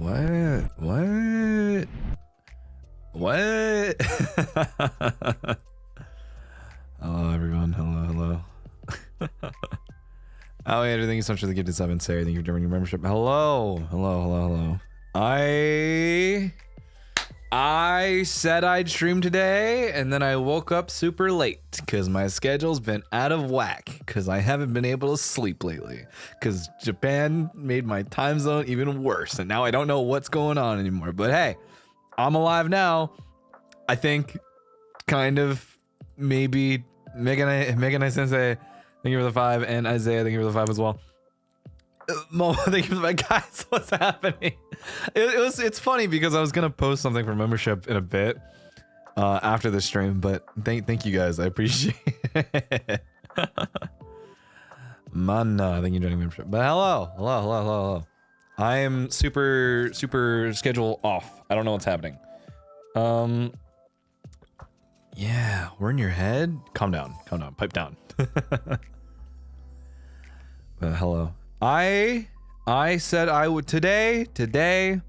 What? Hello, everyone. Hello. Oh, Andrew, thank you so much for the gifted sub, and Sarah, thank you for joining your membership. Hello. I said I'd stream today, and then I woke up super late because my schedule's been out of whack because I haven't been able to sleep lately because Japan made my time zone even worse, and now I don't know what's going on anymore. But hey, I'm alive now. I think, kind of, maybe. Meganai Sensei, thank you for the 5, and Isaiah, thank you for the 5 as well. Mo, thank you for the 5. Guys, what's happening? It's funny because I was gonna post something for membership in a bit after the stream, but thank you guys, I appreciate it. Mana, thank you for joining membership. But hello. I am super schedule off. I don't know what's happening. Yeah, we're in your head. Calm down, pipe down. Hello. I said I would today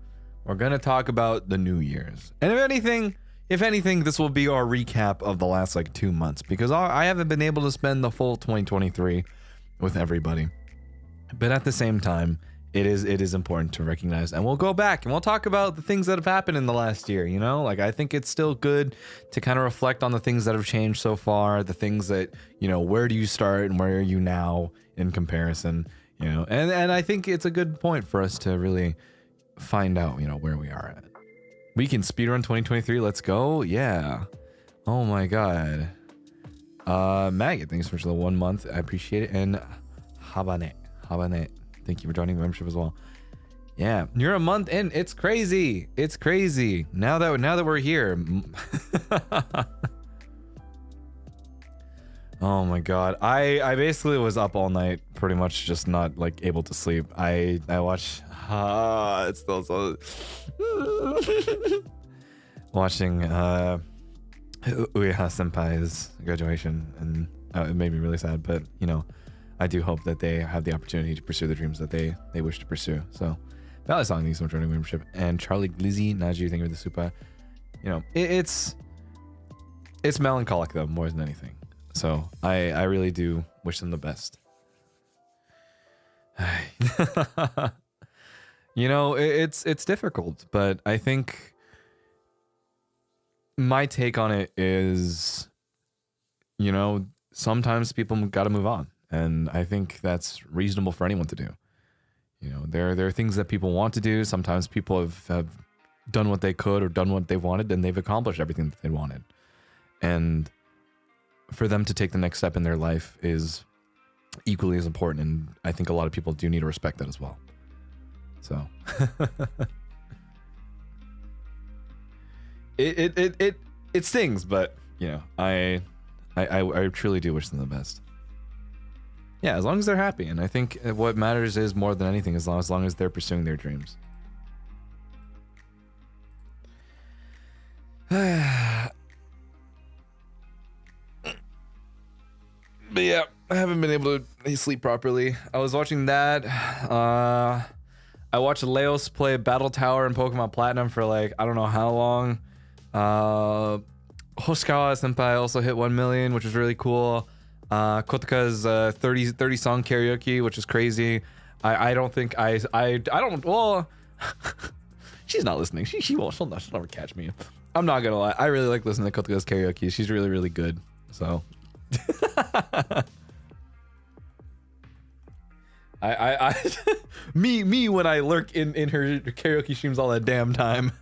we're gonna talk about the New Year's, and if anything, this will be our recap of the last like 2 months because I haven't been able to spend the full 2023 with everybody, but at the same time, it is important to recognize, and we'll go back and we'll talk about the things that have happened in the last year. You know, like I think it's still good to kind of reflect on the things that have changed so far, the things that, you know, where do you start and where are you now in comparison, you know, and I think it's a good point for us to really find out, you know, where we are at. We can speedrun 2023. Let's go. Yeah. Oh my god. Maggot, thanks for the 1 month. I appreciate it. And Habane. Thank you for joining the membership as well. Yeah, you're a month in. It's crazy. Now that we're here. Oh my god. I basically was up all night, pretty much just not like able to sleep. I watched it's still so watching Ueha Senpai's graduation, and it made me really sad, but you know, I do hope that they have the opportunity to pursue the dreams that they wish to pursue. So, Valley Song, thanks so much for joining membership. And Charlie Glizzy, Naju, thank you for the super. You know, it's melancholic though, more than anything. So, I really do wish them the best. You know, it's difficult, but I think my take on it is, you know, sometimes people got to move on. And I think that's reasonable for anyone to do. You know, there are things that people want to do. Sometimes people have done what they could or done what they wanted, and they've accomplished everything that they wanted. And for them to take the next step in their life is equally as important. And I think a lot of people do need to respect that as well. So it stings, but you know, I truly do wish them the best. Yeah, as long as they're happy, and I think what matters is more than anything, as long as they're pursuing their dreams. But yeah, I haven't been able to sleep properly. I was watching that. I watched Leos play Battle Tower in Pokemon Platinum for like I don't know how long. Hoshikawa Senpai also hit 1 million, which was really cool. Kotaka's 30 song karaoke, which is crazy. I don't think I don't, well, she's not listening. She'll never catch me. I'm not gonna lie. I really like listening to Kotaka's karaoke. She's really good. So me when I lurk in her karaoke streams all that damn time.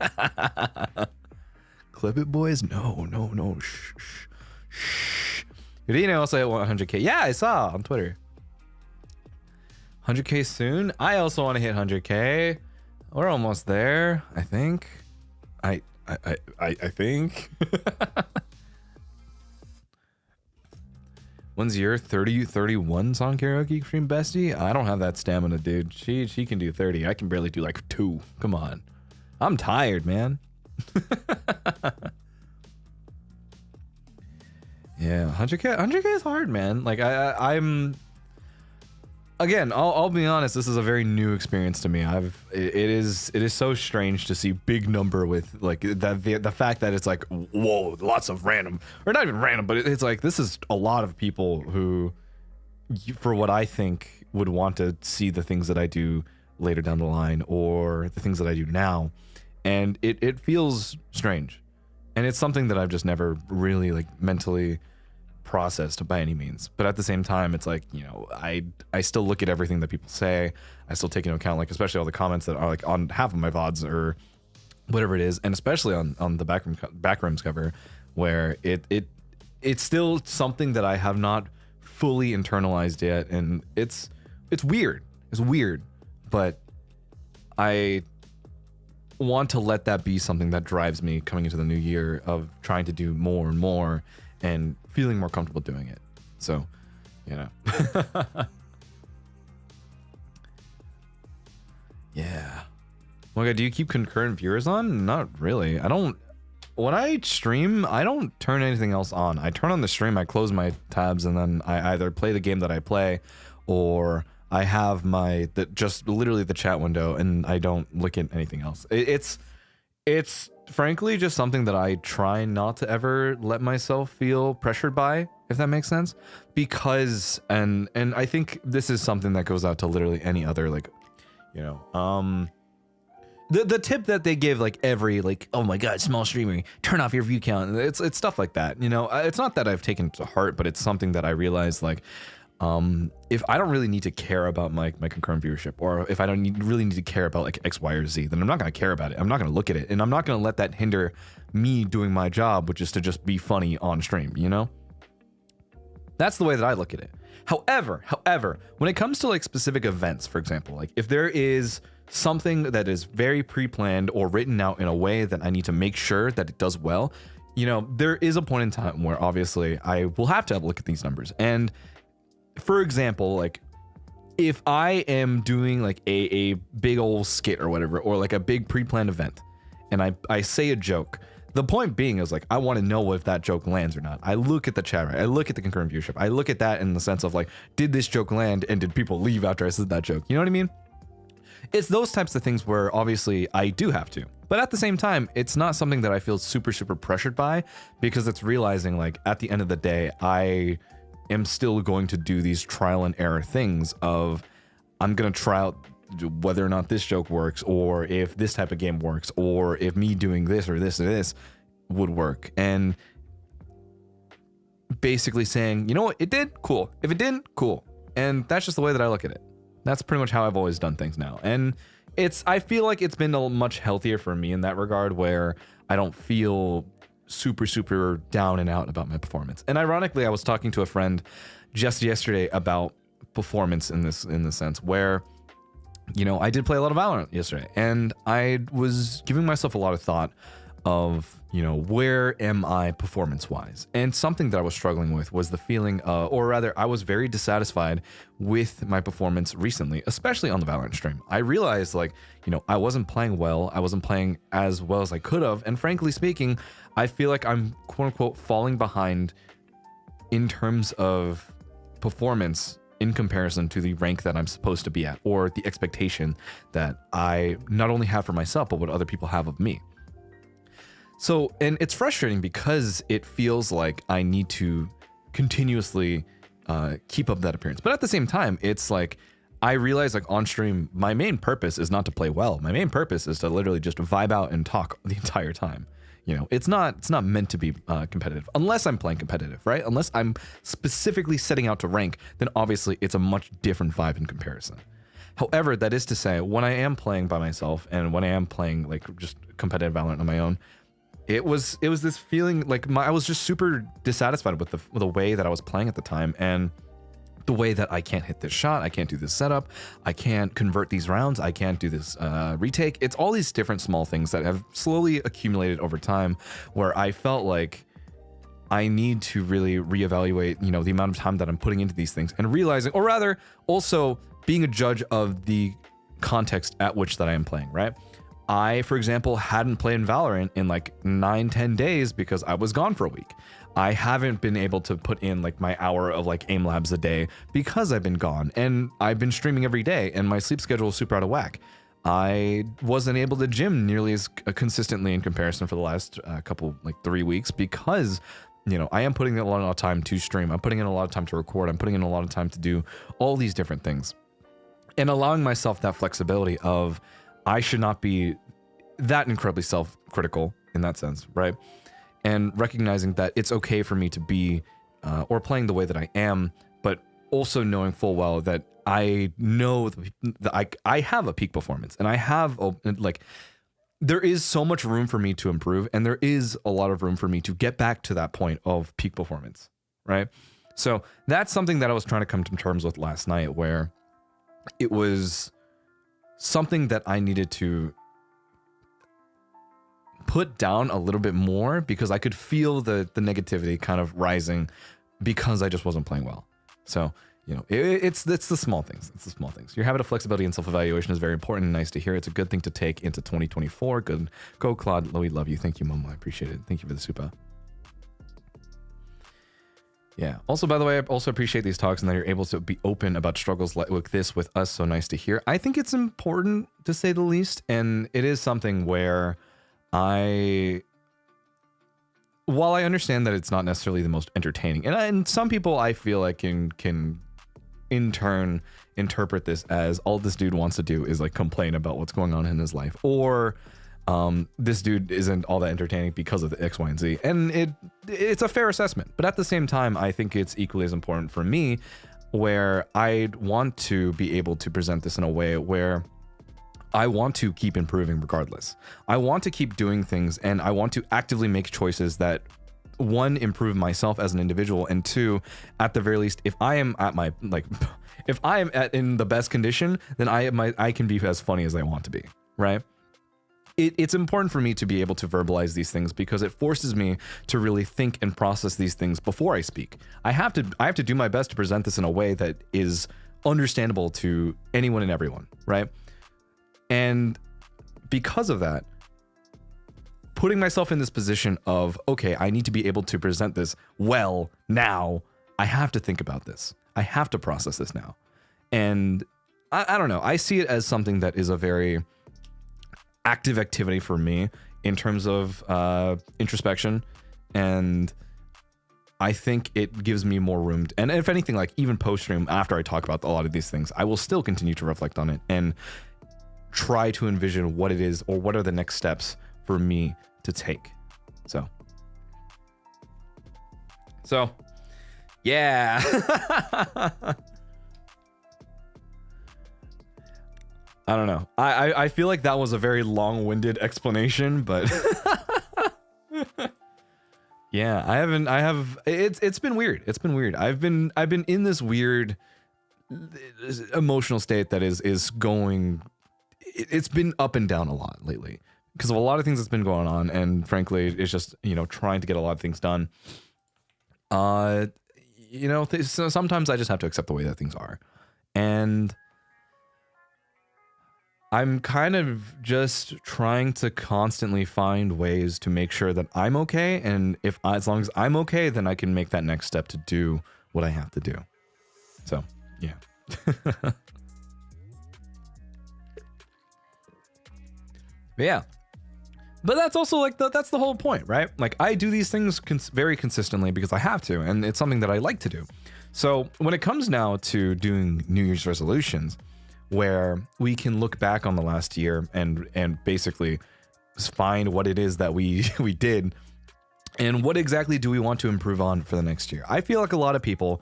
Clip it, boys. No. Shh. Udine also hit 100k. Yeah, I saw on Twitter. 100k soon. I also want to hit 100k. We're almost there, I think. I think. When's your 31 song karaoke stream, bestie? I don't have that stamina, dude. She can do 30. I can barely do like 2. Come on. I'm tired, man. Yeah, 100k is hard, man. Like I'm again, I'll be honest. This is a very new experience to me. It is so strange to see big number with like the fact that it's like, whoa, lots of random, or not even random, but it's like this is a lot of people who, for what I think, would want to see the things that I do later down the line or the things that I do now, and it feels strange, and it's something that I've just never really like mentally processed by any means. But at the same time, it's like, you know, I still look at everything that people say. I still take into account, like, especially all the comments that are like on half of my VODs or whatever it is, and especially on the backrooms cover, where it's still something that I have not fully internalized yet, and it's weird. It's weird, but I want to let that be something that drives me coming into the new year, of trying to do more and more and feeling more comfortable doing it. So, you know. Yeah. Oh my God, do you keep concurrent viewers on? Not really. When I stream, I don't turn anything else on. I turn on the stream, I close my tabs, and then I either play the game that I play, or I have just literally the chat window, and I don't look at anything else. It's frankly just something that I try not to ever let myself feel pressured by, if that makes sense. Because, and I think this is something that goes out to literally any other, like, you know, the tip that they give, like, every, like, oh my God, small streamer, turn off your view count. It's stuff like that, you know. It's not that I've taken to heart, but it's something that I realized, like, if I don't really need to care about my concurrent viewership, or if I don't really need to care about like X, Y, or Z, then I'm not going to care about it. I'm not going to look at it, and I'm not going to let that hinder me doing my job, which is to just be funny on stream, you know? That's the way that I look at it. However, when it comes to like specific events, for example, like if there is something that is very pre-planned or written out in a way that I need to make sure that it does well, you know, there is a point in time where obviously I will have to look at these numbers. And for example, like if I am doing like a big old skit or whatever, or like a big pre-planned event, and I say a joke, the point being is like, I want to know if that joke lands or not. I look at the chat, right? I look at the concurrent viewership. I look at that in the sense of like, did this joke land, and did people leave after I said that joke? You know what I mean? It's those types of things where obviously I do have to, but at the same time, it's not something that I feel super pressured by, because it's realizing like at the end of the day, I am still going to do these trial and error things of, I'm going to try out whether or not this joke works, or if this type of game works, or if me doing this or this or this would work. And basically saying, you know what, it did, cool. If it didn't, cool. And that's just the way that I look at it. That's pretty much how I've always done things now. And I feel like it's been a much healthier for me in that regard, where I don't feel super down and out about my performance. And ironically, I was talking to a friend just yesterday about performance in this sense, where, you know, I did play a lot of Valorant yesterday, and I was giving myself a lot of thought of, you know, where am I performance wise? And something that I was struggling with was the feeling, or rather, I was very dissatisfied with my performance recently, especially on the Valorant stream. I realized, like, you know, I wasn't playing well. I wasn't playing as well as I could have. And frankly speaking, I feel like I'm quote unquote falling behind in terms of performance in comparison to the rank that I'm supposed to be at, or the expectation that I not only have for myself, but what other people have of me. So, and it's frustrating because it feels like I need to continuously keep up that appearance. But at the same time, it's like, I realize, like, on stream, my main purpose is not to play well. My main purpose is to literally just vibe out and talk the entire time. You know, it's not meant to be competitive, unless I'm playing competitive, right? Unless I'm specifically setting out to rank, then obviously it's a much different vibe in comparison. However, that is to say, when I am playing by myself, and when I am playing like just competitive Valorant on my own, it was this feeling like I was just super dissatisfied with the way that I was playing at the time, and the way that I can't hit this shot, I can't do this setup, I can't convert these rounds, I can't do this retake. It's all these different small things that have slowly accumulated over time, where I felt like I need to really reevaluate, you know, the amount of time that I'm putting into these things, and realizing, or rather also being a judge of the context at which that I am playing, right? I, for example, hadn't played in Valorant in like 9-10 days because I was gone for a week. I haven't been able to put in like my hour of like aim labs a day because I've been gone, and I've been streaming every day and my sleep schedule is super out of whack. I wasn't able to gym nearly as consistently in comparison for the last couple, like 3 weeks, because, you know, I am putting in a lot of time to stream. I'm putting in a lot of time to record. I'm putting in a lot of time to do all these different things, and allowing myself that flexibility of, I should not be that incredibly self-critical in that sense, right? And recognizing that it's okay for me to be or playing the way that I am, but also knowing full well that I know that I have a peak performance, and I have like, there is so much room for me to improve, and there is a lot of room for me to get back to that point of peak performance, right? So that's something that I was trying to come to terms with last night, where it was something that I needed to put down a little bit more, because I could feel the negativity kind of rising because I just wasn't playing well. So, you know, it's the small things. It's the small things. Your habit of flexibility and self-evaluation is very important and nice to hear. It's a good thing to take into 2024. Good. Go, Claude. We love you. Thank you, Momo. I appreciate it. Thank you for the super. Yeah. Also, by the way, I also appreciate these talks and that you're able to be open about struggles like this with us. So nice to hear. I think it's important, to say the least. And it is something where while I understand that it's not necessarily the most entertaining, and some people I feel like can in turn interpret this as all this dude wants to do is like complain about what's going on in his life, or this dude isn't all that entertaining because of the X, Y, and Z. And it's a fair assessment, but at the same time, I think it's equally as important for me, where I'd want to be able to present this in a way where I want to keep improving regardless. I want to keep doing things, and I want to actively make choices that, one, improve myself as an individual, and two, at the very least, if I am at my, like, if I am in the best condition, then I can be as funny as I want to be, right? It's important for me to be able to verbalize these things, because it forces me to really think and process these things before I speak. I have to do my best to present this in a way that is understandable to anyone and everyone, right? And because of that, putting myself in this position of, okay, I need to be able to present this well now. I have to think about this. I have to process this now. And I don't know. I see it as something that is a very active activity for me in terms of introspection. And I think it gives me more room. And if anything, like even post-stream, after I talk about a lot of these things, I will still continue to reflect on it and try to envision what it is, or what are the next steps for me to take. So yeah. I don't know. I feel like that was a very long-winded explanation, but yeah, it's been weird. It's been weird. I've been in this weird emotional state that is going, it's been up and down a lot lately because of a lot of things that's been going on, and frankly, it's just, you know, trying to get a lot of things done. You know, so sometimes I just have to accept the way that things are, and I'm kind of just trying to constantly find ways to make sure that I'm okay, and as long as I'm okay, then I can make that next step to do what I have to do. So, yeah. Yeah. But that's also like that's the whole point, right? Like, I do these things very consistently because I have to, and it's something that I like to do. So when it comes now to doing New Year's resolutions, where we can look back on the last year and basically find what it is that we did, and what exactly do we want to improve on for the next year. I feel like a lot of people,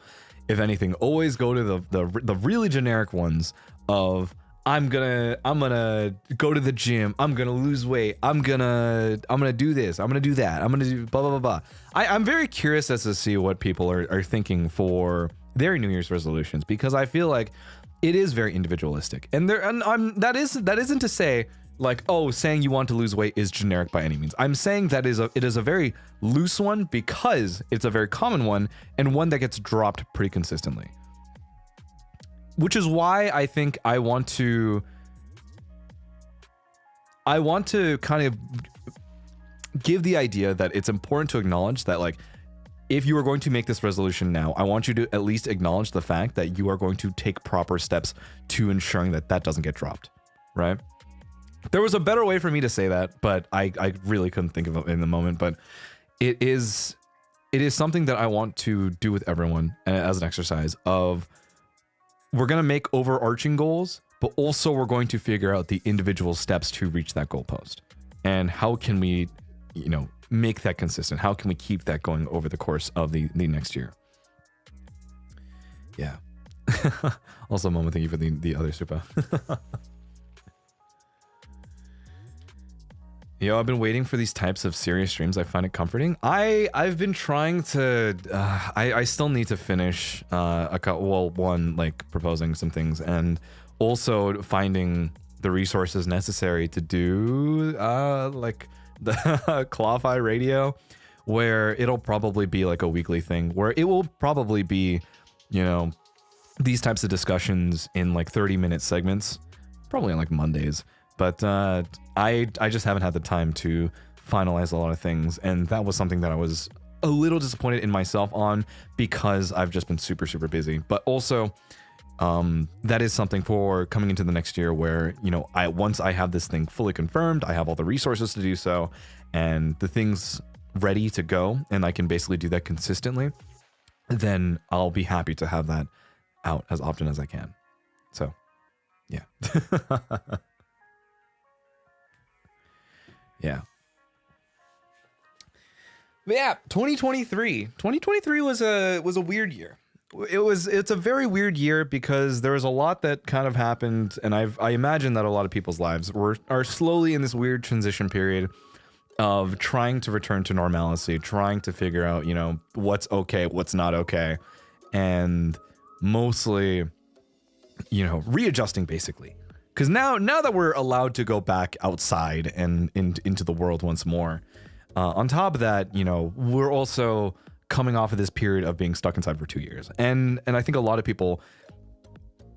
if anything, always go to the really generic ones of, I'm gonna go to the gym, I'm gonna lose weight, I'm gonna do this, I'm gonna do that, I'm gonna do blah blah blah blah. I'm very curious as to see what people are thinking for their New Year's resolutions, because I feel like it is very individualistic, and that isn't to say like, oh, saying you want to lose weight is generic by any means. I'm saying that it is a very loose one because it's a very common one, and one that gets dropped pretty consistently. Which is why I think I want to I want to kind of give the idea that it's important to acknowledge that, like, if you are going to make this resolution now, I want you to at least acknowledge the fact that you are going to take proper steps to ensuring that that doesn't get dropped, right? There was a better way for me to say that, but I really couldn't think of it in the moment. But it is something that I want to do with everyone as an exercise of, we're going to make overarching goals, but also we're going to figure out the individual steps to reach that goalpost. And how can we, you know, make that consistent? How can we keep that going over the course of the next year? Yeah. Also, Momo, thank you for the other super. Yo, I've been waiting for these types of serious streams. I find it comforting. I've been trying to. I still need to finish one, like proposing some things, and also finding the resources necessary to do like the Clawfi radio, where it'll probably be like a weekly thing, where it will probably be, you know, these types of discussions in like 30-minute segments, probably on like Mondays. But I just haven't had the time to finalize a lot of things, and that was something that I was a little disappointed in myself on, because I've just been super busy. But also, that is something for coming into the next year, where, you know, once I have this thing fully confirmed, I have all the resources to do so, and the things ready to go, and I can basically do that consistently, then I'll be happy to have that out as often as I can. So, yeah. Yeah. But yeah, 2023. 2023 was a weird year. It's a very weird year because there was a lot that kind of happened, and I imagine that a lot of people's lives are slowly in this weird transition period of trying to return to normalcy, trying to figure out, you know, what's okay, what's not okay, and mostly, you know, readjusting basically. Because now that we're allowed to go back outside and into the world once more, on top of that, you know, we're also coming off of this period of being stuck inside for 2 years. And I think a lot of people,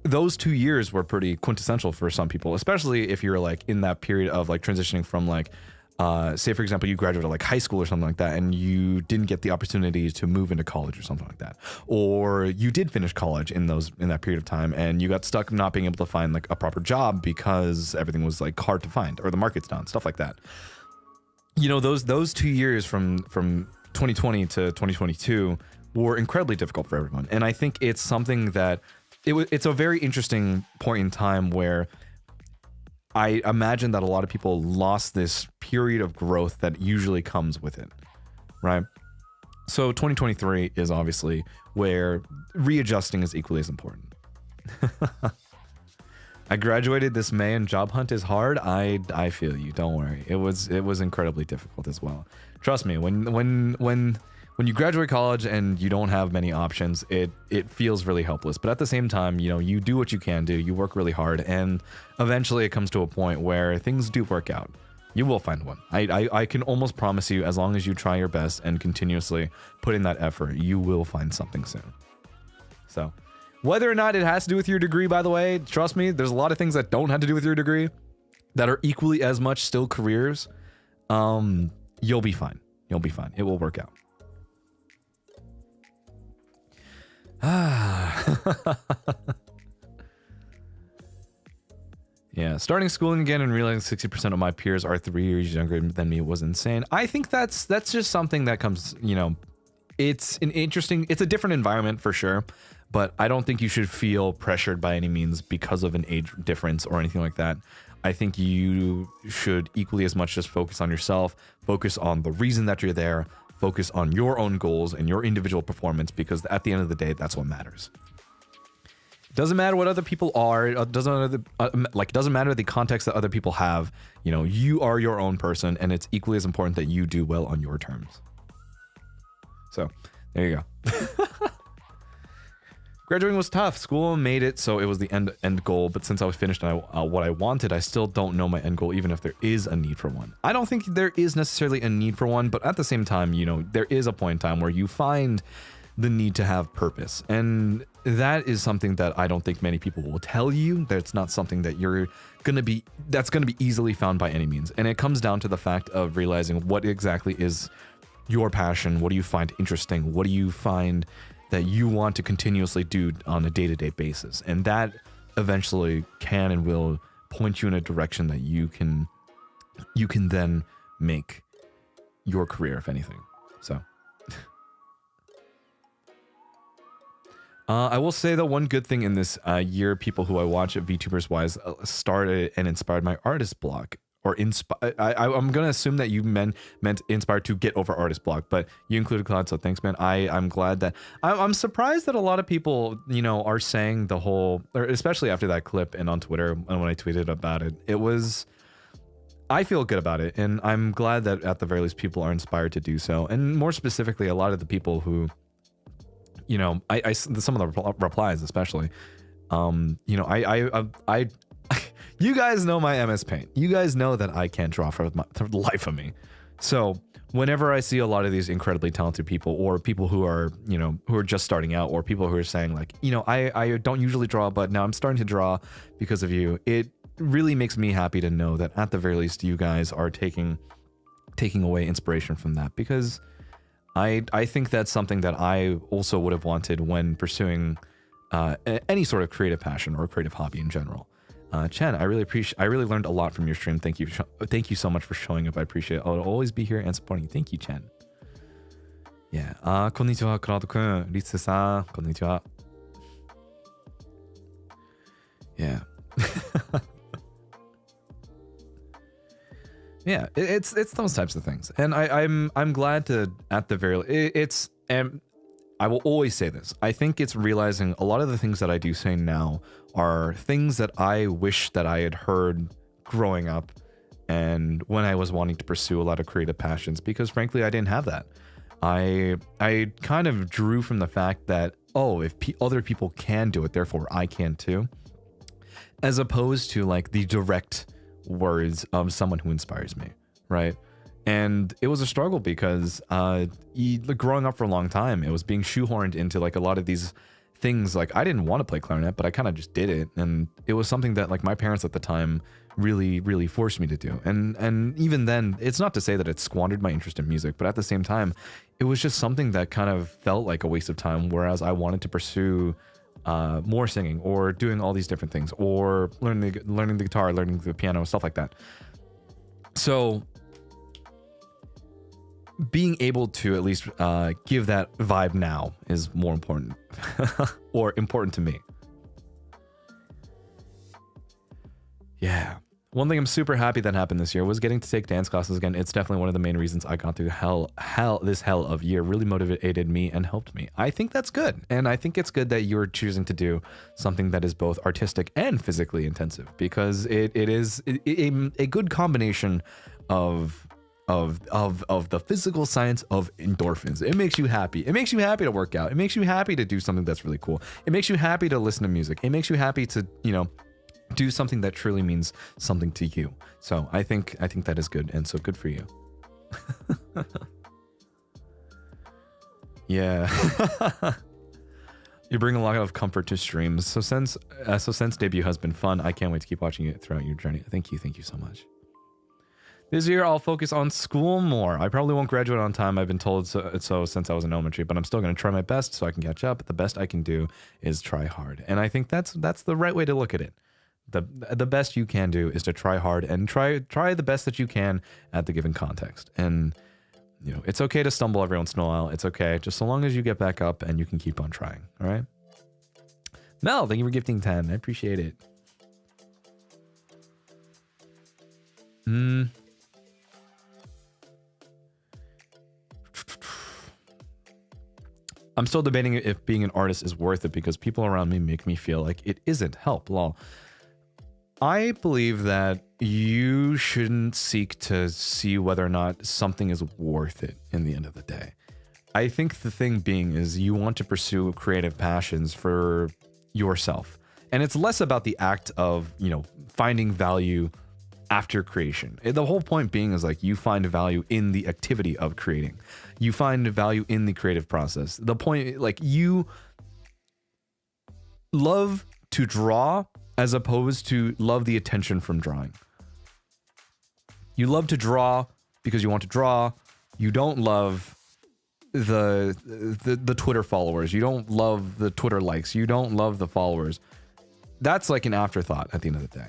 those 2 years were pretty quintessential for some people, especially if you're like in that period of like transitioning from like, say for example, you graduated like high school or something like that, and you didn't get the opportunity to move into college or something like that. Or you did finish college in that period of time, and you got stuck not being able to find like a proper job because everything was like hard to find, or the market's down, stuff like that. You know, those 2 years from 2020 to 2022 were incredibly difficult for everyone. And I think it's something that it's a very interesting point in time where I imagine that a lot of people lost this period of growth that usually comes with it, right? So 2023 is obviously where readjusting is equally as important. I graduated this May and job hunt is hard. I feel you. Don't worry. It was incredibly difficult as well. Trust me, when you graduate college and you don't have many options, it feels really helpless. But at the same time, you know, you do what you can do. You work really hard, and eventually it comes to a point where things do work out. You will find one. I can almost promise you, as long as you try your best and continuously put in that effort, you will find something soon. So, whether or not it has to do with your degree, by the way, trust me, there's a lot of things that don't have to do with your degree that are equally as much still careers. You'll be fine. You'll be fine. It will work out. Yeah, starting schooling again and realizing 60% of my peers are 3 years younger than me was insane. I think that's just something that comes, you know, it's a different environment for sure, but I don't think you should feel pressured by any means because of an age difference or anything like that. I think you should equally as much just focus on yourself, focus on the reason that you're there, focus on your own goals and your individual performance, because at the end of the day, that's what matters. It doesn't matter what other people are. It doesn't matter the context that other people have. You know, you are your own person, and it's equally as important that you do well on your terms. So there you go. Graduating was tough. School made it so it was the end goal, but since I was finished and what I wanted, I still don't know my end goal, even if there is a need for one. I don't think there is necessarily a need for one, but at the same time, you know, there is a point in time where you find the need to have purpose. And that is something that I don't think many people will tell you. That's not something that that's gonna be easily found by any means. And it comes down to the fact of realizing what exactly is your passion. What do you find interesting? What do you find that you want to continuously do on a day-to-day basis? And that eventually can and will point you in a direction that you can then make your career, if anything. So I will say that one good thing in this year, people who I watch at VTubers wise started and inspired my artist block. Or I'm gonna assume that you meant inspired to get over artist block, but you included Cloud, so thanks, man. I'm glad that I'm surprised that a lot of people, you know, are saying the whole, or especially after that clip and on Twitter and when I tweeted about it, I feel good about it, and I'm glad that at the very least people are inspired to do so. And more specifically, a lot of the people who, you know, some of the replies especially, you know, I you guys know my MS Paint. You guys know that I can't draw for the life of me. So whenever I see a lot of these incredibly talented people, or people who are, you know, who are just starting out, or people who are saying like, you know, I don't usually draw, but now I'm starting to draw because of you, it really makes me happy to know that at the very least you guys are taking away inspiration from that, because I think that's something that I also would have wanted when pursuing any sort of creative passion or creative hobby in general. Chen, I really learned a lot from your stream. Thank you so much for showing up. I appreciate it. I'll always be here and supporting you. Thank you, Chen. Yeah. こんにちは、クラウド君、リツさん、こんにちは。Yeah. Yeah, it's those types of things, and I'm glad to at the very and I will always say this. I think it's realizing a lot of the things that I do say now are things that I wish that I had heard growing up and when I was wanting to pursue a lot of creative passions, because frankly, I didn't have that. I kind of drew from the fact that, oh, if other people can do it, therefore I can too, as opposed to like the direct words of someone who inspires me, right? And it was a struggle because growing up for a long time, it was being shoehorned into like a lot of these things. Like I didn't want to play clarinet, but I kind of just did it. And it was something that like my parents at the time really, really forced me to do. And even then, it's not to say that it squandered my interest in music, but at the same time, it was just something that kind of felt like a waste of time. Whereas I wanted to pursue more singing or doing all these different things, or learning the guitar, learning the piano, stuff like that. So being able to at least give that vibe now is more important or important to me. Yeah. One thing I'm super happy that happened this year was getting to take dance classes again. It's definitely one of the main reasons I got through this hell of year. Really motivated me and helped me. I think that's good. And I think it's good that you're choosing to do something that is both artistic and physically intensive, because it is a good combination of the physical science of endorphins. It makes you happy. It makes you happy to work out. It makes you happy to do something that's really cool. It makes you happy to listen to music. It makes you happy to, you know, do something that truly means something to you. So I think that is good, and so good for you. Yeah. You bring a lot of comfort to streams. So since debut has been fun, I can't wait to keep watching it throughout your journey. Thank you so much. This year, I'll focus on school more. I probably won't graduate on time. I've been told so since I was in elementary, but I'm still going to try my best so I can catch up. The best I can do is try hard. And I think that's the right way to look at it. The best you can do is to try hard and try the best that you can at the given context. And, you know, it's okay to stumble every once in a while. It's okay, just so long as you get back up and you can keep on trying. All right? Mel, thank you for gifting 10. I appreciate it. I'm still debating if being an artist is worth it, because people around me make me feel like it isn't. Help, lol. I believe that you shouldn't seek to see whether or not something is worth it in the end of the day. I think the thing being is you want to pursue creative passions for yourself. And it's less about the act of, you know, finding value after creation. The whole point being is like you find value in the activity of creating. You find value in the creative process. The point, like love to draw as opposed to love the attention from drawing. You love to draw because you want to draw. You don't love the Twitter followers. You don't love the Twitter likes. You don't love the followers. That's like an afterthought at the end of the day.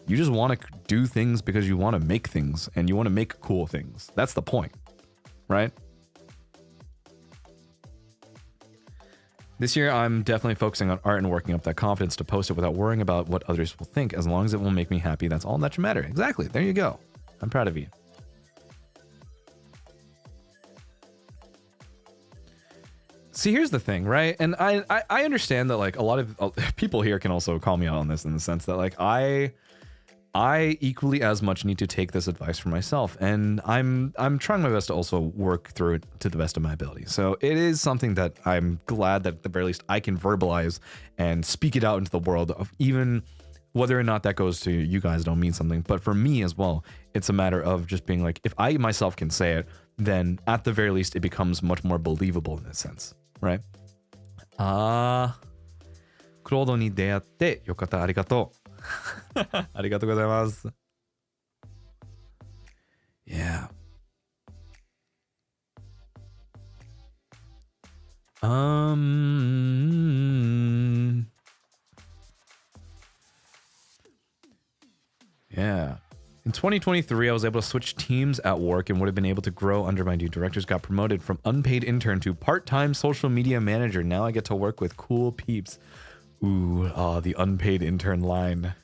You just want to do things because you want to make things and you want to make cool things. That's the point, right? This year, I'm definitely focusing on art and working up that confidence to post it without worrying about what others will think. As long as it will make me happy, that's all that should matter. Exactly. There you go. I'm proud of you. See, here's the thing, right? And I understand that like a lot of people here can also call me out on this in the sense that like I equally as much need to take this advice for myself, and I'm trying my best to also work through it to the best of my ability. So it is something that I'm glad that at the very least I can verbalize and speak it out into the world, of even whether or not that goes to you guys don't mean something. But for me as well, it's a matter of just being like, if I myself can say it, then at the very least it becomes much more believable in a sense, right? Claude に出会ってよかった、ありがとう。ありがとうございます。Yeah. Yeah. In 2023, I was able to switch teams at work and would have been able to grow under my new directors. Got promoted from unpaid intern to part-time social media manager. Now I get to work with cool peeps. Ooh, the unpaid intern line.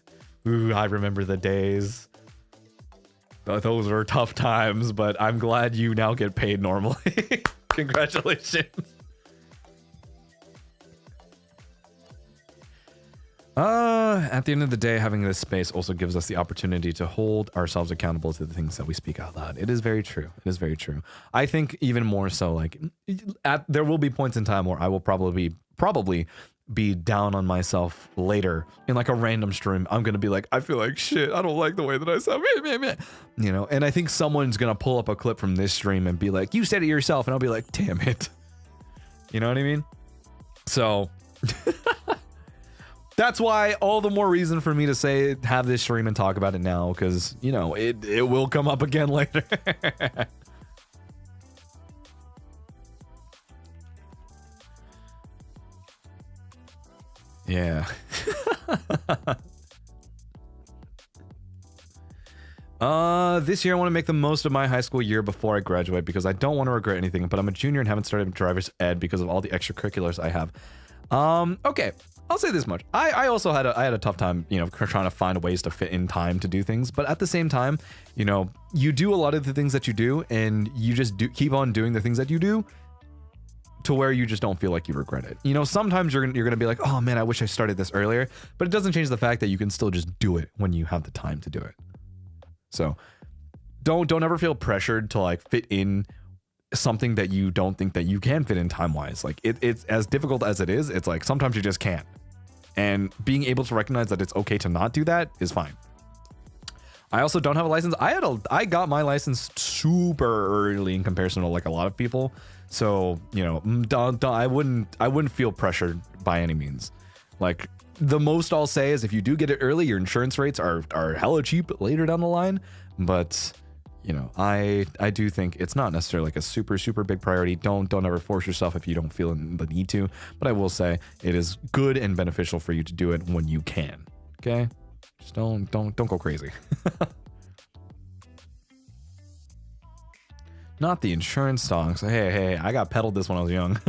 Ooh, I remember the days. Those were tough times, but I'm glad you now get paid normally. Congratulations. At the end of the day, having this space also gives us the opportunity to hold ourselves accountable to the things that we speak out loud. It is very true. It is very true. I think even more so, like, there will be points in time where I will probably be down on myself later in like a random stream. I'm gonna be like, I feel like shit. I don't like the way that I sound. You know, and I think someone's gonna pull up a clip from this stream and be like, you said it yourself. And I'll be like, damn it. You know what I mean? So that's why all the more reason for me to say, have this stream and talk about it now, because, you know, it will come up again later. Yeah. This year I want to make the most of my high school year before I graduate because I don't want to regret anything, but I'm a junior and haven't started driver's ed because of all the extracurriculars I have. Okay, I'll say this much. I also had a tough time, you know, trying to find ways to fit in time to do things, but at the same time, you know, you do a lot of the things that you do and you just keep on doing the things that you do to where you just don't feel like you regret it. You know, sometimes you're gonna be like, oh man, I wish I started this earlier, but it doesn't change the fact that you can still just do it when you have the time to do it. So don't ever feel pressured to like fit in something that you don't think that you can fit in time-wise. Like it's as difficult as it is, it's like sometimes you just can't. And being able to recognize that it's okay to not do that is fine. I also don't have a license. I got my license super early in comparison to like a lot of people. So, you know, I wouldn't feel pressured by any means. Like the most I'll say is if you do get it early, your insurance rates are hella cheap later down the line. But, you know, I do think it's not necessarily like a super big priority. Don't ever force yourself if you don't feel the need to. But I will say it is good and beneficial for you to do it when you can. Okay? Just don't go crazy. Not the insurance songs. Hey, I got peddled this when I was young.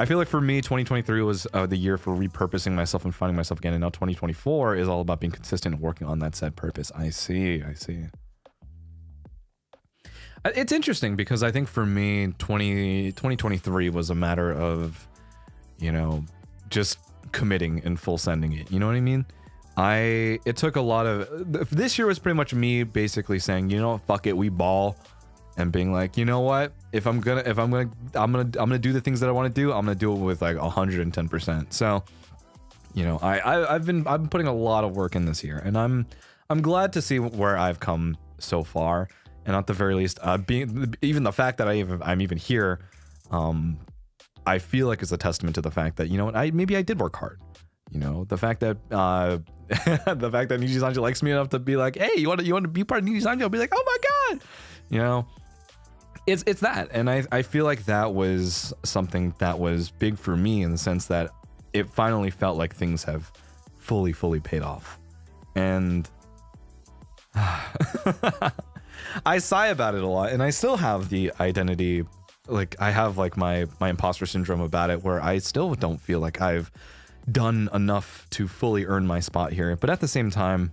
I feel like for me, 2023 was the year for repurposing myself and finding myself again. And now 2024 is all about being consistent and working on that said purpose. I see. It's interesting because I think for me, 2023 was a matter of, you know, just committing and full sending it. You know what I mean? It took a lot of, this year was pretty much me basically saying, you know, fuck it, we ball, and being like, you know what, I'm gonna do the things that I want to do. I'm gonna do it with like 110%. So, you know, I've been putting a lot of work in this year, and I'm glad to see where I've come so far. And at the very least, being even the fact that I'm even here, I feel like it's a testament to the fact that, you know what, maybe I did work hard. You know, the fact that the fact that NIJISANJI likes me enough to be like, hey, you want to be part of NIJISANJI? I'll be like, oh my god, you know, it's that. And I feel like that was something that was big for me in the sense that it finally felt like things have fully paid off. And I sigh about it a lot, and I still have the identity, like I have like my imposter syndrome about it, where I still don't feel like I've done enough to fully earn my spot here. But at the same time,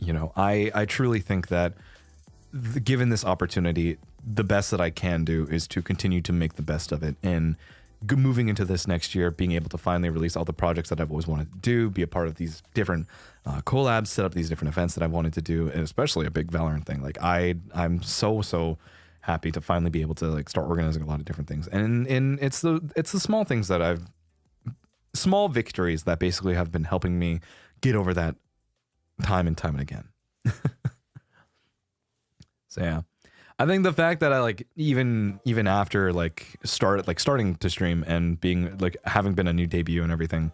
you know, I truly think that given this opportunity, the best that I can do is to continue to make the best of it, and moving into this next year, being able to finally release all the projects that I've always wanted to do, be a part of these different collabs, set up these different events that I've wanted to do, and especially a big Valorant thing. Like I'm so happy to finally be able to like start organizing a lot of different things, and it's the small things that small victories that basically have been helping me get over that time and again. So yeah, I think the fact that I like even after like starting to stream and being like having been a new debut and everything,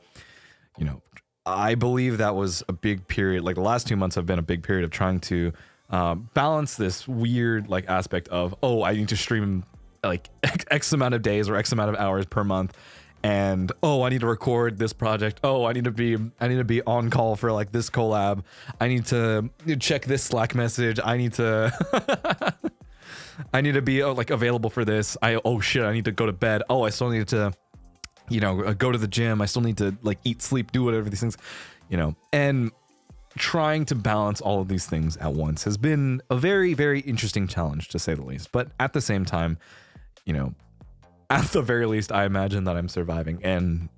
you know, I believe that was a big period. Like the last 2 months have been a big period of trying to balance this weird like aspect of, oh, I need to stream like X amount of days or X amount of hours per month. And oh, I need to record this project. Oh, I need to be on call for like this collab. I need to check this Slack message. I need to I need to be like available for this. Oh shit, I need to go to bed. Oh, I still need to, you know, go to the gym. I still need to like eat, sleep, do whatever these things, you know. And trying to balance all of these things at once has been a very interesting challenge, to say the least. But at the same time, you know, at the very least, I imagine that I'm surviving, and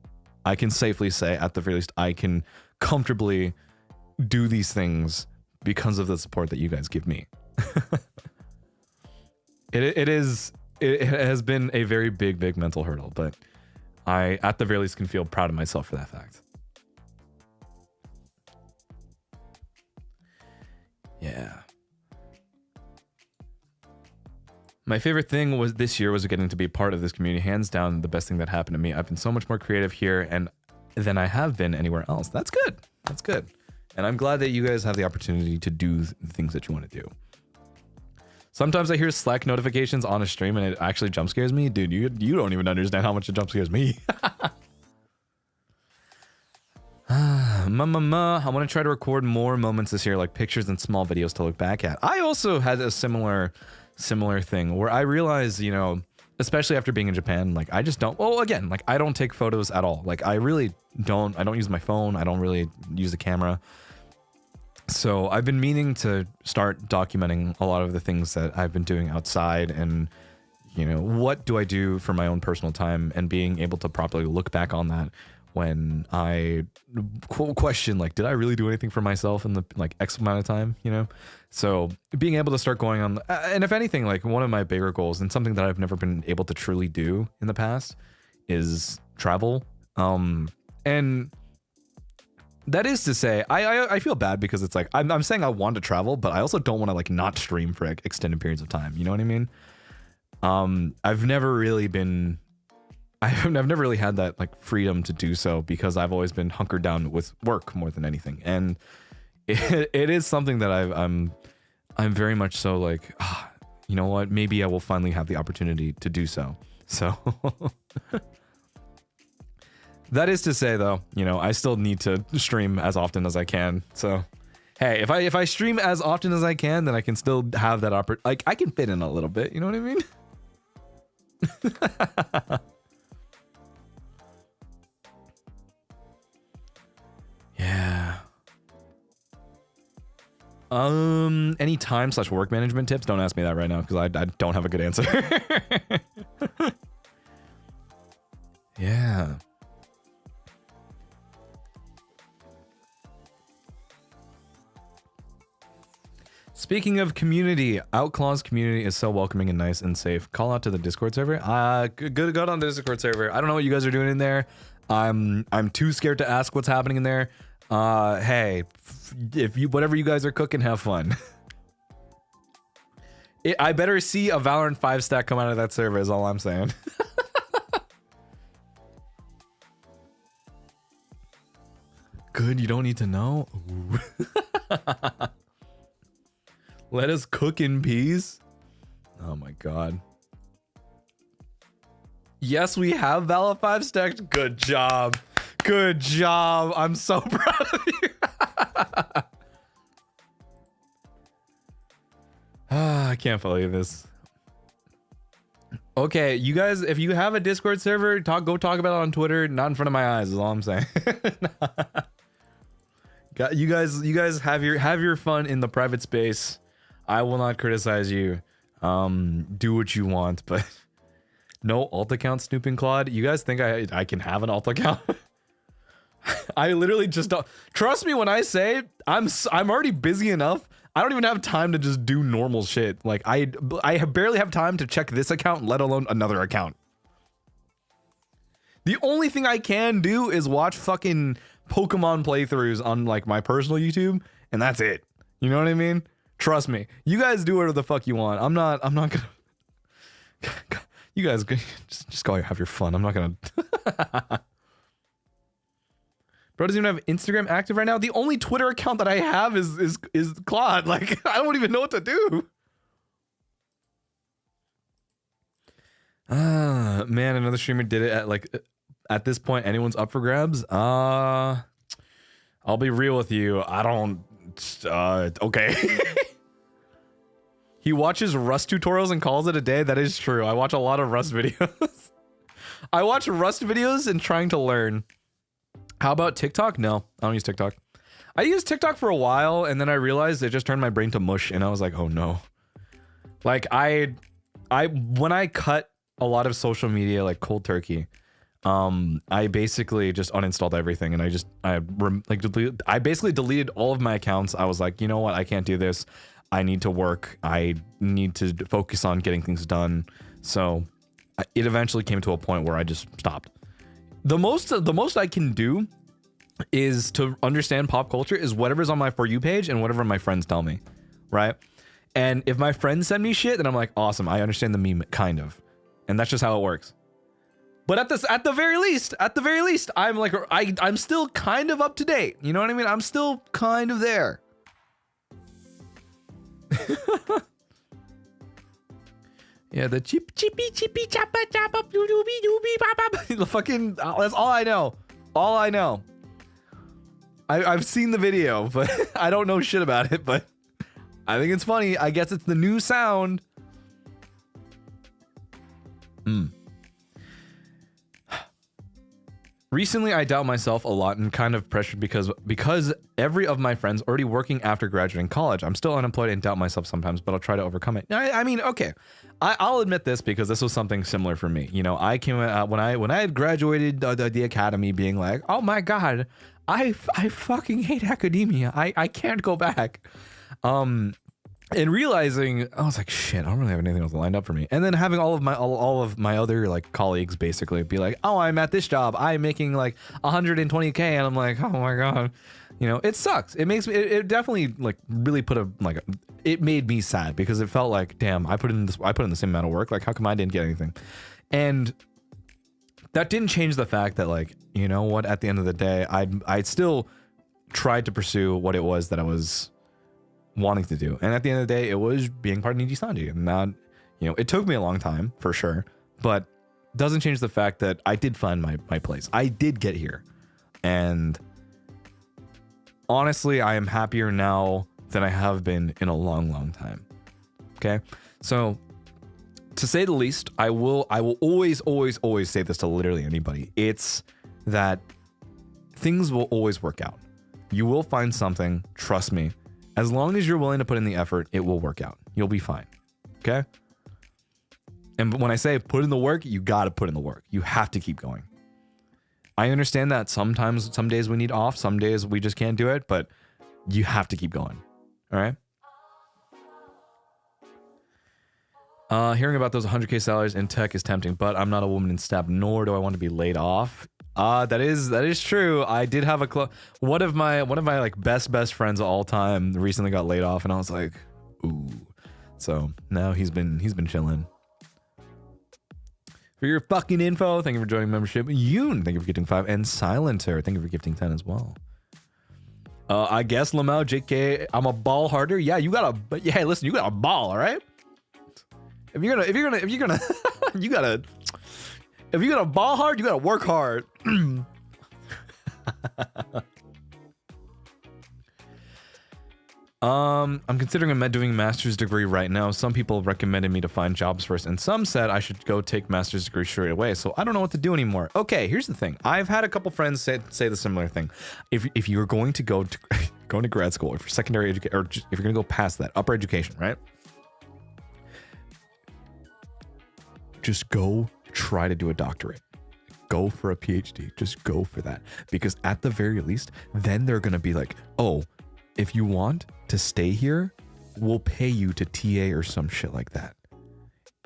I can safely say, at the very least, I can comfortably do these things because of the support that you guys give me. It has been a very big mental hurdle, but I, at the very least, can feel proud of myself for that fact. Yeah. My favorite thing was this year was getting to be part of this community. Hands down, the best thing that happened to me. I've been so much more creative here than I have been anywhere else. That's good. That's good. And I'm glad that you guys have the opportunity to do the things that you want to do. Sometimes I hear Slack notifications on a stream and it actually jump scares me. Dude, you don't even understand how much it jump scares me. I want to try to record more moments this year, like pictures and small videos to look back at. I also had a similar thing where I realized, you know, especially after being in Japan, like I just don't, well, again, like I don't take photos at all. Like I don't use my phone. I don't really use the camera. So I've been meaning to start documenting a lot of the things that I've been doing outside, and, you know, what do I do for my own personal time, and being able to properly look back on that when I question, like, did I really do anything for myself in the like X amount of time, you know? So being able to start going on, and if anything, like one of my bigger goals and something that I've never been able to truly do in the past is travel. And that is to say, I feel bad because it's like, I'm saying I want to travel, but I also don't want to like not stream for extended periods of time. You know what I mean? I've never really had that like freedom to do so because I've always been hunkered down with work more than anything. And it is something that I'm very much so like, you know what? Maybe I will finally have the opportunity to do so. So that is to say, though, you know, I still need to stream as often as I can. So, hey, if I stream as often as I can, then I can still have that like I can fit in a little bit. You know what I mean? Yeah. Any time/work management tips? Don't ask me that right now because I don't have a good answer. Yeah. Speaking of community, OUTCLAWS community is so welcoming and nice and safe. Call out to the Discord server. Good on the Discord server. I don't know what you guys are doing in there. I'm too scared to ask what's happening in there. Hey, whatever you guys are cooking, have fun. I better see a Valorant 5 stack come out of that server is all I'm saying. good you don't need to know? Ooh. Let us cook in peace. Oh my god. Yes, we have Valor 5 stacked. Good job. Good job. I'm so proud of you. I can't believe this. Okay, you guys, if you have a Discord server, go talk about it on Twitter, not in front of my eyes, is all I'm saying. You guys have your fun in the private space. I will not criticize you. Do what you want, but no alt account snooping, Claude. You guys think I can have an alt account? I literally just don't. Trust me when I say I'm already busy enough. I don't even have time to just do normal shit. Like I barely have time to check this account, let alone another account. The only thing I can do is watch fucking Pokemon playthroughs on like my personal YouTube, and that's it. You know what I mean? Trust me. You guys do whatever the fuck you want. I'm not gonna. You guys just go have your fun. I'm not gonna. Bro doesn't even have Instagram active right now. The only Twitter account that I have is Claude. Like, I don't even know what to do. Man, another streamer did it at this point, anyone's up for grabs. I'll be real with you. I don't okay. He watches Rust tutorials and calls it a day. That is true. I watch a lot of Rust videos. I watch Rust videos and trying to learn. How about TikTok? No, I don't use TikTok. I used TikTok for a while, and then I realized it just turned my brain to mush, and I was like, oh no. Like when I cut a lot of social media like cold turkey, I basically just uninstalled everything, and I basically deleted all of my accounts. I was like, you know what? I can't do this. I need to work. I need to focus on getting things done. So it eventually came to a point where I just stopped. The most I can do is to understand pop culture is whatever's on my For You page and whatever my friends tell me, right? And if my friends send me shit, then I'm like, awesome, I understand the meme, kind of. And that's just how it works. But at the very least, I'm like, I'm still kind of up to date. You know what I mean? I'm still kind of there. Yeah, the chippy choppa choppa doobie doobie pop. The fucking, that's all I know. All I know. I've seen the video, but I don't know shit about it, but I think it's funny. I guess it's the new sound. Recently, I doubt myself a lot and kind of pressured because every of my friends already working after graduating college. I'm still unemployed and doubt myself sometimes, but I'll try to overcome it. I mean, okay, I'll admit this because this was something similar for me. You know, I came when I had graduated the academy, being like, oh my god, I fucking hate academia. I can't go back. And realizing, I was like, shit, I don't really have anything else lined up for me. And then having all of my other like colleagues basically be like, oh, I'm at this job, I'm making like 120K, and I'm like, oh my god, you know, it sucks. It makes me, it definitely like really it made me sad because it felt like, damn, I put in the same amount of work. Like, how come I didn't get anything? And that didn't change the fact that, like, you know what, at the end of the day, I'd still tried to pursue what it was that I was wanting to do. And at the end of the day, it was being part of NIJISANJI. And not, you know, it took me a long time for sure, but doesn't change the fact that I did find my place. I did get here. And honestly, I am happier now than I have been in a long, long time. Okay. So to say the least, I will always say this to literally anybody. It's that things will always work out. You will find something, trust me. As long as you're willing to put in the effort, it will work out. You'll be fine. Okay? And when I say put in the work, you got to put in the work. You have to keep going. I understand that sometimes, some days we need off, some days we just can't do it, but you have to keep going. All right? Hearing about those 100K salaries in tech is tempting, but I'm not a woman in STEM, nor do I want to be laid off. That is true. I did have one of my like best friends of all time recently got laid off, and I was like, ooh. So now he's been chilling. For your fucking info, thank you for joining membership. Yoon, thank you for gifting 5, and Silencer, thank you for gifting 10 as well. I guess Lamau, JK, I'm a ball harder. Yeah, you gotta, but yeah, listen, you got a ball, all right? If you're gonna ball hard, you gotta work hard. I'm considering doing a master's degree right now. Some people recommended me to find jobs first, and some said I should go take master's degree straight away. So I don't know what to do anymore. Okay, here's the thing. I've had a couple friends say the similar thing. If you're going to go to going to grad school, if you're secondary education, or just, if you're gonna go past that, upper education, right? Just go try to do a doctorate. Go for a PhD. Just go for that, because at the very least, then they're gonna be like, oh, if you want to stay here, we'll pay you to TA or some shit like that.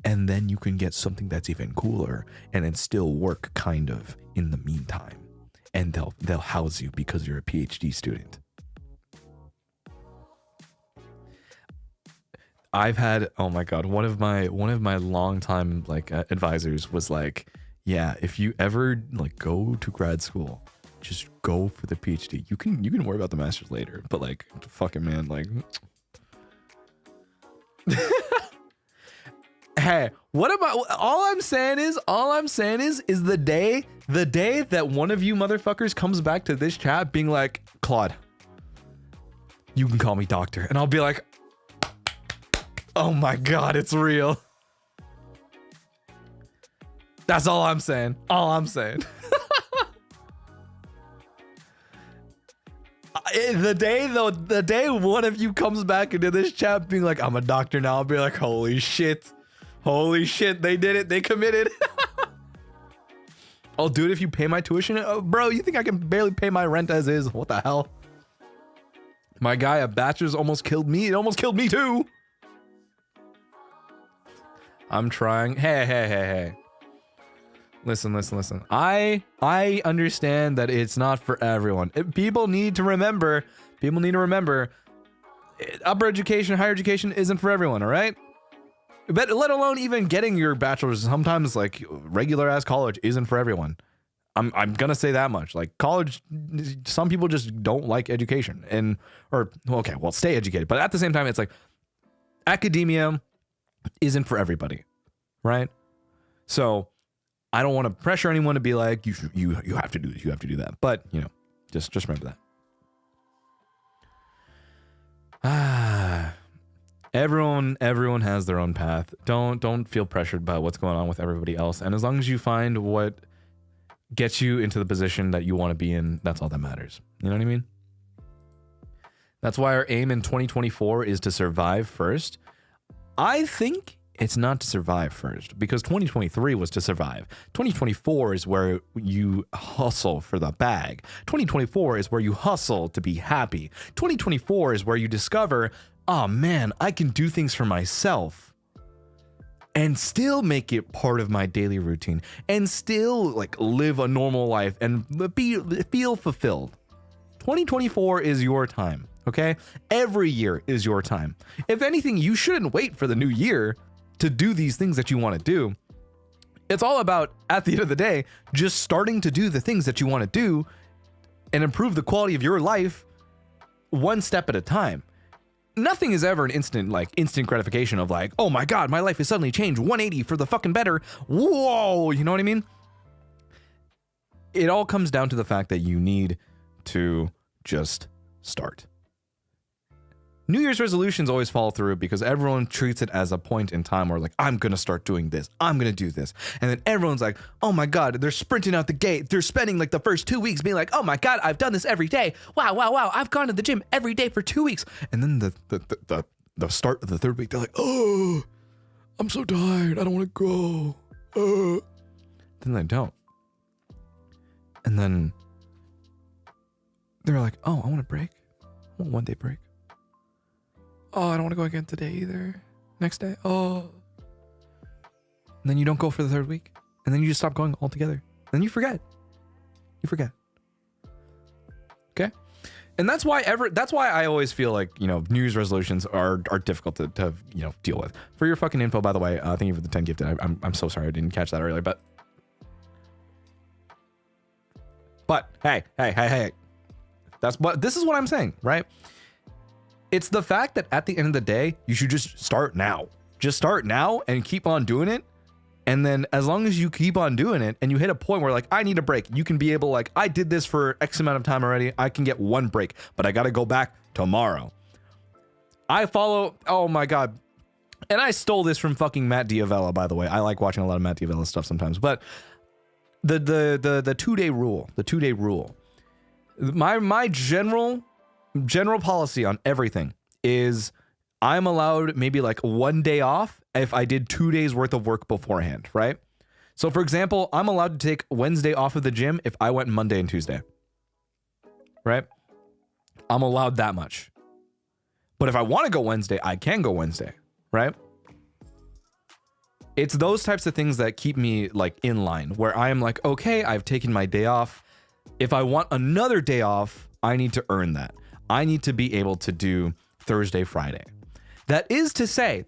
And then you can get something that's even cooler and then still work kind of in the meantime. And they'll house you because you're a PhD student. I've had, oh my God, one of my longtime like advisors was like, yeah, if you ever like go to grad school, just go for the PhD. You can worry about the master's later, but like, fucking man, like, hey, what about? All I'm saying is the day that one of you motherfuckers comes back to this chat being like, Claude, you can call me doctor, and I'll be like, oh my God, it's real. That's all I'm saying. All I'm saying. The day one of you comes back into this chat being like, I'm a doctor now, I'll be like, holy shit, they did it, they committed. I'll do it if you pay my tuition. Oh, bro, you think I can barely pay my rent as is? What the hell? My guy, a bachelor's almost killed me. It almost killed me too. I'm trying. Hey. Listen. I understand that it's not for everyone. People need to remember, upper education, higher education isn't for everyone, all right? But let alone even getting your bachelor's, sometimes like regular ass college isn't for everyone. I'm gonna say that much. Like college, some people just don't like education, stay educated. But at the same time, it's like academia isn't for everybody, right? So I don't want to pressure anyone to be like, you have to do this, you have to do that. But you know, just remember that. Everyone has their own path. Don't feel pressured by what's going on with everybody else. And as long as you find what gets you into the position that you want to be in, that's all that matters. You know what I mean? That's why our aim in 2024 is to survive first. I think it's not to survive first, because 2023 was to survive. 2024 is where you hustle for the bag. 2024 is where you hustle to be happy. 2024 is where you discover, oh man, I can do things for myself and still make it part of my daily routine and still like live a normal life and feel fulfilled. 2024 is your time, okay? Every year is your time. If anything, you shouldn't wait for the new year to do these things that you want to do. It's all about, at the end of the day, just starting to do the things that you want to do and improve the quality of your life one step at a time. Nothing is ever an instant gratification of like, oh my God, my life has suddenly changed 180 for the fucking better. Whoa, you know what I mean? It all comes down to the fact that you need to just start. New Year's resolutions always fall through because everyone treats it as a point in time where like, I'm going to start doing this. I'm going to do this. And then everyone's like, oh my God, they're sprinting out the gate. They're spending like the first 2 weeks being like, oh my God, I've done this every day. Wow. I've gone to the gym every day for 2 weeks. And then the start of the third week, they're like, oh, I'm so tired. I don't want to go. Then they don't. And then they're like, oh, I want a break. I want 1 day break. Oh, I don't want to go again today either. Next day. Oh. And then you don't go for the third week. And then you just stop going altogether. Then you forget. Okay? And that's why I always feel like, you know, New Year's resolutions are difficult to you know, deal with. For your fucking info, by the way, thank you for the 10 gifted. I'm so sorry I didn't catch that earlier, but hey. This is what I'm saying, right? It's the fact that at the end of the day, you should just start now. Just start now and keep on doing it. And then as long as you keep on doing it and you hit a point where like, I need a break, you can be able like, I did this for X amount of time already. I can get one break, but I got to go back tomorrow. I follow, oh my God. And I stole this from fucking Matt D'Avella, by the way. I like watching a lot of Matt D'Avella stuff sometimes, but the 2-day rule, the 2-day rule. My general policy on everything is I'm allowed maybe like 1 day off if I did 2 days worth of work beforehand, right? So for example, I'm allowed to take Wednesday off of the gym if I went Monday and Tuesday, right? I'm allowed that much. But if I want to go Wednesday, I can go Wednesday, right? It's those types of things that keep me like in line where I am like, okay, I've taken my day off. If I want another day off, I need to earn that. I need to be able to do Thursday, Friday. That is to say,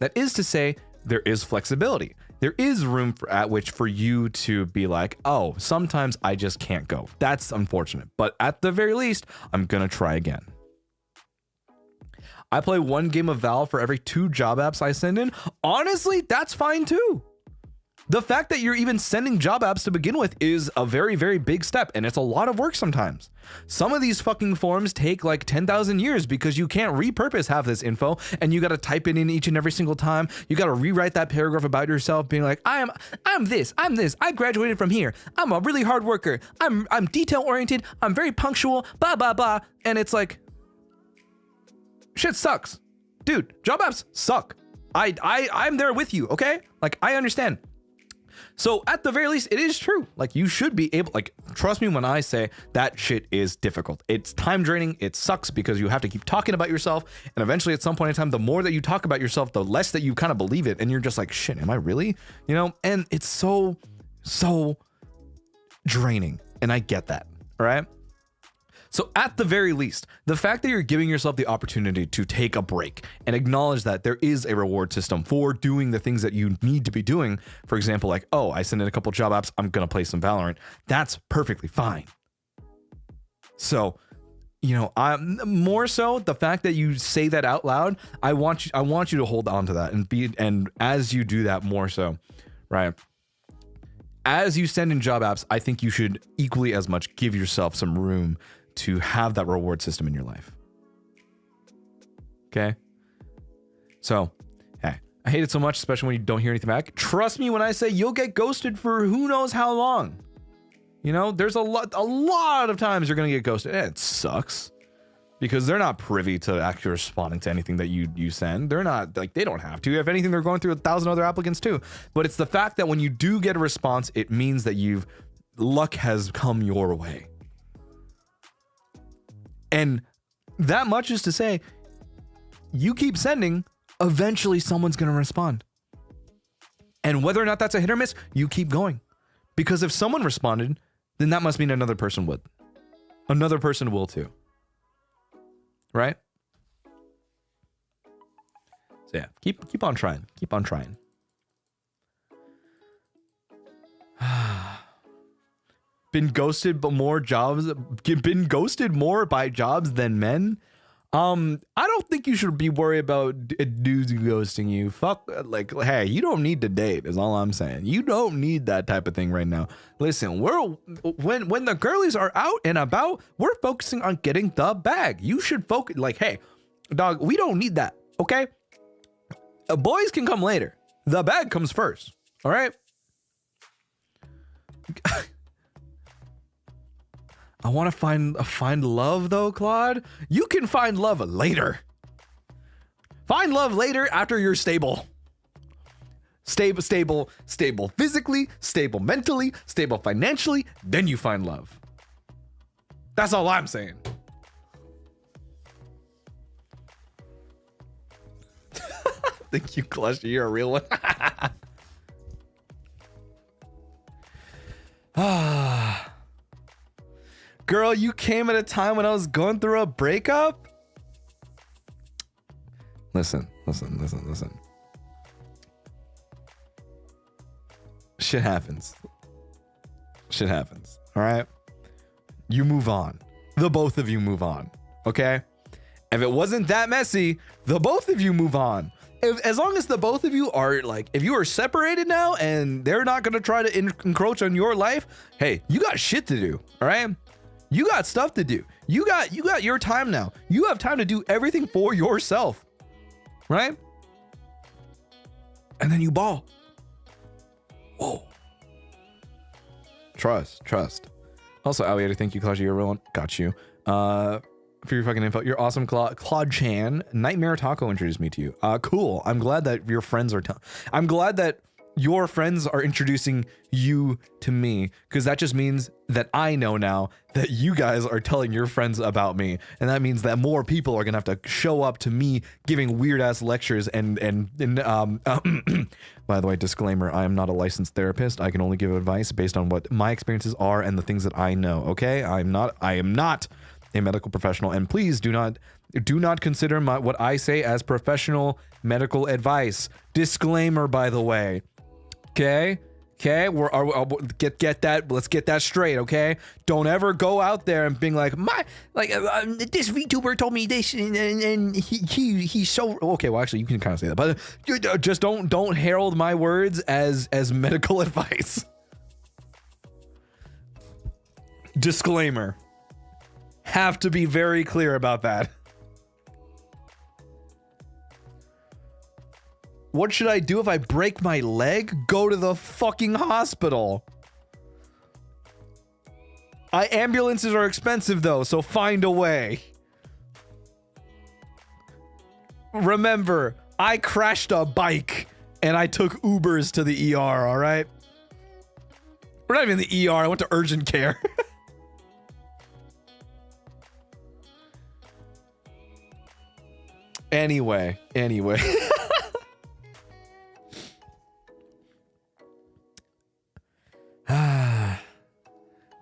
there is flexibility. There is room for you to be like, oh, sometimes I just can't go. That's unfortunate. But at the very least, I'm going to try again. I play 1 game of Valve for every 2 job apps I send in. Honestly, that's fine too. The fact that you're even sending job apps to begin with is a very, very big step, and it's a lot of work sometimes. Some of these fucking forms take like 10,000 years because you can't repurpose half this info, and you got to type it in each and every single time. You got to rewrite that paragraph about yourself, being like, I'm this, I graduated from here, I'm a really hard worker, I'm detail oriented, I'm very punctual, blah blah blah, and it's like, shit sucks, dude. Job apps suck. I'm there with you, okay? Like I understand. So at the very least, it is true. Like you should be able, like, trust me when I say that shit is difficult. It's time draining. It sucks because you have to keep talking about yourself. And eventually at some point in time, the more that you talk about yourself, the less that you kind of believe it. And you're just like, shit, am I really? You know, and it's so draining. And I get that. All right. So at the very least, the fact that you're giving yourself the opportunity to take a break and acknowledge that there is a reward system for doing the things that you need to be doing. For example, like, oh, I sent in a couple job apps, I'm going to play some Valorant. That's perfectly fine. So, you know, I'm more so the fact that you say that out loud. I want you to hold on to that and as you do that more so, right? As you send in job apps, I think you should equally as much give yourself some room to have that reward system in your life. Okay. So, hey, I hate it so much, especially when you don't hear anything back. Trust me when I say you'll get ghosted for who knows how long. You know, there's a lot of times you're going to get ghosted. And it sucks because they're not privy to actually responding to anything that you send. They're not like, they don't have to. If anything, they're going through 1,000 other applicants too. But it's the fact that when you do get a response, it means that luck has come your way. And that much is to say, you keep sending, eventually someone's going to respond. And whether or not that's a hit or miss, you keep going. Because if someone responded, then that must mean another person would. Another person will too. Right? So yeah, keep on trying. Keep on trying. Been ghosted more by jobs than men. I don't think you should be worried about dudes ghosting you. Fuck, like, hey, you don't need to date is all I'm saying. You don't need that type of thing right now. Listen, when the girlies are out and about, we're focusing on getting the bag. You should focus, like, hey, dog, we don't need that, okay? Boys can come later. The bag comes first, all right? I want to find love though, Claude. You can find love later. Find love later after you're stable. Stable physically, stable mentally, stable financially, then you find love. That's all I'm saying. Thank you, Cluster. You're a real one. Girl, you came at a time when I was going through a breakup. Listen. Shit happens. All right. You move on. the both of you move on. Okay? If it wasn't that messy, the both of you move on. As long as the both of you are like, if you are separated now and they're not going to try to encroach on your life, hey, you got shit to do. All right? You got stuff to do. You got your time now. You have time to do everything for yourself. Right? And then you ball. Whoa. Trust. Also, Alliator, thank you, Claudia. You're real. Got you. For your fucking info. You're awesome, Claude Chan. Nightmare Taco introduced me to you. Cool. I'm glad that your friends are I'm glad that your friends are introducing you to me, because that just means that I know now that you guys are telling your friends about me, and that means that more people are gonna have to show up to me giving weird ass lectures and by the way, disclaimer, I am not a licensed therapist. I can only give advice based on what my experiences are and the things that I know. Okay, I am not a medical professional, and please do not consider what I say as professional medical advice. Disclaimer, by the way. Okay, get that. Let's get that straight. Okay, don't ever go out there and being like this VTuber told me this, and he's so okay. Well, actually, you can kind of say that, but just don't herald my words as medical advice. Disclaimer. Have to be very clear about that. What should I do if I break my leg? Go to the fucking hospital. Ambulances are expensive though, so find a way. Remember, I crashed a bike and I took Ubers to the ER, all right? We're not even in the ER, I went to urgent care. Anyway.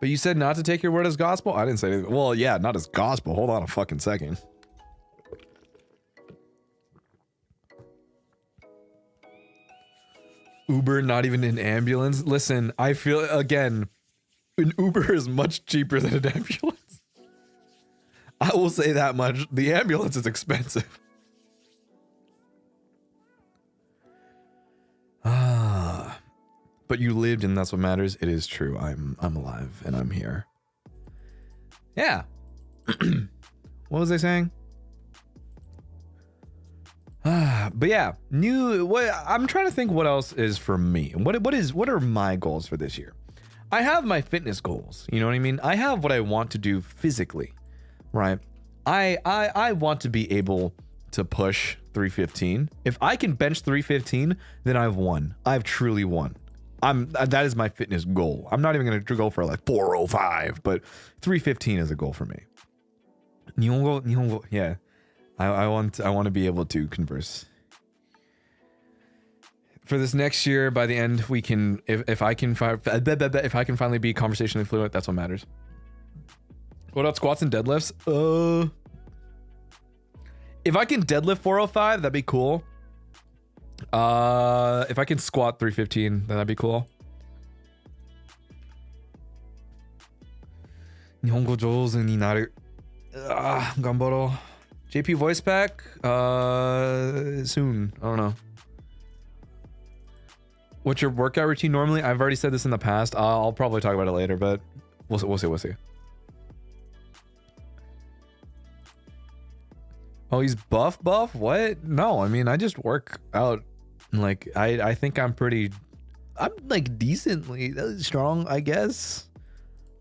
But you said not to take your word as gospel? I didn't say anything. Well, yeah, not as gospel. Hold on a fucking second. Uber, not even an ambulance? Listen, I feel, again, an Uber is much cheaper than an ambulance. I will say that much. The ambulance is expensive. But you lived, and that's what matters. It is true. I'm alive and I'm here. Yeah. What was I saying? But yeah, I'm trying to think what else is for me. What are my goals for this year? I have my fitness goals. You know what I mean? I have what I want to do physically, right? I want to be able to push 315. If I can bench 315, then I've won. I've truly won. That is my fitness goal. I'm not even going to go for like 405, but 315 is a goal for me. Nihongo, yeah. I want to be able to converse. For this next year, by the end, we can, if I can finally be conversationally fluent, that's what matters. What about squats and deadlifts? If I can deadlift 405, that'd be cool. If I can squat 315, then that'd be cool. Nihongo jouzu ni naru. Ganbaro. JP voice pack? Soon. I don't know. What's your workout routine normally? I've already said this in the past. I'll probably talk about it later, but we'll see. Oh, he's buff? What? No, I mean, I just work out. Like, I think I'm like decently strong, I guess.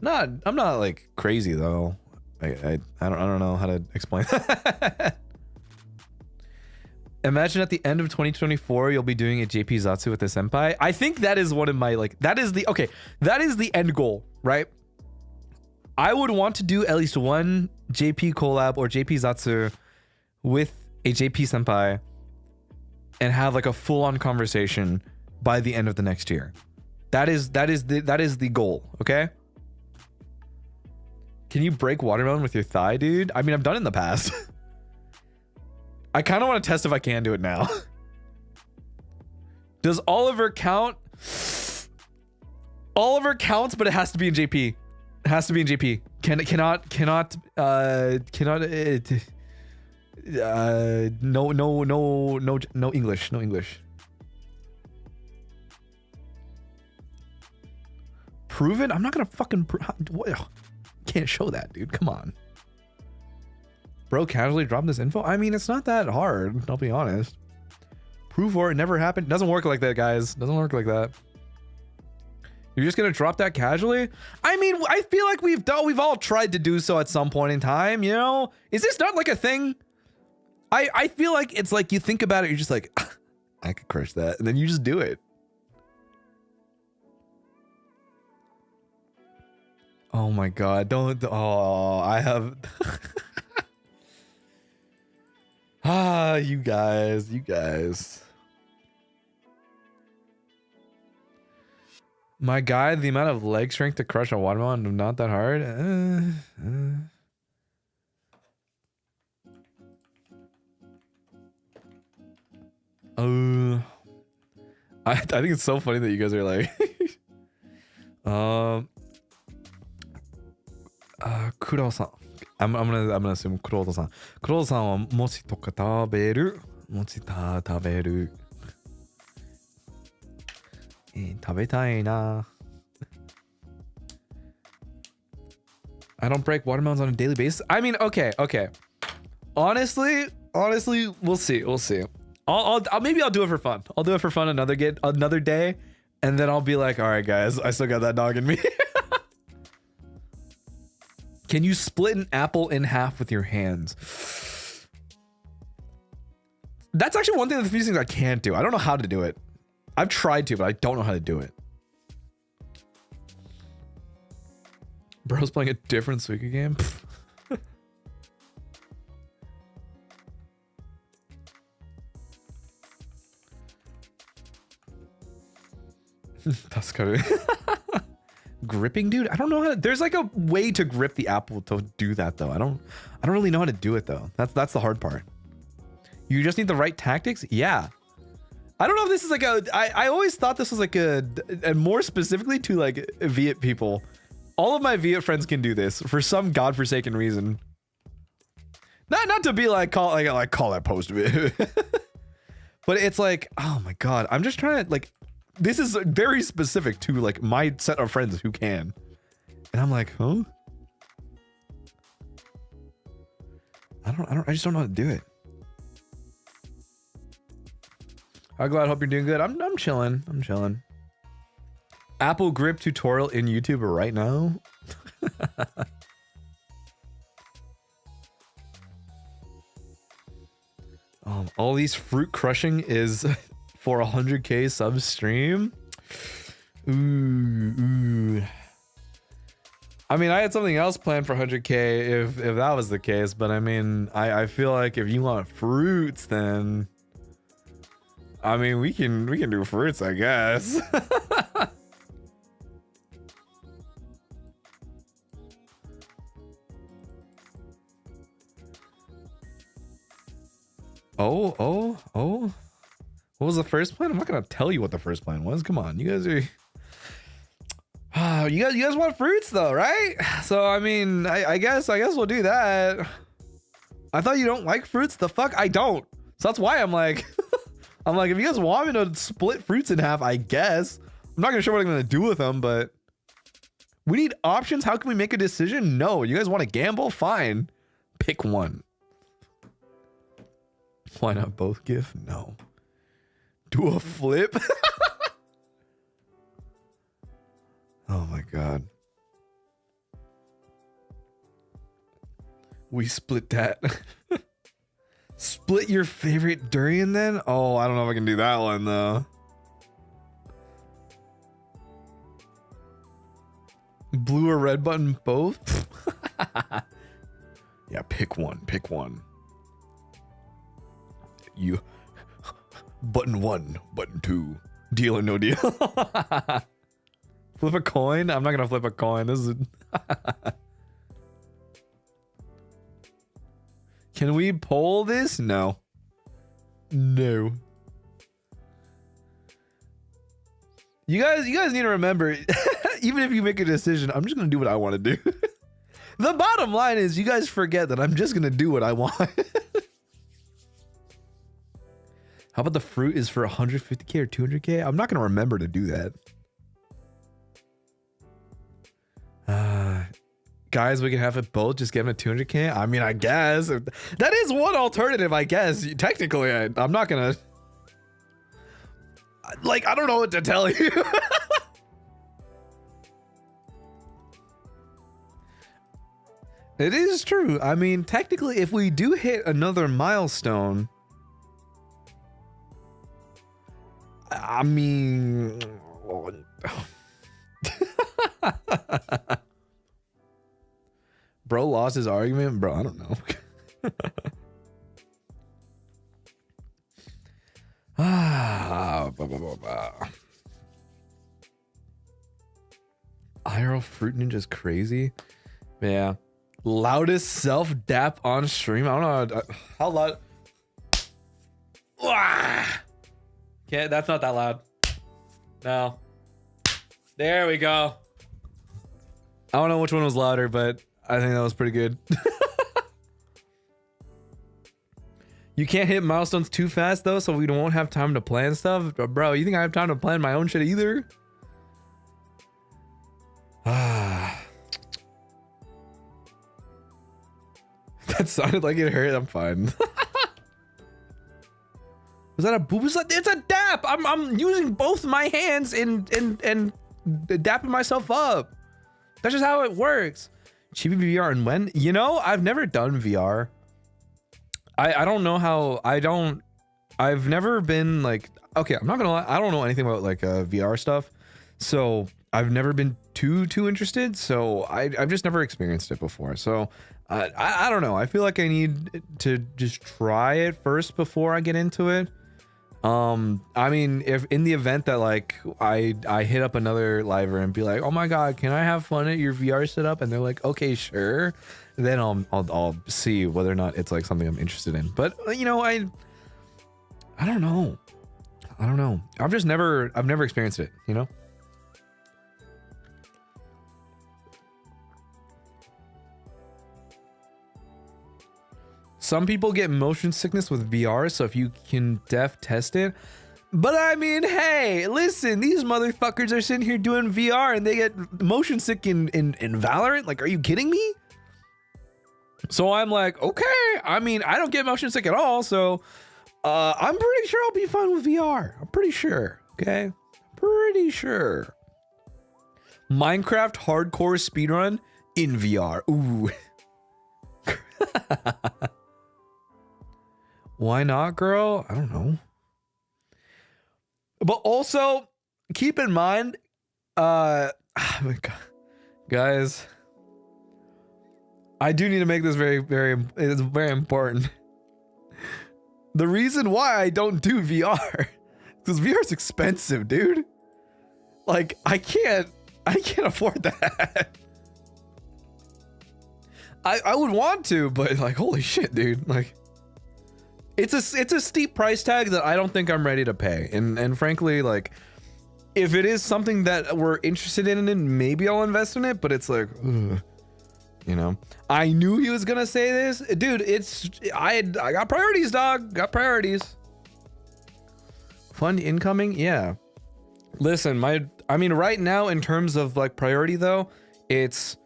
I'm not like crazy though. I don't know how to explain that. Imagine at the end of 2024, you'll be doing a JP Zatsu with a senpai. I think that is one of my, like, that is the end goal, right? I would want to do at least one JP collab or JP Zatsu with a JP senpai and have like a full-on conversation by the end of the next year. That is the goal, okay? Can you break watermelon with your thigh, dude? I mean, I've done it in the past. I kind of want to test if I can do it now. Does Oliver count? Oliver counts, but it has to be in JP. It has to be in JP. cannot no English, no English. Prove it? I'm not gonna fucking can't show that, dude. Come on. Bro, casually drop this info? I mean, it's not that hard, I'll be honest. Prove or it never happened? Doesn't work like that, guys. Doesn't work like that. You're just gonna drop that casually? I mean, I feel like we've all tried to do so at some point in time, you know? Is this not like a thing? I feel like it's like you think about it, you're just like, I could crush that, and then you just do it. Oh my god, don't, oh, I have you guys. My guy, the amount of leg strength to crush a watermelon, not that hard. I think it's so funny that you guys are like, Kuro-san. I'm gonna assume Kuroda-san. Kuroda-san wa mochi toka taberu. Mochi taberu. 食べたいな. I don't break watermelons on a daily basis. I mean, okay. Honestly, we'll see. I'll maybe I'll do it for fun. I'll do it for fun another day, and then I'll be like, all right, guys, I still got that dog in me. Can you split an apple in half with your hands? That's actually one thing of the few things I can't do. I don't know how to do it. I've tried to, but I don't know how to do it. Bro's playing a different Suika game. Gripping, dude? I don't know how to, there's like a way to grip the apple to do that though. I don't really know how to do it though. That's the hard part. You just need the right tactics? Yeah. I don't know if this is like I always thought this was like and more specifically to like Viet people. All of my Viet friends can do this for some godforsaken reason. Not to be like call that post but it's like, oh my god, I'm just trying to like, this is very specific to like my set of friends who can, and I'm like, huh? I just don't know how to do it. I'm glad. Hope you're doing good. I'm chilling. Apple grip tutorial in YouTube right now. All these fruit crushing is for 100k sub stream. Ooh. I mean, I had something else planned for 100k if that was the case, but I mean, I feel like if you want fruits, then I mean, we can do fruits, I guess. Oh. What was the first plan? I'm not gonna tell you what the first plan was. Come on, you guys are. You guys want fruits though, right? So I mean, I guess we'll do that. I thought you don't like fruits. The fuck, I don't. So that's why I'm like. I'm like, if you guys want me to split fruits in half, I guess. I'm not gonna sure what I'm gonna do with them, but we need options. How can we make a decision? No. You guys want to gamble? Fine. Pick one. Why not both give? No. Do a flip? Oh my god. We split that. Split your favorite durian then? Oh, I don't know if I can do that one though. Blue or red button both? Yeah, pick one. You button 1, button 2. Deal or no deal? Flip a coin? I'm not gonna flip a coin. This is Can we poll this? No. You guys need to remember, even if you make a decision, I'm just gonna do what I want to do. The bottom line is you guys forget that I'm just gonna do what I want. How about the fruit is for 150K or 200K? I'm not gonna remember to do that. Guys, we can have it both. Just give him a 200K. I mean, I guess that is one alternative. I guess technically, I'm not gonna. Like, I don't know what to tell you. It is true. I mean, technically, if we do hit another milestone, I mean, bro lost his argument, bro. I don't know. IRL Fruit Ninja's crazy. Yeah. Loudest self dap on stream. I don't know how loud. Okay, that's not that loud. No. There we go. I don't know which one was louder, but I think that was pretty good. You can't hit milestones too fast though, so we won't have time to plan stuff. Bro, you think I have time to plan my own shit either? That sounded like it hurt. I'm fine. Was that a boob? It's a dap. I'm using both my hands and dapping myself up. That's just how it works. Chibi VR and when? You know, I've never done VR. I don't know how. I've never been like, okay, I'm not gonna lie, I don't know anything about like VR stuff, so I've never been too interested, so I've just never experienced it before. So I don't know, I feel like I need to just try it first before I get into it. I mean, if in the event that like I hit up another liver and be like, oh my god, can I have fun at your VR setup, and they're like, okay, sure, then I'll see whether or not it's like something I'm interested in. But you know, I don't know. I've never experienced it, you know. Some people get motion sickness with VR, so if you can test it. But I mean, hey, listen, these motherfuckers are sitting here doing VR and they get motion sick in Valorant? Like, are you kidding me? So I'm like, okay, I mean, I don't get motion sick at all, so I'm pretty sure I'll be fine with VR. I'm pretty sure, okay? Pretty sure. Minecraft hardcore speedrun in VR. Ooh. Why not, girl? I don't know. But also, keep in mind, oh my God. Guys, I do need to make this it's very important. The reason why I don't do VR, because VR is expensive, dude. Like, I can't afford that. I would want to, but like, holy shit, dude. Like, it's a steep price tag that I don't think I'm ready to pay. And frankly, like, if it is something that we're interested in, maybe I'll invest in it, but it's like, ugh, you know, I knew he was gonna say this, dude. I got priorities, dog. Got priorities. Fund incoming, yeah. Listen, I mean, right now in terms of like priority though, it's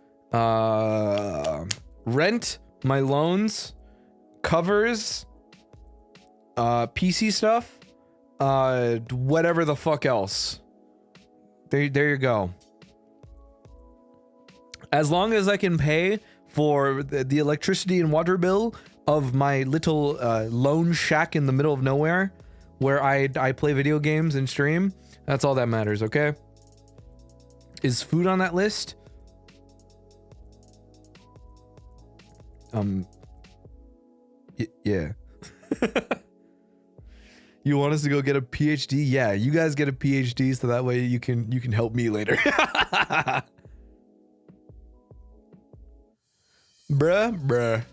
rent, my loans, covers, PC stuff, whatever the fuck else. There you go. As long as I can pay for the electricity and water bill of my little lone shack in the middle of nowhere where I play video games and stream, that's all that matters, okay? Is food on that list? Yeah. You want us to go get a PhD? Yeah, you guys get a PhD so that way you can help me later. Bruh.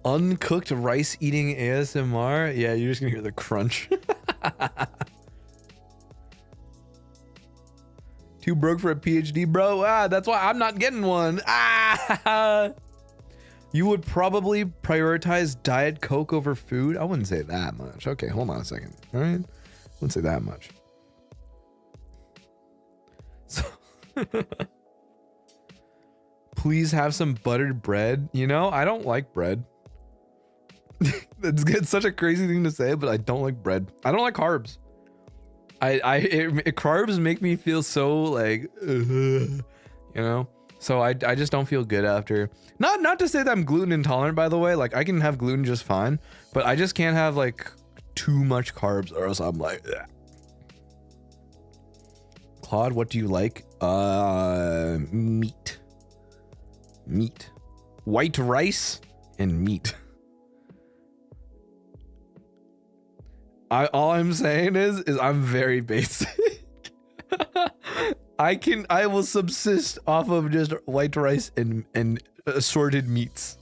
Uncooked rice eating ASMR? Yeah, you're just gonna hear the crunch. Too broke for a PhD, bro. Ah, that's why I'm not getting one. Ah. You would probably prioritize Diet Coke over food. I wouldn't say that much. Okay, hold on a second. All right, wouldn't say that much. So, please have some buttered bread. You know, I don't like bread. It's such a crazy thing to say, but I don't like bread. I don't like carbs. Carbs make me feel so like, you know. So I just don't feel good after. Not to say that I'm gluten intolerant, by the way. Like I can have gluten just fine, but I just can't have like too much carbs, or else I'm like, ugh. Claude, what do you like? Meat. White rice and meat. All I'm saying is I'm very basic. I will subsist off of just white rice and assorted meats.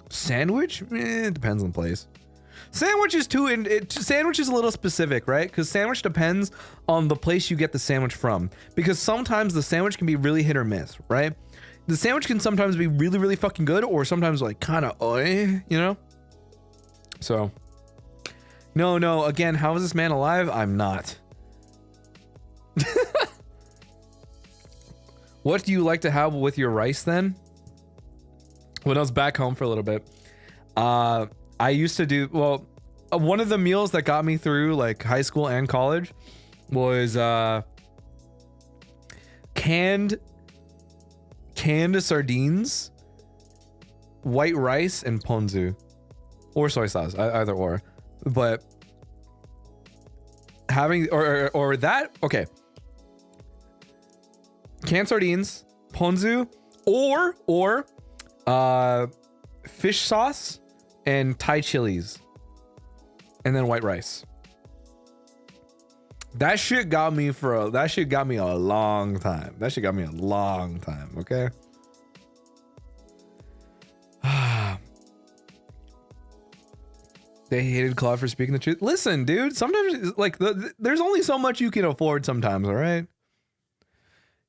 Sandwich? It depends on the place. Sandwich is sandwich is a little specific, right? Because sandwich depends on the place you get the sandwich from. Because sometimes the sandwich can be really hit or miss, right? The sandwich can sometimes be really, really fucking good, or sometimes like kind of you know? So. No, again, how is this man alive? I'm not. What do you like to have with your rice then? When I was back home for a little bit, I used to do, well, one of the meals that got me through like high school and college was canned sardines, white rice, and ponzu. Or soy sauce, either or. But having or that, okay, canned sardines, ponzu, or fish sauce and Thai chilies, and then white rice. That shit got me a long time. Okay. They hated Claude for speaking the truth. Listen, dude, sometimes like there's only so much you can afford sometimes, all right?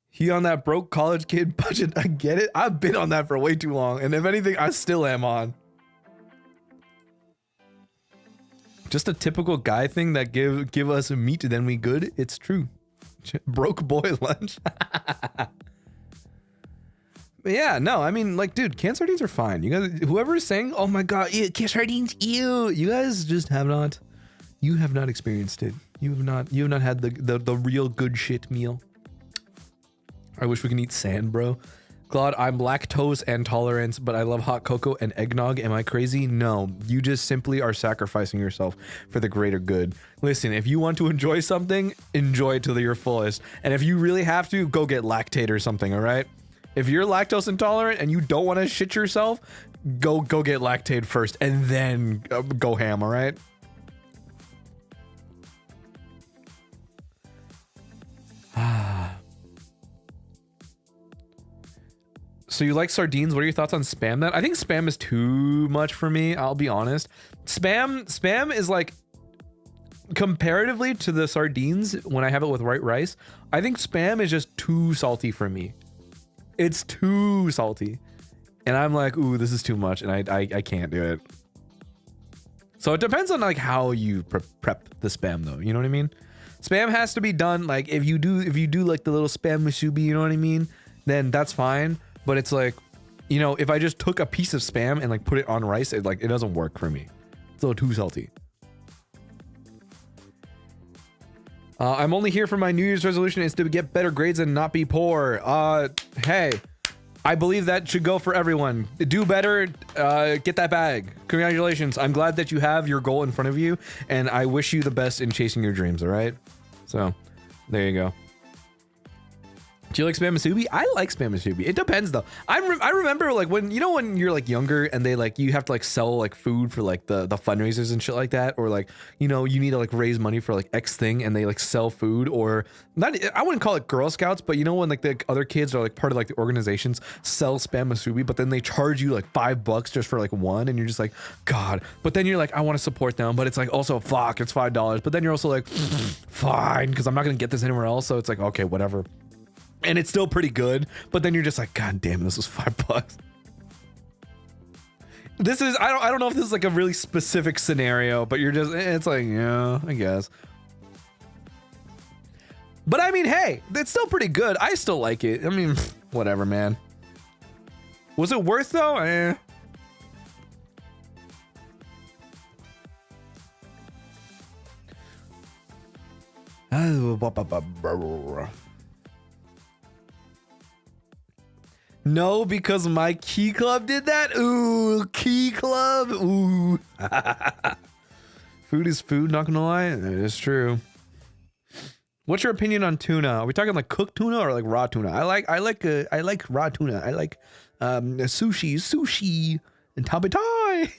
He on that broke college kid budget. I get it. I've been on that for way too long. And if anything, I still am on. Just a typical guy thing that give us meat, then we good. It's true. Broke boy lunch. Yeah, no, I mean, like, dude, canned sardines are fine. You guys, whoever is saying, oh my god, ew, canned sardines, ew, you guys just have not experienced it. You have not had the real good shit meal. I wish we could eat sand, bro. Claude, I'm lactose intolerant, but I love hot cocoa and eggnog. Am I crazy? No, you just simply are sacrificing yourself for the greater good. Listen, if you want to enjoy something, enjoy it to your fullest. And if you really have to, go get Lactate or something, all right? If you're lactose intolerant and you don't want to shit yourself, go get Lactate first and then go ham, all right? So you like sardines? What are your thoughts on Spam then? I think Spam is too much for me, I'll be honest. Spam is like, comparatively to the sardines, when I have it with white rice, I think Spam is just too salty for me. It's too salty. And I'm like, ooh, this is too much, and I can't do it. So it depends on like how you prep the Spam though, you know what I mean? Spam has to be done, like if you do like the little Spam musubi, you know what I mean? Then that's fine. But it's like, you know, if I just took a piece of Spam and like put it on rice, it doesn't work for me. It's a little too salty. I'm only here for my New Year's resolution is to get better grades and not be poor. Hey, I believe that should go for everyone. Do better, get that bag. Congratulations. I'm glad that you have your goal in front of you, and I wish you the best in chasing your dreams, all right? So, there you go. Do you like spam musubi? I like spam musubi. It depends though. I remember like when when you're like younger and they like you have to like sell like food for like the fundraisers and shit like that, or like you need to like raise money for like X thing and they like sell food, or not. I wouldn't call it Girl Scouts, but when like the other kids are like part of like the organizations sell spam musubi, but then they charge you like $5 just for like one, and you're just like, God. But then you're like, I want to support them, but it's like also fuck, it's $5. But then you're also like, fine, because I'm not gonna get this anywhere else, so it's like okay, whatever. And it's still pretty good, but then you're just like, God damn, this was $5. This is, I don't know if this is like a really specific scenario, but you're just, it's like, yeah, I guess. But I mean, hey, it's still pretty good. I still like it. I mean, whatever, man. Was it worth though? Eh. No, because my key club did that. Ooh, key club. Ooh. Food is food, not gonna lie. It is true. What's your opinion on tuna? Are we talking like cooked tuna or like raw tuna? I like raw tuna. I like sushi and tabetai.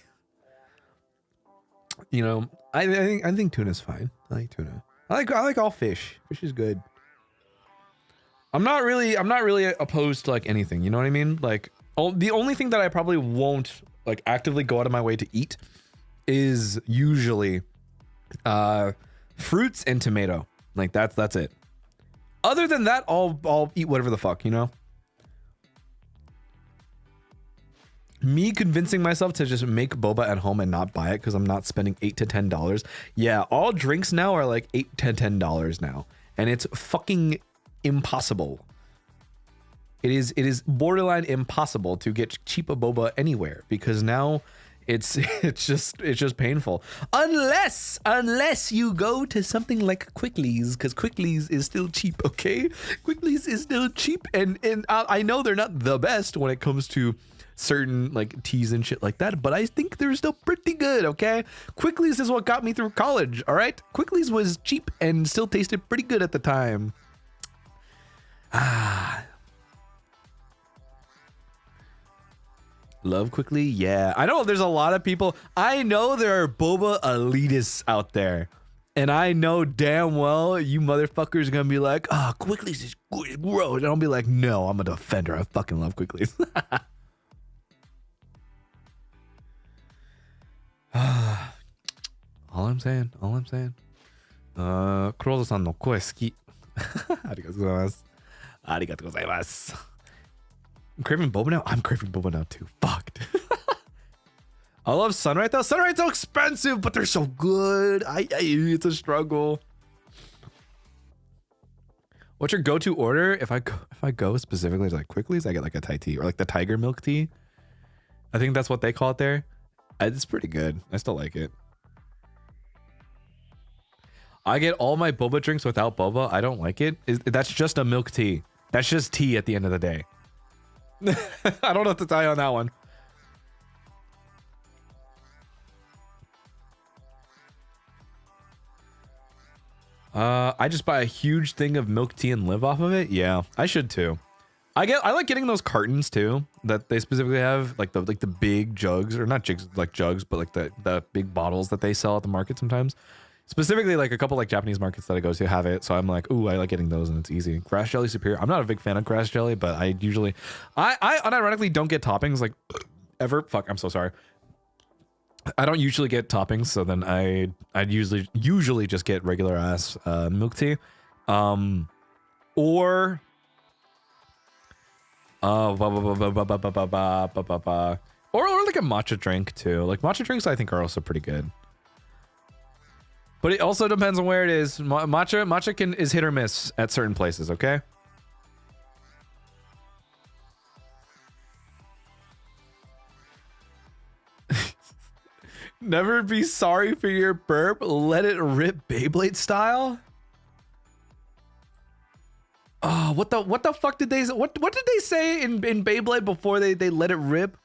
I think tuna's fine. I like tuna. I like all fish. Fish is good. I'm not really opposed to like anything, you know what I mean? Like the only thing that I probably won't like actively go out of my way to eat is usually fruits and tomato. Like that's it. Other than that, I'll eat whatever the fuck, Me convincing myself to just make boba at home and not buy it because I'm not spending $8 to $10. Yeah, all drinks now are like $8 to $10 now, and it's fucking impossible. It is borderline impossible to get cheap boba anywhere because now it's just painful. Unless you go to something like Quickly's, because Quickly's is still cheap, okay? Quickly's is still cheap, and I know they're not the best when it comes to certain like teas and shit like that, but I think they're still pretty good, okay? Quickly's is what got me through college, all right? Quickly's was cheap and still tasted pretty good at the time. Love Quickly? Yeah. I know there's a lot of people. I know there are boba elitists out there. And I know damn well you motherfuckers are gonna be like, Quickly's is gross. And I'll be like, no, I'm a defender. I fucking love Quickly's. All I'm saying. Claude-sanの声好き。ありがとうございます。ありがとうございます。I'm craving boba now? I'm craving boba now too. Fucked. I love Sunrise though. Sunrise so expensive, but they're so good. It's a struggle. What's your go-to order? If I go specifically to like Quickly's, I get like a Thai tea or like the tiger milk tea. I think that's what they call it there. It's pretty good. I still like it. I get all my boba drinks without boba. I don't like it. That's just a milk tea. That's just tea at the end of the day. I don't know what to tell you on that one. I just buy a huge thing of milk tea and live off of it. Yeah, I should too. I like getting those cartons too that they specifically have, like the big jugs, or not jugs like jugs, but like the big bottles that they sell at the market sometimes. Specifically, like a couple like Japanese markets that I go to have it, so I'm like, ooh, I like getting those, and it's easy. Grass jelly superior. I'm not a big fan of grass jelly, but I usually, I unironically don't get toppings like ever. Fuck, I'm so sorry. I don't usually get toppings, so then I'd usually just get regular ass milk tea, or like a matcha drink too. Like matcha drinks, I think are also pretty good. But it also depends on where it is. Matcha is hit or miss at certain places, okay? Never be sorry for your burp. Let it rip Beyblade style. Oh, what the fuck did they say? What did they say in Beyblade before they let it rip?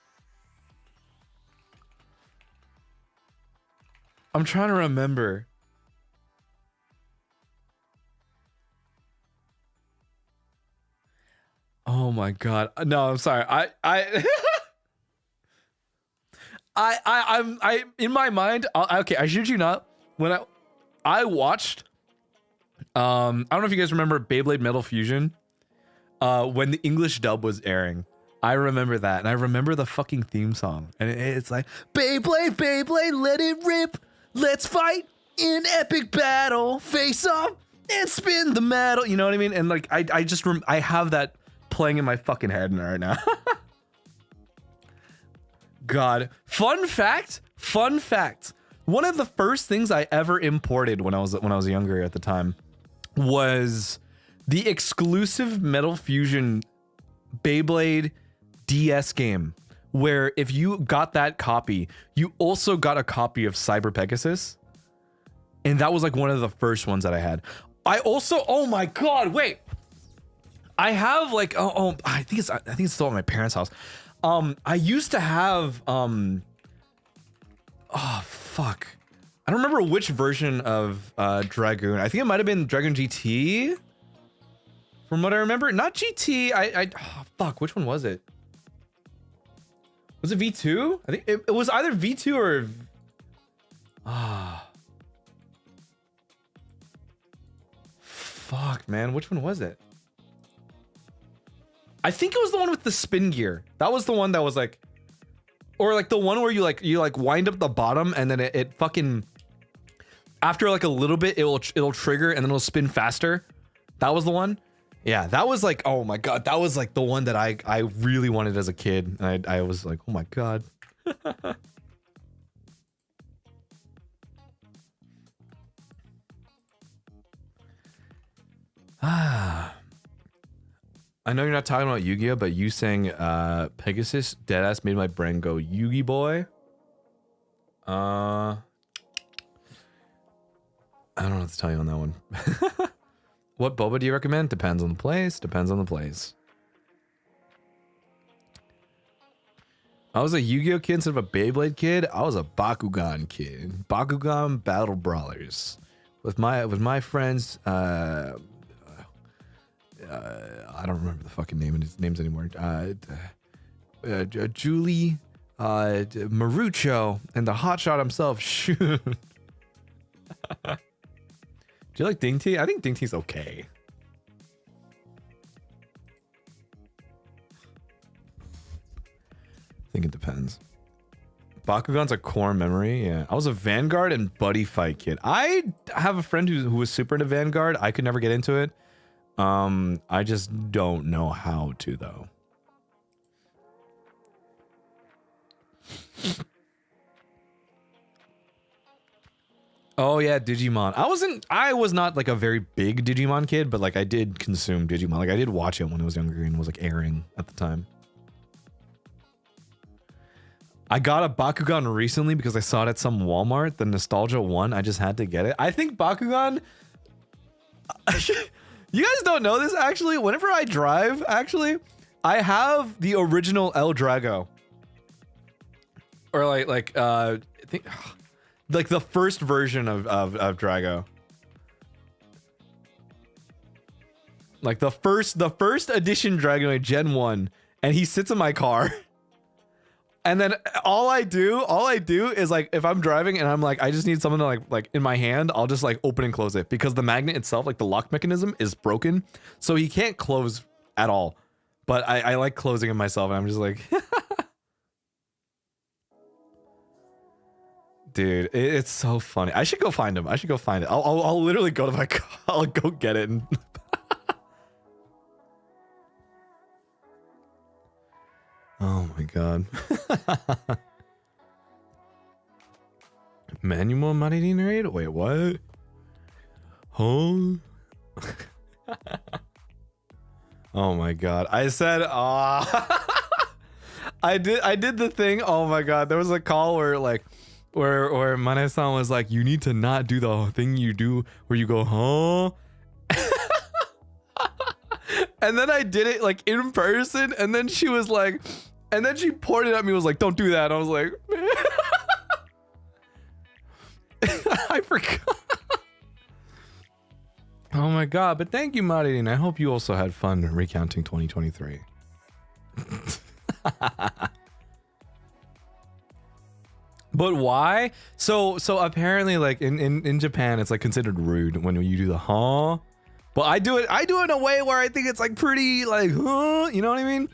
I'm trying to remember. Oh my god. No, I'm sorry. I'm in my mind. Okay, I shit you not. When I watched, I don't know if you guys remember Beyblade Metal Fusion. When the English dub was airing, I remember that, and I remember the fucking theme song, and it's like Beyblade, Beyblade, let it rip, let's fight in epic battle, face off and spin the metal. You know what I mean? And like I have that playing in my fucking head right now. God, fun fact. One of the first things I ever imported when I was younger at the time was the exclusive Metal Fusion Beyblade DS game, where if you got that copy, you also got a copy of Cyber Pegasus, and that was like one of the first ones that I had. I also, oh my god, wait, I have like I think it's still at my parents' house. I used to have oh fuck, I don't remember which version of Dragoon. I think it might have been Dragoon GT. From what I remember, not GT. Oh, fuck, which one was it? Was it V2? I think it was either V2 or fuck, man, which one was it? I think it was the one with the spin gear. That was the one that was like, or like the one where you wind up the bottom and then it fucking, after like a little bit it'll trigger and then it'll spin faster. That was the one. Yeah, that was like, oh my god, that was like the one that I really wanted as a kid. And I was like, oh my god. I know you're not talking about Yu-Gi-Oh, but you saying Pegasus deadass made my brain go Yu-Gi boy. I don't know what to tell you on that one. What boba do you recommend? Depends on the place. Depends on the place. I was a Yu-Gi-Oh kid instead of a Beyblade kid. I was a Bakugan kid. Bakugan Battle Brawlers. With my friends. I don't remember the fucking names anymore. Julie, Marucho, and the hotshot himself. Shoot. Do you like Ding T? I think Ding T's okay. I think it depends. Bakugan's a core memory. Yeah, I was a Vanguard and Buddy Fight kid. I have a friend who was super into Vanguard. I could never get into it. I just don't know how to though. Oh yeah, Digimon. I was not like a very big Digimon kid, but like I did consume Digimon. Like I did watch it when I was younger and it was like airing at the time. I got a Bakugan recently because I saw it at some Walmart, the Nostalgia one. I just had to get it. I think Bakugan, you guys don't know this actually. Whenever I drive, actually, I have the original El Drago. Or I think like the first version of Drago. Like the first edition Dragonoid Gen 1, and he sits in my car. And then all I do is like if I'm driving and I'm like I just need something to like in my hand, I'll just like open and close it because the magnet itself, like the lock mechanism, is broken, so he can't close at all. But I like closing it myself, and I'm just like, dude, it's so funny. I should go find him. I should go find it. I'll literally go to my car. I'll go get it. And oh my god. Manual Maridi narrator? Wait, what? Huh? Oh my god. I said I did the thing. Oh my god. There was a call where like where Mane-san was like, you need to not do the thing you do where you go, huh? And then I did it like in person, and then she was like, and then she pointed at me and was like, don't do that. And I was like, I forgot. Oh my god, but thank you, Marin. I hope you also had fun recounting 2023. But why? So apparently, like in Japan, it's like considered rude when you do the huh. But I do it in a way where I think it's like pretty like huh, you know what I mean?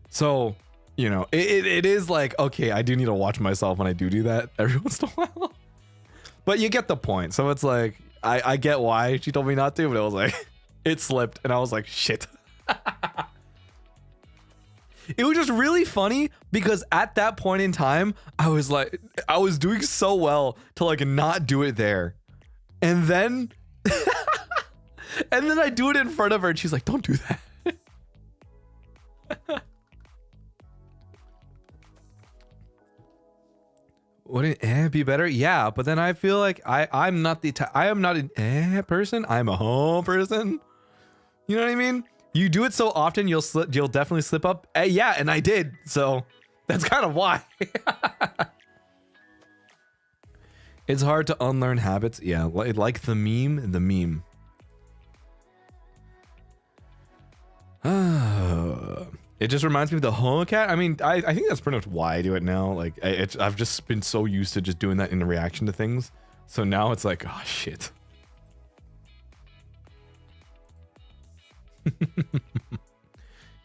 So, you know, it is like, okay, I do need to watch myself when I do that every once in a while. But you get the point. So it's like, I get why she told me not to, but it was like, it slipped and I was like, shit. It was just really funny because at that point in time, I was like, I was doing so well to like not do it there. And then, and then I do it in front of her and she's like, don't do that. Wouldn't be better? Yeah, but then I feel like I'm not I am not an person. I'm a home person. You know what I mean? You do it so often, you'll definitely slip up. Yeah, and I did. So that's kind of why. It's hard to unlearn habits. Yeah, like the meme. It just reminds me of the home cat. I mean, I think that's pretty much why I do it now. Like, I've just been so used to just doing that in reaction to things. So now it's like, oh, shit.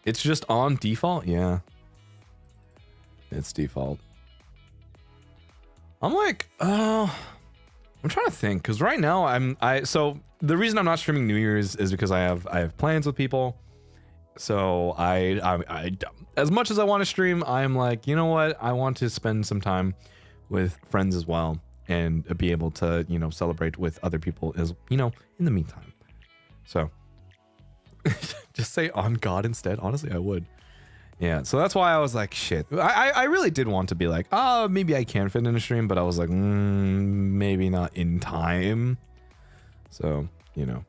It's just on default? Yeah. It's default. I'm like, I'm trying to think. Because right now, so the reason I'm not streaming New Year's is because I have plans with people. So I as much as I want to stream, I'm like, you know what? I want to spend some time with friends as well and be able to, you know, celebrate with other people as, you know, in the meantime. So just say on God instead. Honestly, I would. Yeah. So that's why I was like, shit. I really did want to be like, oh, maybe I can fit in a stream, but I was like, maybe not in time. So, you know.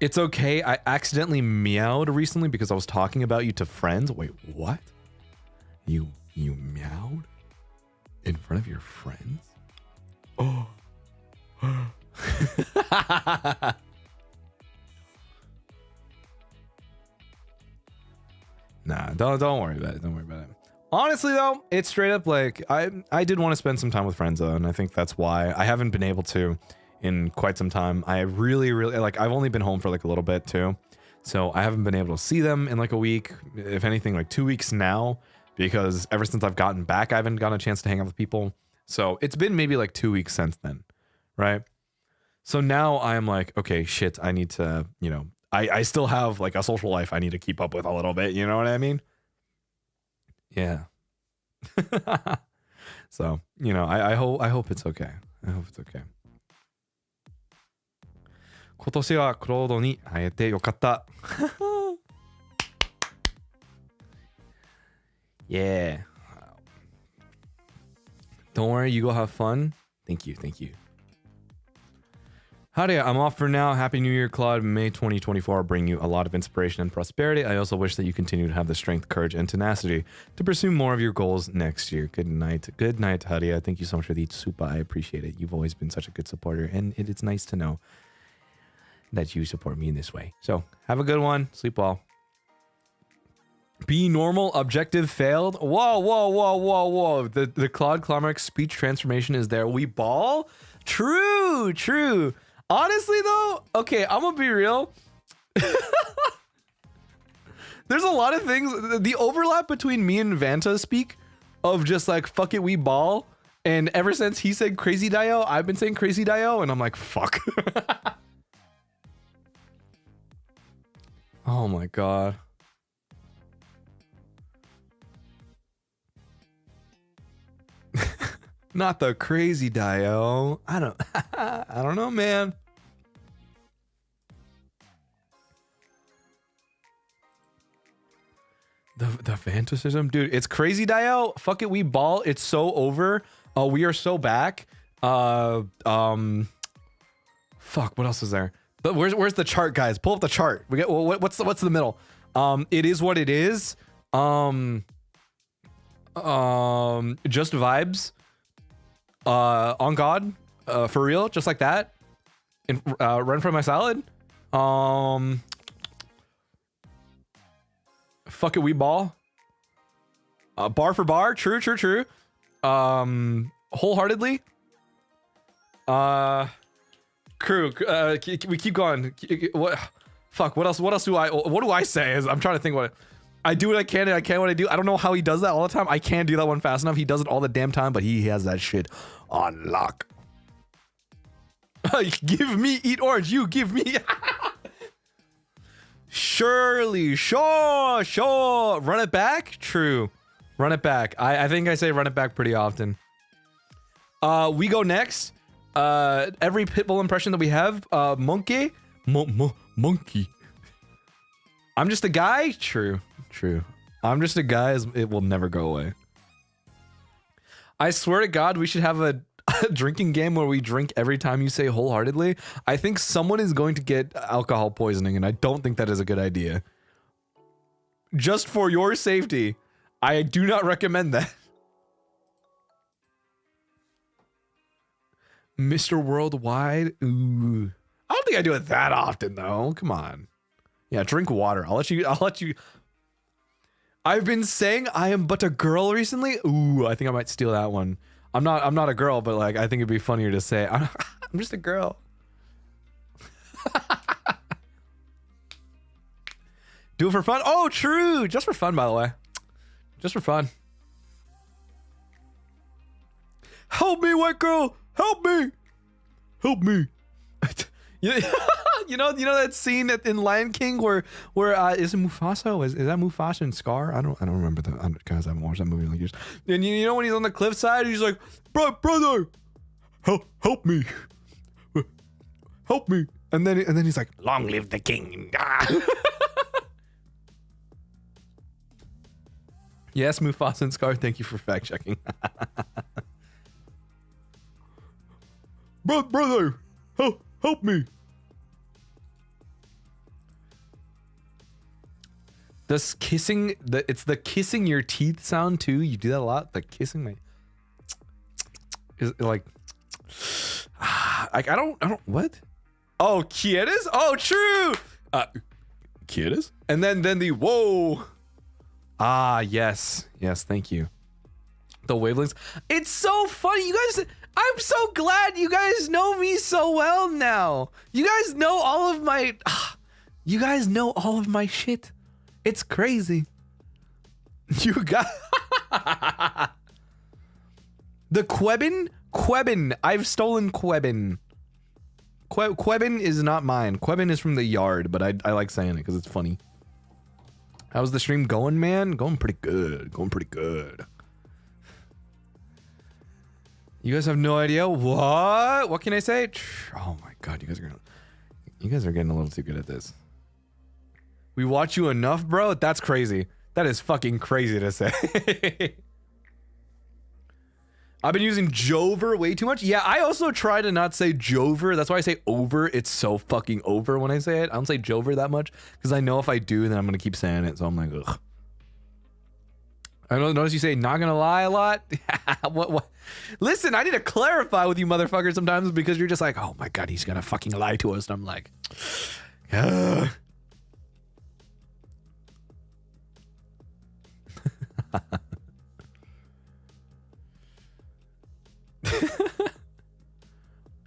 It's okay. I accidentally meowed recently because I was talking about you to friends. Wait, what? You meowed in front of your friends? Oh. Nah, don't worry about it. Don't worry about it. Honestly though, it's straight up like I did want to spend some time with friends though, and I think that's why I haven't been able to in quite some time. I really like, I've only been home for like a little bit too, so I haven't been able to see them in like a week, if anything like 2 weeks now, because ever since I've gotten back I haven't gotten a chance to hang out with people. So it's been maybe like 2 weeks since then, right? So now I'm like, okay, shit, I need to, you know, I still have like a social life I need to keep up with a little bit, you know what I mean? Yeah. So, you know, I hope it's okay. I hope it's okay. 今年はクロードに会えてよかった。Yeah. Don't worry, you go have fun. Thank you. Howdy, I'm off for now. Happy New Year, Claude. May 2024 will bring you a lot of inspiration and prosperity. I also wish that you continue to have the strength, courage, and tenacity to pursue more of your goals next year. Good night. Good night, Hadia. Thank you so much for the super. I appreciate it. You've always been such a good supporter, and it's nice to know that you support me in this way. So have a good one. Sleep well. Be normal. Objective failed. Whoa. The Claude Clawmark speech transformation is there. We ball? True. Honestly though, okay, I'm gonna be real. There's a lot of things. The overlap between me and Vanta speak of just like, fuck it, we ball. And ever since he said crazy Dio, I've been saying crazy Dio, and I'm like, fuck. Oh my god. Not the crazy Dio. I don't know, man. The fantasism, dude. It's crazy Dio. Fuck it, we ball. It's so over. We are so back. Fuck, what else is there? But where's the chart, guys? Pull up the chart. We get what's the middle? It is what it is. Just vibes. On God. For real, just like that. Run from my salad. Fuck it, we ball. Bar for bar. True. Wholeheartedly. Crew. We keep going. What? Fuck. What else? What else do I? What do I say? I'm trying to think what. I do what I can and I can what I do. I don't know how he does that all the time. I can't do that one fast enough. He does it all the damn time, but he has that shit on lock. Give me eat orange. You give me. Surely, sure. Run it back. True. Run it back. I think I say run it back pretty often. We go next. Every Pitbull impression that we have. Monkey. Monkey. I'm just a guy. True. I'm just a guy. It will never go away. I swear to God, we should have a drinking game where we drink every time you say wholeheartedly. I think someone is going to get alcohol poisoning, and I don't think that is a good idea. Just for your safety, I do not recommend that. Mr. Worldwide. Ooh. I don't think I do it that often though. Come on. Yeah, drink water. I'll let you. I've been saying I am but a girl recently. Ooh, I think I might steal that one. I'm not a girl, but like I think it'd be funnier to say I'm just a girl. Do it for fun. Oh, true. Just for fun, by the way. Just for fun. Help me, white girl. Help me. Help me. You know that scene in Lion King where is it Mufasa? Is that Mufasa and Scar? I don't remember that, guys. I haven't watched that movie in like years. And you know when he's on the cliffside, he's like, brother, help me, help me. And then he's like, long live the king. Yes, Mufasa and Scar. Thank you for fact checking. Brother, help me. This kissing, it's the kissing your teeth sound too. You do that a lot. The kissing my, is like, I don't, what? Oh, quieres? Oh, true. Quieres? And then the whoa. Ah, yes, thank you. The wavelengths. It's so funny, you guys. I'm so glad you guys know me so well now. You guys know all of my, you guys know all of my shit. It's crazy. You got the Quebin. I've stolen Quebin. Quebin is not mine. Quebin is from the yard, but I like saying it because it's funny. How's the stream going, man? Going pretty good. You guys have no idea what? What can I say? Oh my God, you guys are getting a little too good at this. We watch you enough, bro. That's crazy. That is fucking crazy to say. I've been using Jover way too much. Yeah, I also try to not say Jover. That's why I say over. It's so fucking over when I say it. I don't say Jover that much because I know if I do, then I'm gonna keep saying it. So I'm like, ugh. I notice you say not gonna lie a lot. What? Listen, I need to clarify with you motherfuckers sometimes because you're just like, oh my God, he's gonna fucking lie to us. And I'm like, ugh.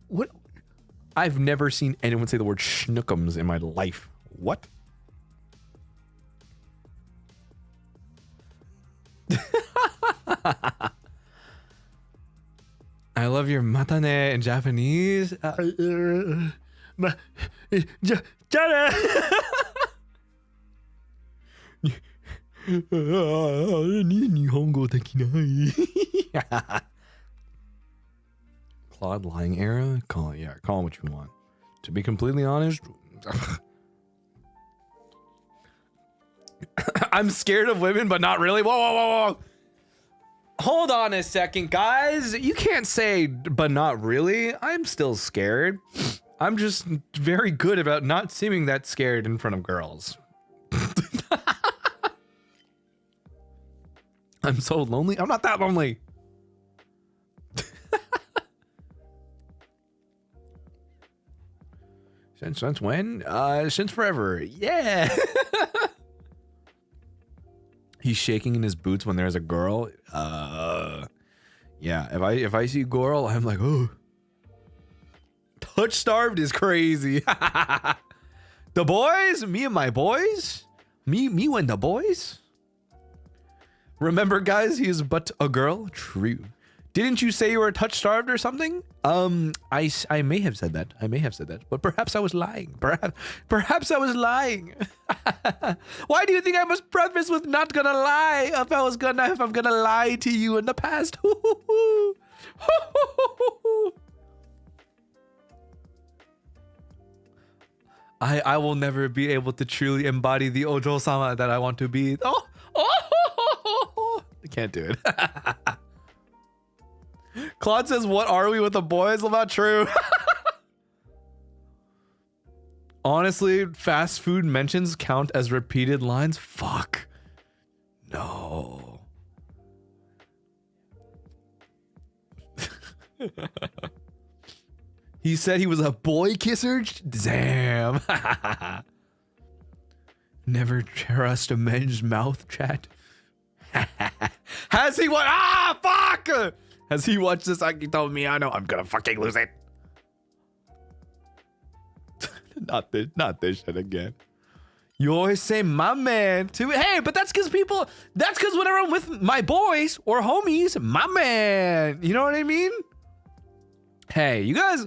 What? I've never seen anyone say the word schnookums in my life. What? I love your matane in Japanese. Claude lying era? Call it what you want. To be completely honest, I'm scared of women, but not really. Whoa. Hold on a second, guys. You can't say, but not really. I'm still scared. I'm just very good about not seeming that scared in front of girls. I'm so lonely. I'm not that lonely. Since when? Since forever. Yeah. He's shaking in his boots when there's a girl. Yeah. If I see a girl, I'm like, oh. Touch starved is crazy. The boys, me and my boys, me and the boys. Remember, guys, he is but a girl. True. Didn't you say you were touch starved or something? I may have said that. I may have said that, but perhaps I was lying. Perhaps I was lying. Why do you think I must preface with not gonna lie if I'm gonna lie to you in the past? I will never be able to truly embody the Ojo-sama that I want to be. I can't do it. Claude says, what are we with the boys? Well, not true. Honestly, fast food mentions count as repeated lines? Fuck. No. He said he was a boy kisser? Damn. Never trust a man's mouth, chat. Has he watched? Ah, fuck! Has he watched this? He told me I know I'm gonna fucking lose it. Not this shit again. You always say my man too. Hey, but that's because whenever I'm with my boys or homies, my man. You know what I mean? Hey, you guys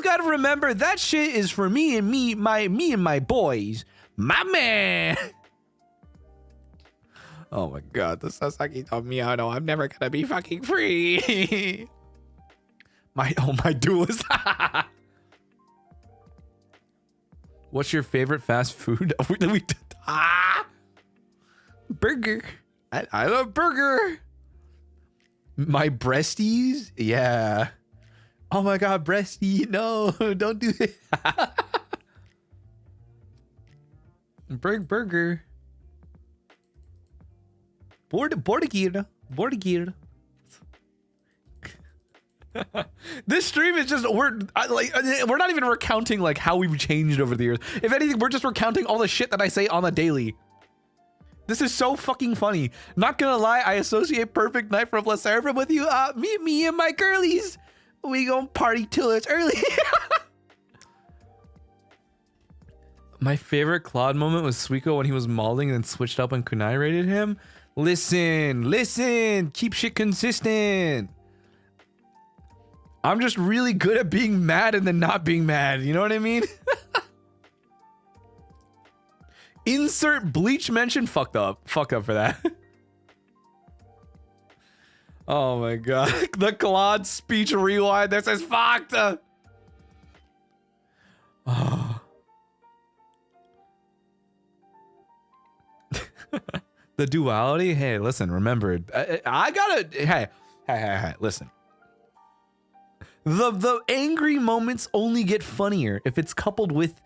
gotta remember that shit is for me and my boys. My man. Oh my god, the Sasaki told me I know I'm never gonna be fucking free. my duelist. What's your favorite fast food? Burger. I love burger. My breasties? Yeah. Oh my god, breasty. No, don't do it. Burger. Bordigir. This stream is just we're not even recounting like how we've changed over the years. If anything, we're just recounting all the shit that I say on the daily. This is so fucking funny. Not gonna lie, I associate Perfect Night from La Seraphim with you. Me and my girlies. We gonna party till it's early. My favorite Claude moment was Suiko when he was mauling and then switched up when Kunai rated him. Listen, keep shit consistent. I'm just really good at being mad and then not being mad. You know what I mean? Insert bleach mention. Fuck up for that. Oh my god. The Claude speech rewind. This is fucked. Oh. The duality. Hey, listen, remember, I gotta, hey, listen. The angry moments only get funnier if it's coupled with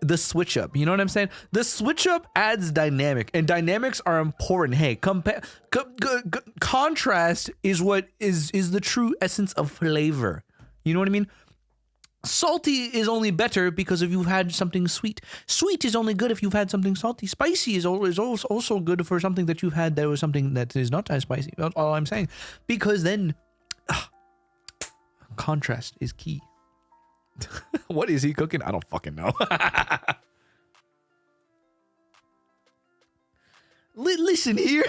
the switch up. You know what I'm saying? The switch up adds dynamic, and dynamics are important. Hey, contrast is what is the true essence of flavor. You know what I mean? Salty is only better because if you've had something sweet. Sweet is only good if you've had something salty. Spicy is also good for something that you've had that was something that is not as spicy. That's all I'm saying. Because then contrast is key. What is he cooking? I don't fucking know. Listen here.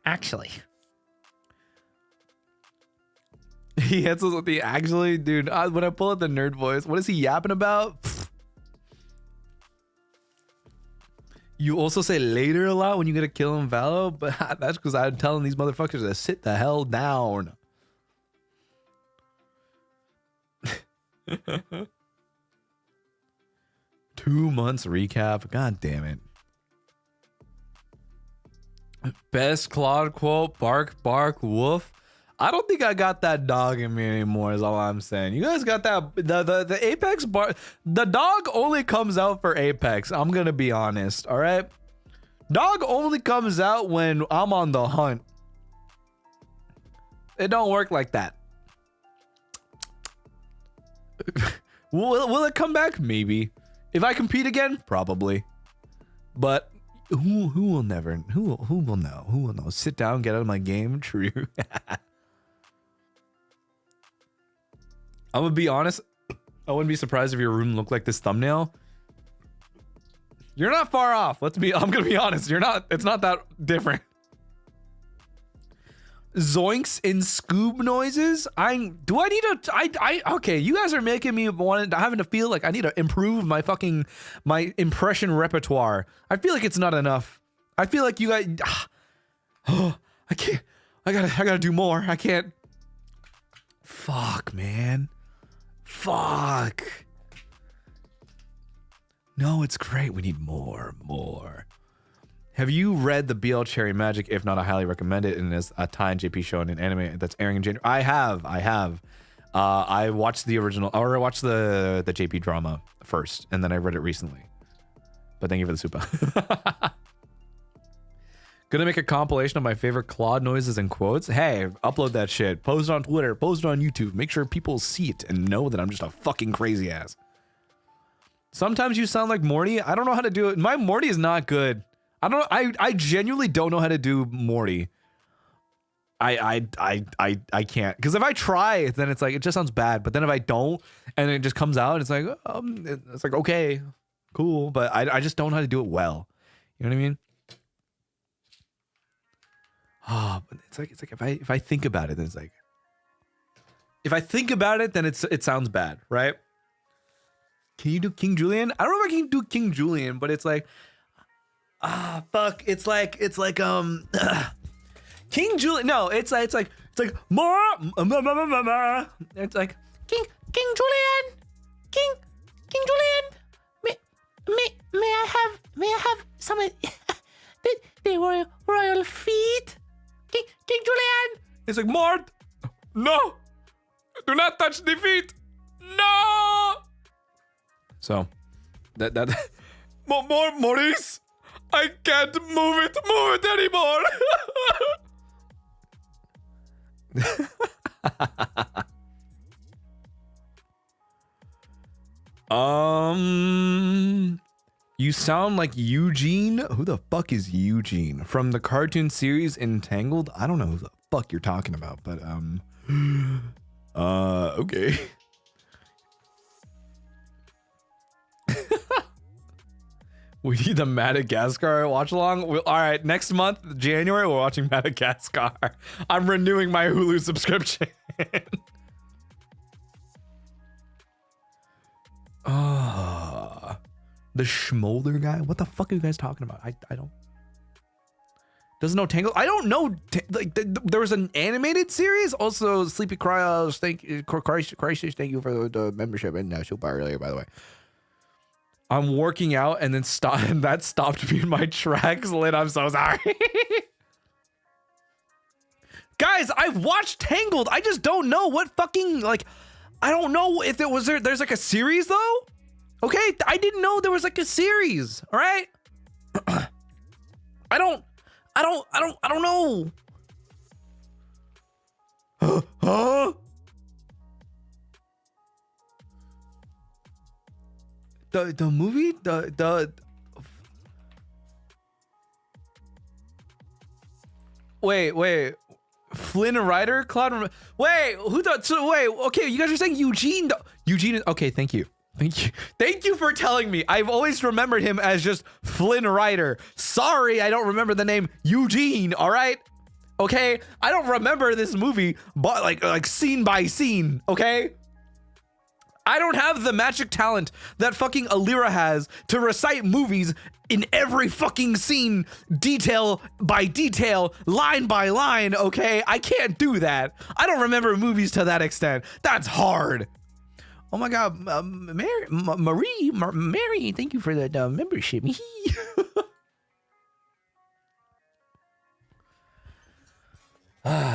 Actually. He answers with the actually, dude. When I pull out the nerd voice, what is he yapping about? You also say later a lot when you get a kill in Valo, but that's because I'm telling these motherfuckers to sit the hell down. 2 months recap. God damn it. Best Claude quote: bark, bark, woof. I don't think I got that dog in me anymore, is all I'm saying. You guys got that, the Apex bar. The dog only comes out for Apex. I'm gonna be honest, all right? Dog only comes out when I'm on the hunt. It don't work like that. Will it come back? Maybe. If I compete again, probably. But who will never? Who will know? Who will know? Sit down, get out of my game. True. I'm gonna be honest. I wouldn't be surprised if your room looked like this thumbnail. You're not far off. I'm gonna be honest. You're not. It's not that different. Zoinks in Scoob noises. Okay, you guys are making me having to feel like I need to improve my impression repertoire. I feel like it's not enough. I feel like you guys, I can't, I gotta do more. I can't. Fuck, man. Fuck. No, it's great. We need more. Have you read the BL Cherry Magic? If not, I highly recommend it. And it's a Thai and JP show and an anime that's airing in January. I have. I watched the original, or I watched the JP drama first, and then I read it recently. But thank you for the super. Gonna make a compilation of my favorite Claude noises and quotes. Hey, upload that shit. Post it on Twitter. Post it on YouTube. Make sure people see it and know that I'm just a fucking crazy ass. Sometimes you sound like Morty. I don't know how to do it. My Morty is not good. I genuinely don't know how to do Morty. I can't, because if I try, then it's like it just sounds bad. But then if I don't, and it just comes out, it's like okay, cool. But I just don't know how to do it well. You know what I mean? Oh, but it's like if I think about it, then it's like if I think about it, then it sounds bad, right? Can you do King Julian? I don't know if I can do King Julian, but it's like. Fuck. It's like King Julian. No, it's like more. It's like King Julian. King Julian. May I have some the royal feet? King Julian. It's like Mort. No. Do not touch the feet. No. So that Maurice. I can't move it anymore. You sound like Eugene. Who the fuck is Eugene? From the cartoon series Entangled? I don't know who the fuck you're talking about, but okay. We need the Madagascar watch along. All right, next month, January, we're watching Madagascar. I'm renewing my Hulu subscription. The Schmolder guy. What the fuck are you guys talking about? I don't. Doesn't know Tangle. I don't know. There was an animated series. Also, Sleepy Cryos. Thank you, Crisis. Thank you for the membership and super earlier, by the way. I'm working out and then that stopped me in my tracks. Lynn, I'm so sorry. Guys, I've watched Tangled. I just don't know what fucking, like, I don't know if there's like a series though. Okay, I didn't know there was like a series. All right. I don't know. Huh? The movie, wait, Flynn Rider, Claude. Wait, okay, you guys are saying Eugene. Eugene. Okay, thank you for telling me. I've always remembered him as just Flynn Rider. Sorry, I don't remember the name Eugene. All right, okay, I don't remember this movie, but like scene by scene. Okay. I don't have the magic talent that fucking Alira has to recite movies in every fucking scene, detail by detail, line by line, okay? I can't do that. I don't remember movies to that extent. That's hard. Oh my God, Mary, thank you for the membership.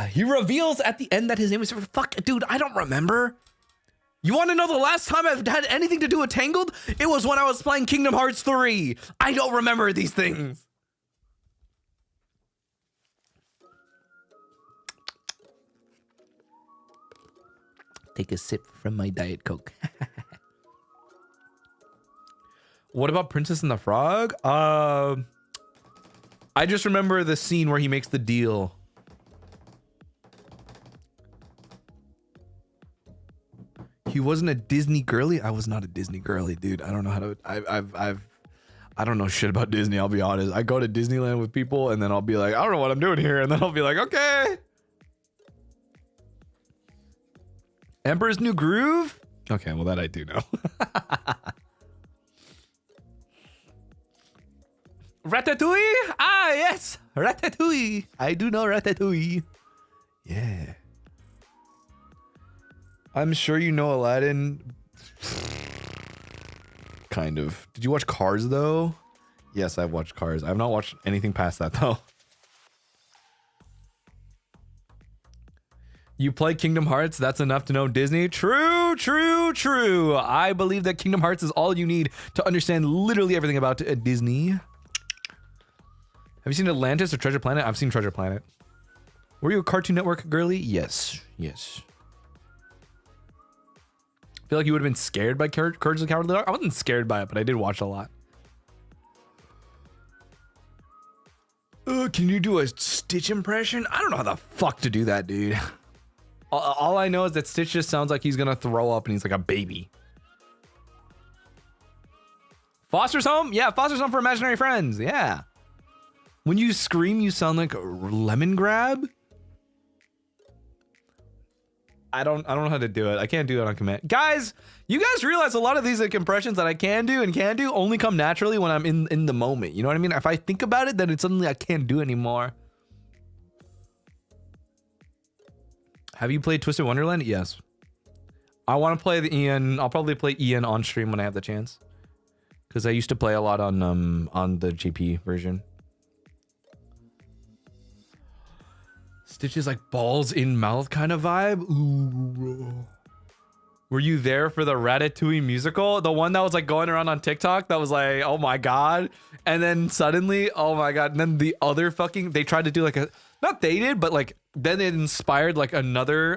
He reveals at the end that his name is, fuck, dude, I don't remember. You want to know the last time I've had anything to do with Tangled? It was when I was playing Kingdom Hearts 3. I don't remember these things. Take a sip from my Diet Coke. What about Princess and the Frog? I just remember the scene where he makes the deal. He wasn't a Disney girly. I was not a Disney girly, dude. I don't know how to. I don't know shit about Disney. I'll be honest. I go to Disneyland with people, and then I'll be like, I don't know what I'm doing here, and then I'll be like, okay. Emperor's New Groove. Okay, well that I do know. Ratatouille? Ah, yes, Ratatouille. I do know Ratatouille. Yeah. I'm sure you know Aladdin. Kind of. Did you watch Cars though? Yes, I've watched Cars. I've not watched anything past that though. You play Kingdom Hearts, that's enough to know Disney. True, true, true. I believe that Kingdom Hearts is all you need to understand literally everything about Disney. Have you seen Atlantis or Treasure Planet? I've seen Treasure Planet. Were you a Cartoon Network girly? Yes, yes. I feel like you would have been scared by Courage the Cowardly Dog. I wasn't scared by it, but I did watch a lot. Can you do a Stitch impression? I don't know how the fuck to do that, dude. All I know is that Stitch just sounds like he's gonna throw up and he's like a baby. Foster's Home? Yeah, Foster's Home for Imaginary Friends. Yeah. When you scream, you sound like a lemon grab. I don't know how to do it. I can't do it on command. Guys, you guys realize a lot of these like impressions that I can do only come naturally when I'm in the moment. You know what I mean? If I think about it, then it's suddenly I can't do anymore. Have you played Twisted Wonderland? Yes. I want to play the Ian. I'll probably play Ian on stream when I have the chance. Because I used to play a lot on the GP version. Stitch's like balls in mouth kind of vibe. Ooh. Were you there for the Ratatouille musical? The one that was like going around on TikTok that was like, oh my God. And then suddenly, oh my God. And then the other fucking, they tried to do like a, not they did, but like, then it inspired like another,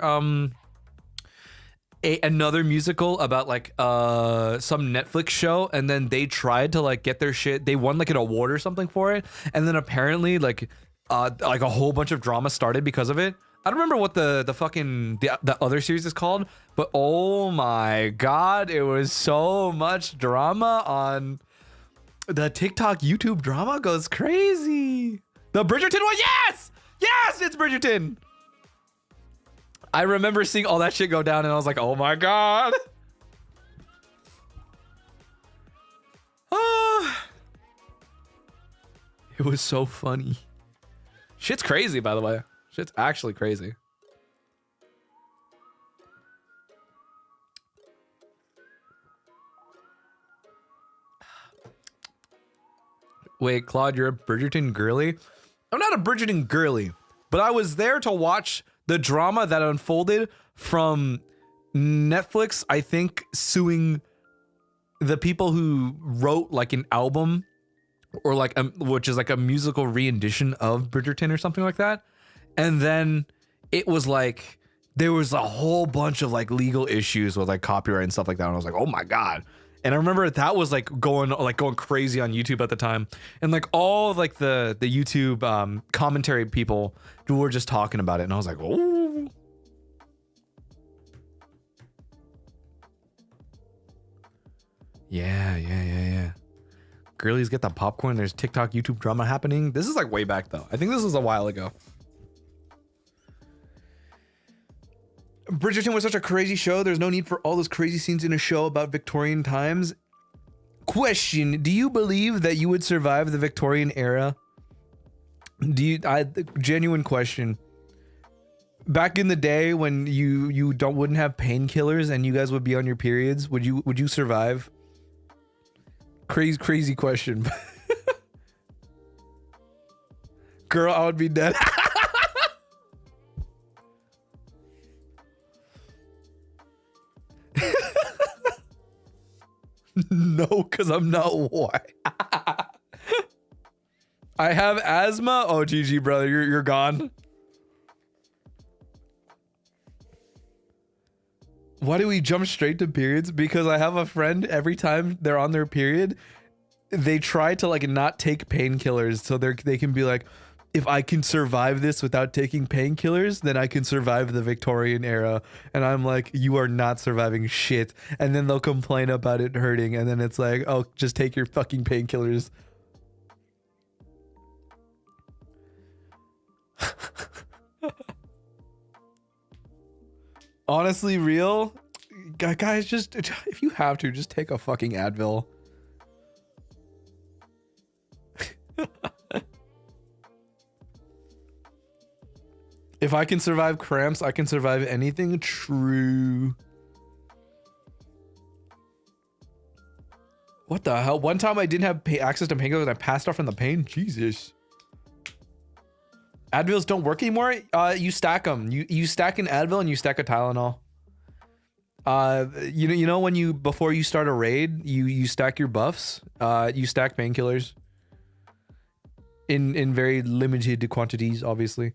another musical about like some Netflix show. And then they tried to like get their shit. They won like an award or something for it. And then apparently like a whole bunch of drama started because of it. I don't remember what the fucking the other series is called, but oh my God, it was so much drama on the TikTok. YouTube drama goes crazy. The Bridgerton one, yes, yes, it's Bridgerton. I remember seeing all that shit go down, and I was like, oh my God. It was so funny. Shit's crazy, by the way. Shit's actually crazy. Wait, Claude, you're a Bridgerton girly? I'm not a Bridgerton girly, but I was there to watch the drama that unfolded from Netflix, I think, suing the people who wrote like an album or like which is like a musical rendition of Bridgerton or something like that. And then it was like there was a whole bunch of like legal issues with like copyright and stuff like that. And I was like, oh my God. And I remember that was like going crazy on YouTube at the time. And like all of like the YouTube commentary people who were just talking about it. And I was like, oh. Yeah. Girlies get the popcorn. There's TikTok, YouTube drama happening. This is like way back though. I think this was a while ago. Bridgerton was such a crazy show. There's no need for all those crazy scenes in a show about Victorian times. Question: do you believe that you would survive the Victorian era? Genuine question. Back in the day when you wouldn't have painkillers and you guys would be on your periods, would you survive? Crazy question. Girl, I would be dead. No, because I'm not white. I have asthma. Oh, GG, brother, you're gone. Why do we jump straight to periods? Because I have a friend, every time they're on their period, they try to like not take painkillers so they can be like, if I can survive this without taking painkillers, then I can survive the Victorian era. And I'm like, you are not surviving shit. And then they'll complain about it hurting. And then it's like, oh, just take your fucking painkillers. Honestly, real guys, just if you have to, just take a fucking Advil. If I can survive cramps, I can survive anything. True. What the hell? One time I didn't have access to painkillers and I passed out from the pain. Jesus. Advils don't work anymore. You stack them. You stack an Advil and you stack a Tylenol. You know when before you start a raid, you stack your buffs. You stack painkillers. In very limited quantities, obviously.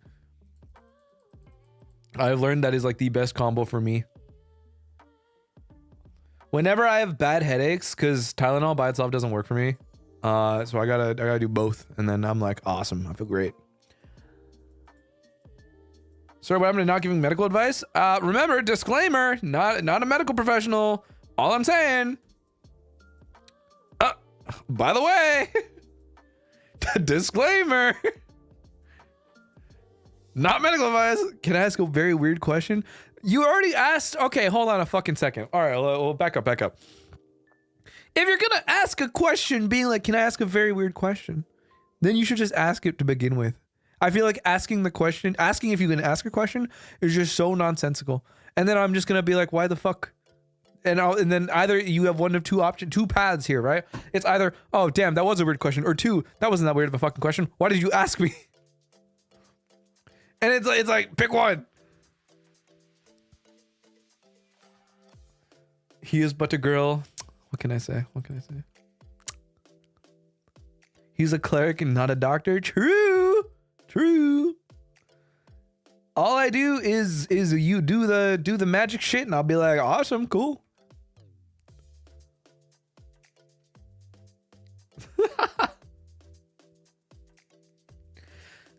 I've learned that is like the best combo for me. Whenever I have bad headaches, because Tylenol by itself doesn't work for me, so I gotta do both, and then I'm like, awesome, I feel great. Sorry, what happened to not giving medical advice? Remember, disclaimer, not a medical professional. All I'm saying. By the way, disclaimer. Not medical advice. Can I ask a very weird question? You already asked. Okay, hold on a fucking second. All right, we'll back up. If you're gonna ask a question being like, can I ask a very weird question? Then you should just ask it to begin with. I feel like asking the question, asking if you can ask a question is just so nonsensical. And then I'm just gonna be like, why the fuck? And then either you have one of two paths here, right? It's either, oh damn, that was a weird question, or two, that wasn't that weird of a fucking question. Why did you ask me? And it's like, pick one. He is but a girl. What can I say? He's a cleric and not a doctor. True. All I do is you do the magic shit, and I'll be like, awesome, cool.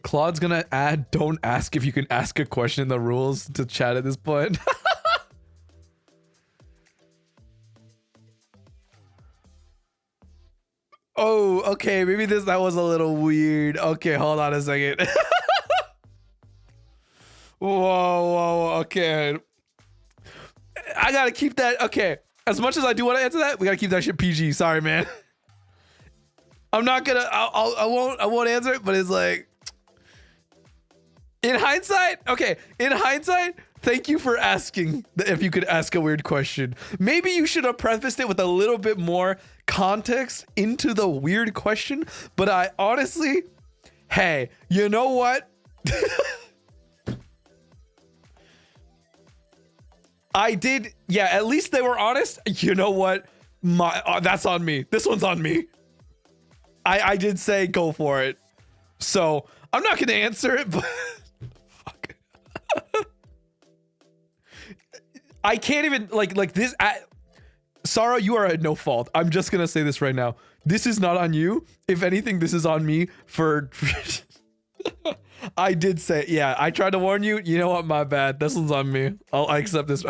Claude's gonna add, don't ask if you can ask a question in the rules to chat at this point. Oh, okay, maybe that was a little weird. Okay, hold on a second. Whoa, okay. I gotta keep that, okay. As much as I do want to answer that, we gotta keep that shit PG. Sorry, man. I'm not gonna, I won't answer it, but it's like, in hindsight, thank you for asking if you could ask a weird question. Maybe you should have prefaced it with a little bit more context into the weird question, but I honestly, hey, you know what? I did, yeah, at least they were honest. You know what? That's on me. This one's on me. I did say go for it. So I'm not gonna answer it, but fuck. I can't even like this. Sarah, you are at no fault. I'm just gonna say this right now. This is not on you. If anything, this is on me for. I did say, yeah. I tried to warn you. You know what? My bad. This one's on me. I accept this.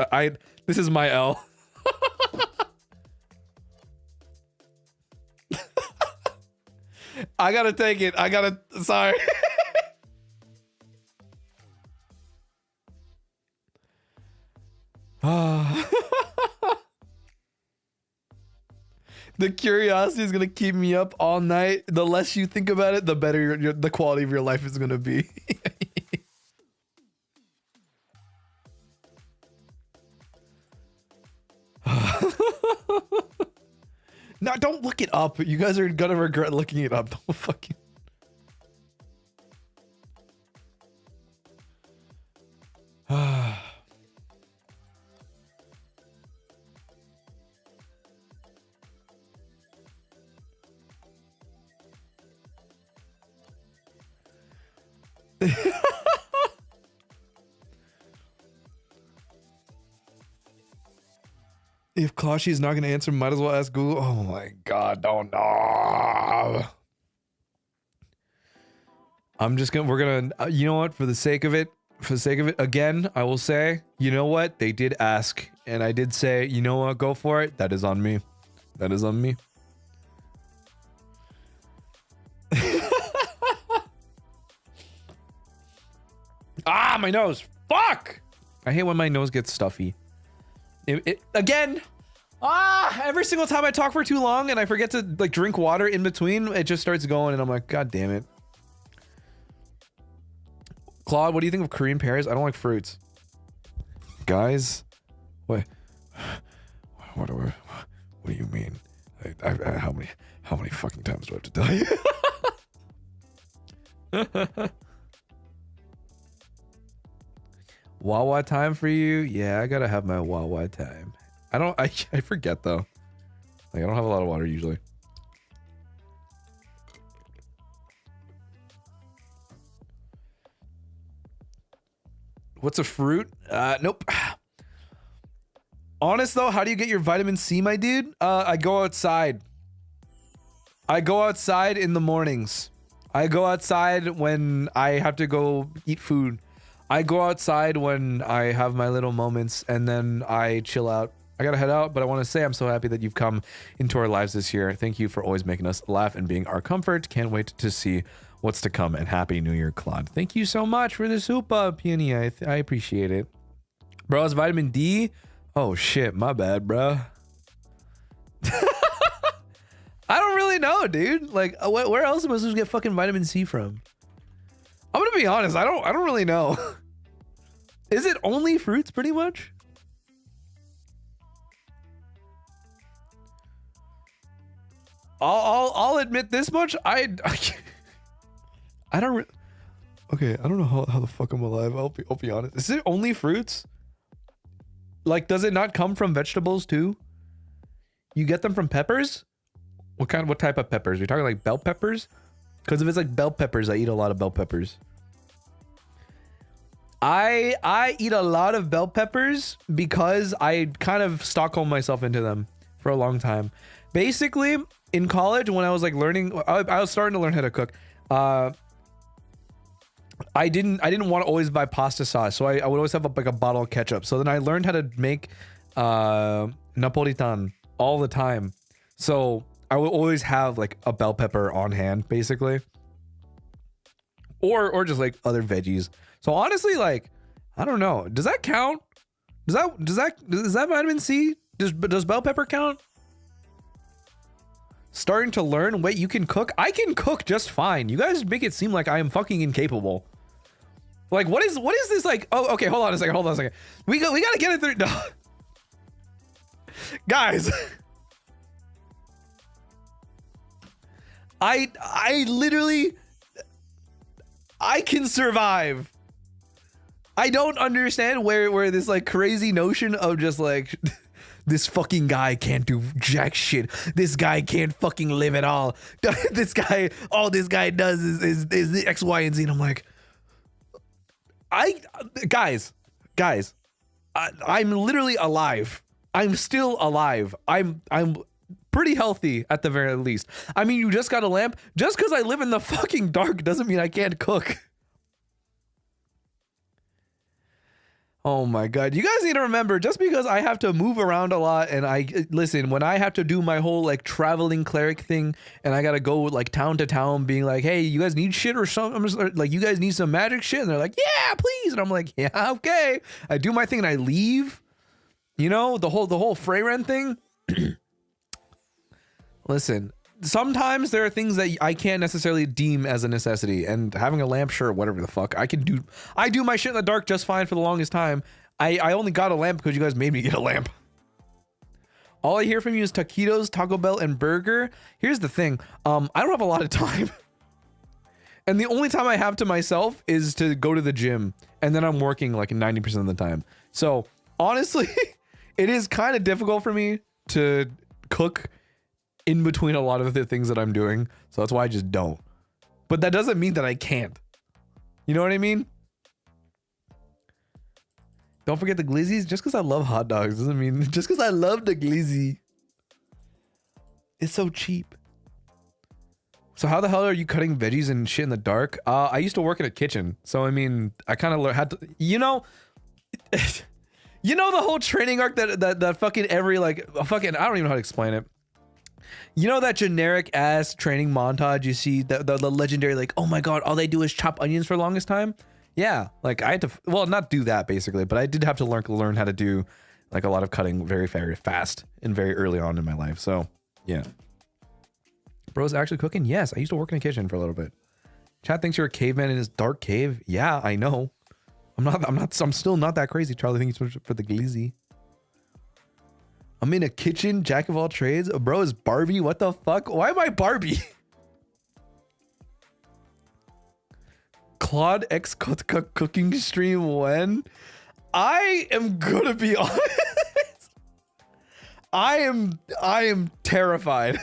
This is my L. I gotta take it. Sorry. The curiosity is gonna keep me up all night. The less you think about it, the better the quality of your life is gonna be. No, don't look it up. You guys are gonna regret looking it up. Don't fucking. If Clashy's not gonna answer, might as well ask Google. Oh my god, don't know. I'm just gonna, we're gonna, you know what, for the sake of it, again, I will say, you know what, they did ask, and I did say, you know what, go for it. That is on me. That is on me. Ah, my nose. Fuck! I hate when my nose gets stuffy. Again, every single time I talk for too long and I forget to like drink water in between, it just starts going and I'm like, god damn it. Claude, what do you think of Korean pears? I don't like fruits. Guys, what do you mean? How many fucking times do I have to tell you? Wawa time for you? Yeah, I gotta have my Wawa time. I forget though. Like I don't have a lot of water usually. What's a fruit? Nope. Honest though, how do you get your vitamin C, my dude? I go outside. I go outside in the mornings. I go outside when I have to go eat food. I go outside when I have my little moments and then I chill out. I gotta head out, but I want to say I'm so happy that you've come into our lives this year. Thank you for always making us laugh and being our comfort. Can't wait to see what's to come, and Happy New Year, Claude. Thank you so much for the super, Peony. I appreciate it. Bro, it's vitamin D? Oh shit, my bad, bro. I don't really know, dude. Like, where else am I supposed to get fucking vitamin C from? I'm gonna be honest, I don't really know. Is it only fruits, pretty much? I'll admit this much. I don't. Okay, I don't know how the fuck I'm alive. I'll be honest. Is it only fruits? Like, does it not come from vegetables too? You get them from peppers? What type of peppers? You're talking like bell peppers? Because if it's like bell peppers, I eat a lot of bell peppers. I eat a lot of bell peppers because I kind of Stockholm myself into them for a long time. Basically, in college, when I was like learning, I was starting to learn how to cook. I didn't want to always buy pasta sauce, so I would always have like a bottle of ketchup. So then I learned how to make Napolitan all the time. So I would always have like a bell pepper on hand, basically, or just like other veggies. So honestly, like, I don't know. Does that count? Does that vitamin C? Does bell pepper count? Starting to learn. Wait, you can cook? I can cook just fine. You guys make it seem like I am fucking incapable. Like, what is this like? Oh, okay. Hold on a second. We gotta get it through. No. Guys. I literally, I can survive. I don't understand where this like crazy notion of just like this fucking guy can't do jack shit. This guy can't fucking live at all. This guy, all this guy does is the X, Y, and Z. And I'm like, guys, I'm literally alive. I'm still alive. I'm pretty healthy at the very least. I mean, you just got a lamp. Just because I live in the fucking dark doesn't mean I can't cook. Oh my god, you guys need to remember, just because I have to move around a lot, and listen, when I have to do my whole like traveling cleric thing and I gotta go like town to town being like, hey, you guys need shit or something? I'm just like, you guys need some magic shit? And they're like, yeah, please. And I'm like, yeah, okay. I do my thing and I leave. You know, the whole Freyren thing. Listen, sometimes there are things that I can't necessarily deem as a necessity, and having a lamp, sure, whatever the fuck. I do my shit in the dark just fine for the longest time. I only got a lamp because you guys made me get a lamp. All I hear from you is taquitos, Taco Bell, and burger. Here's the thing. I don't have a lot of time. And the only time I have to myself is to go to the gym, and then I'm working like 90% of the time. So honestly, it is kind of difficult for me to cook in between a lot of the things that I'm doing. So that's why I just don't. But that doesn't mean that I can't. You know what I mean? Don't forget the glizzies. Just because I love hot dogs doesn't mean just because I love the glizzy. It's so cheap. So how the hell are you cutting veggies and shit in the dark? I used to work in a kitchen, so I mean, I kind of had to, you know, you know the whole training arc that fucking every like fucking I don't even know how to explain it. You know that generic ass training montage you see, the legendary like, oh my god, all they do is chop onions for the longest time. Yeah, like I had to, well, not do that basically, but I did have to learn how to do like a lot of cutting very fast and very early on in my life. So yeah. Bro's actually cooking? Yes, I used to work in a kitchen for a little bit. Chad thinks you're a caveman in his dark cave. Yeah, I know. I'm still not that crazy. Charlie thinks for the glizzy. I'm in a kitchen, jack of all trades. Bro is Barbie. What the fuck? Why am I Barbie? Claude X cooking stream when? I am gonna be honest. I am terrified.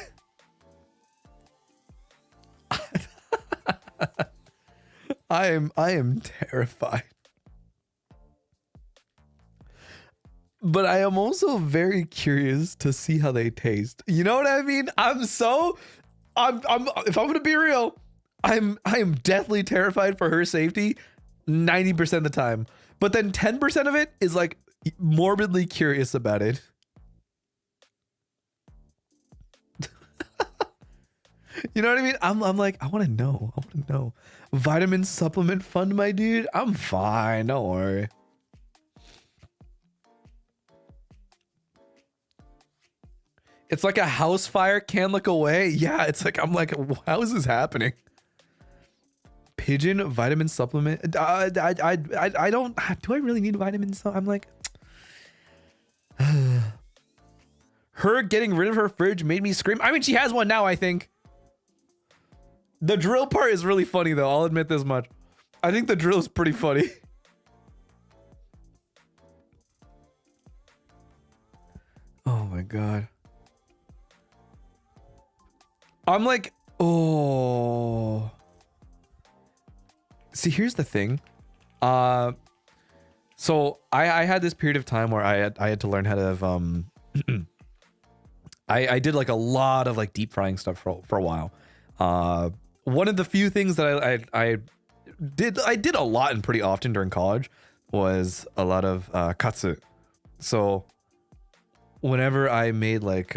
I am terrified. But I am also very curious to see how they taste. You know what I mean? I'm if I'm gonna be real, I am deathly terrified for her safety 90% of the time. But then 10% of it is like morbidly curious about it. You know what I mean? I'm like, I want to know. I want to know. Vitamin supplement fund, my dude. I'm fine. Don't worry. It's like a house fire, can't look away. Yeah, it's like, I'm like, how is this happening? Pigeon vitamin supplement. I don't, do I really need vitamins? I'm like, her getting rid of her fridge made me scream. I mean, she has one now, I think. The drill part is really funny though. I'll admit this much. I think the drill is pretty funny. Oh my God. I'm like, oh. See, here's the thing. So I had this period of time where I had to learn how to I did like a lot of like deep frying stuff for a while. One of the few things that I did a lot and pretty often during college was a lot of katsu. So whenever I made like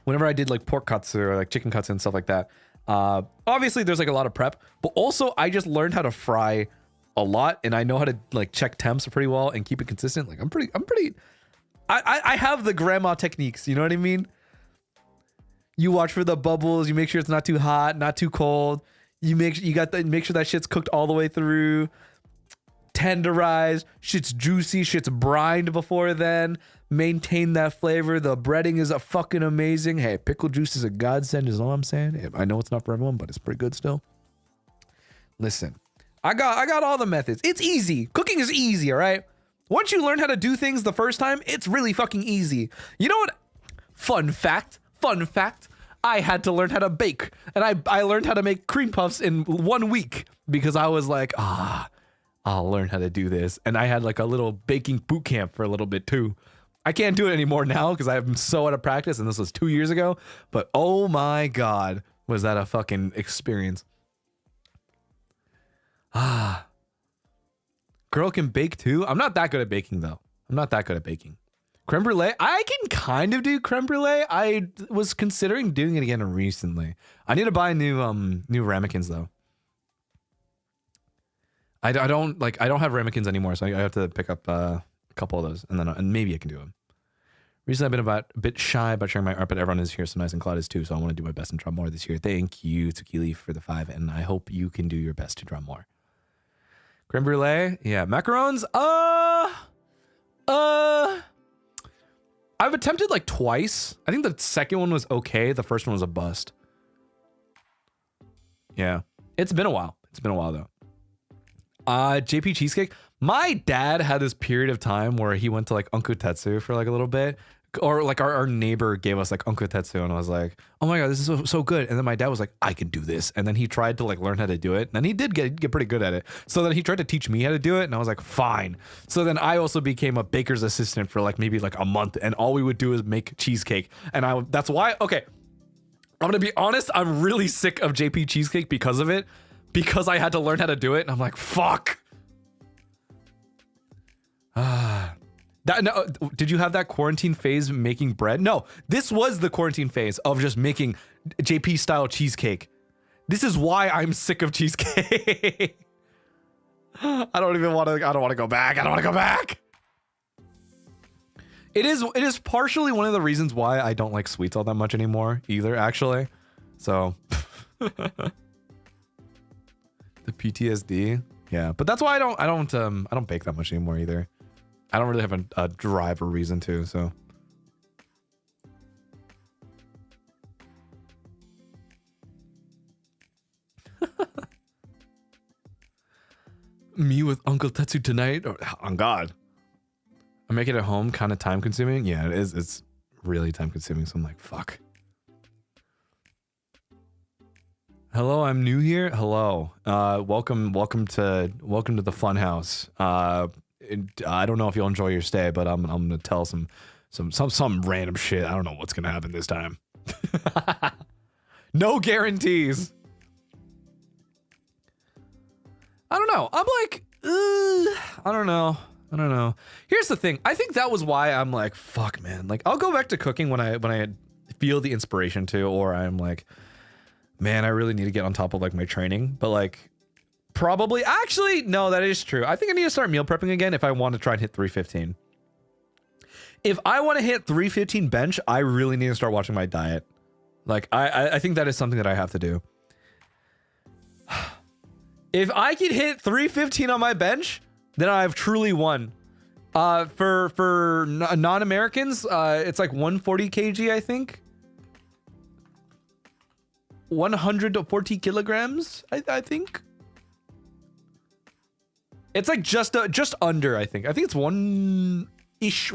whenever I did like pork katsu or like chicken katsu and stuff like that, obviously there's like a lot of prep, but also I just learned how to fry a lot, and I know how to like check temps pretty well and keep it consistent. Like I have the grandma techniques, you know what I mean? You watch for the bubbles, you make sure it's not too hot, not too cold. Make sure that shit's cooked all the way through. Tenderized, shit's juicy, shit's brined before then. Maintain that flavor. The breading is a fucking amazing. Hey, pickle juice is a godsend, is all I'm saying. I know it's not for everyone, but it's pretty good still. Listen, I got all the methods. It's easy. Cooking is easy, all right? Once you learn how to do things the first time, it's really fucking easy. You know what? Fun fact. I had to learn how to bake, and I learned how to make cream puffs in 1 week because I was like, I'll learn how to do this. And I had like a little baking boot camp for a little bit too. I can't do it anymore now because I'm so out of practice, and this was 2 years ago. But oh my God, was that a fucking experience. Girl can bake too. I'm not that good at baking though. I'm not that good at baking. Creme brulee, I can kind of do creme brulee. I was considering doing it again recently. I need to buy new ramekins though. I don't have ramekins anymore, so I have to pick up a couple of those, and maybe I can do them. Recently, I've been a bit shy about sharing my art, but everyone is here so nice, and Claude is too, so I want to do my best and draw more this year. Thank you, Tsukili, for the 5, and I hope you can do your best to draw more. Creme brulee, yeah, macarons. I've attempted like twice. I think the second one was okay. The first one was a bust. Yeah, it's been a while. It's been a while though. JP Cheesecake. My dad had this period of time where he went to like Unkutetsu for like a little bit. or like our neighbor gave us like unkotetsu, and I was like, oh my god, this is so good. And then my dad was like, I can do this. And then he tried to like learn how to do it, and then he did get pretty good at it. So then he tried to teach me how to do it, and I was like, fine. So then I also became a baker's assistant for like maybe like a month, and all we would do is make cheesecake. And that's why, okay, I'm gonna be honest, I'm really sick of JP cheesecake because of it, because I had to learn how to do it, and I'm like, fuck. No, did you have that quarantine phase making bread? No, this was the quarantine phase of just making JP style cheesecake. This is why I'm sick of cheesecake. I don't want to go back. I don't want to go back. It is partially one of the reasons why I don't like sweets all that much anymore either, actually. So the PTSD. Yeah, but that's why I don't bake that much anymore either. I don't really have a drive or reason to, so. Me with Uncle Tetsu tonight? Oh, on God. I make it at home kind of time consuming. Yeah, it is. It's really time consuming, so I'm like, fuck. Hello, I'm new here. Hello. Welcome to the fun house. I don't know if you'll enjoy your stay, but I'm gonna tell some random shit. I don't know what's gonna happen this time. No guarantees. I don't know. I'm like, I don't know. Here's the thing. I think that was why I'm like, fuck, man. Like, I'll go back to cooking when I feel the inspiration to, or I'm like, man, I really need to get on top of like my training. But like, probably, actually, no, that is true. I think I need to start meal prepping again if I want to try and hit 315. If I want to hit 315 bench, I really need to start watching my diet. Like, I think that is something that I have to do. If I can hit 315 on my bench, then I've truly won. For non-Americans, it's like 140 kg, I think. 140 kilograms, I think. It's like just under, I think. I think it's one-ish,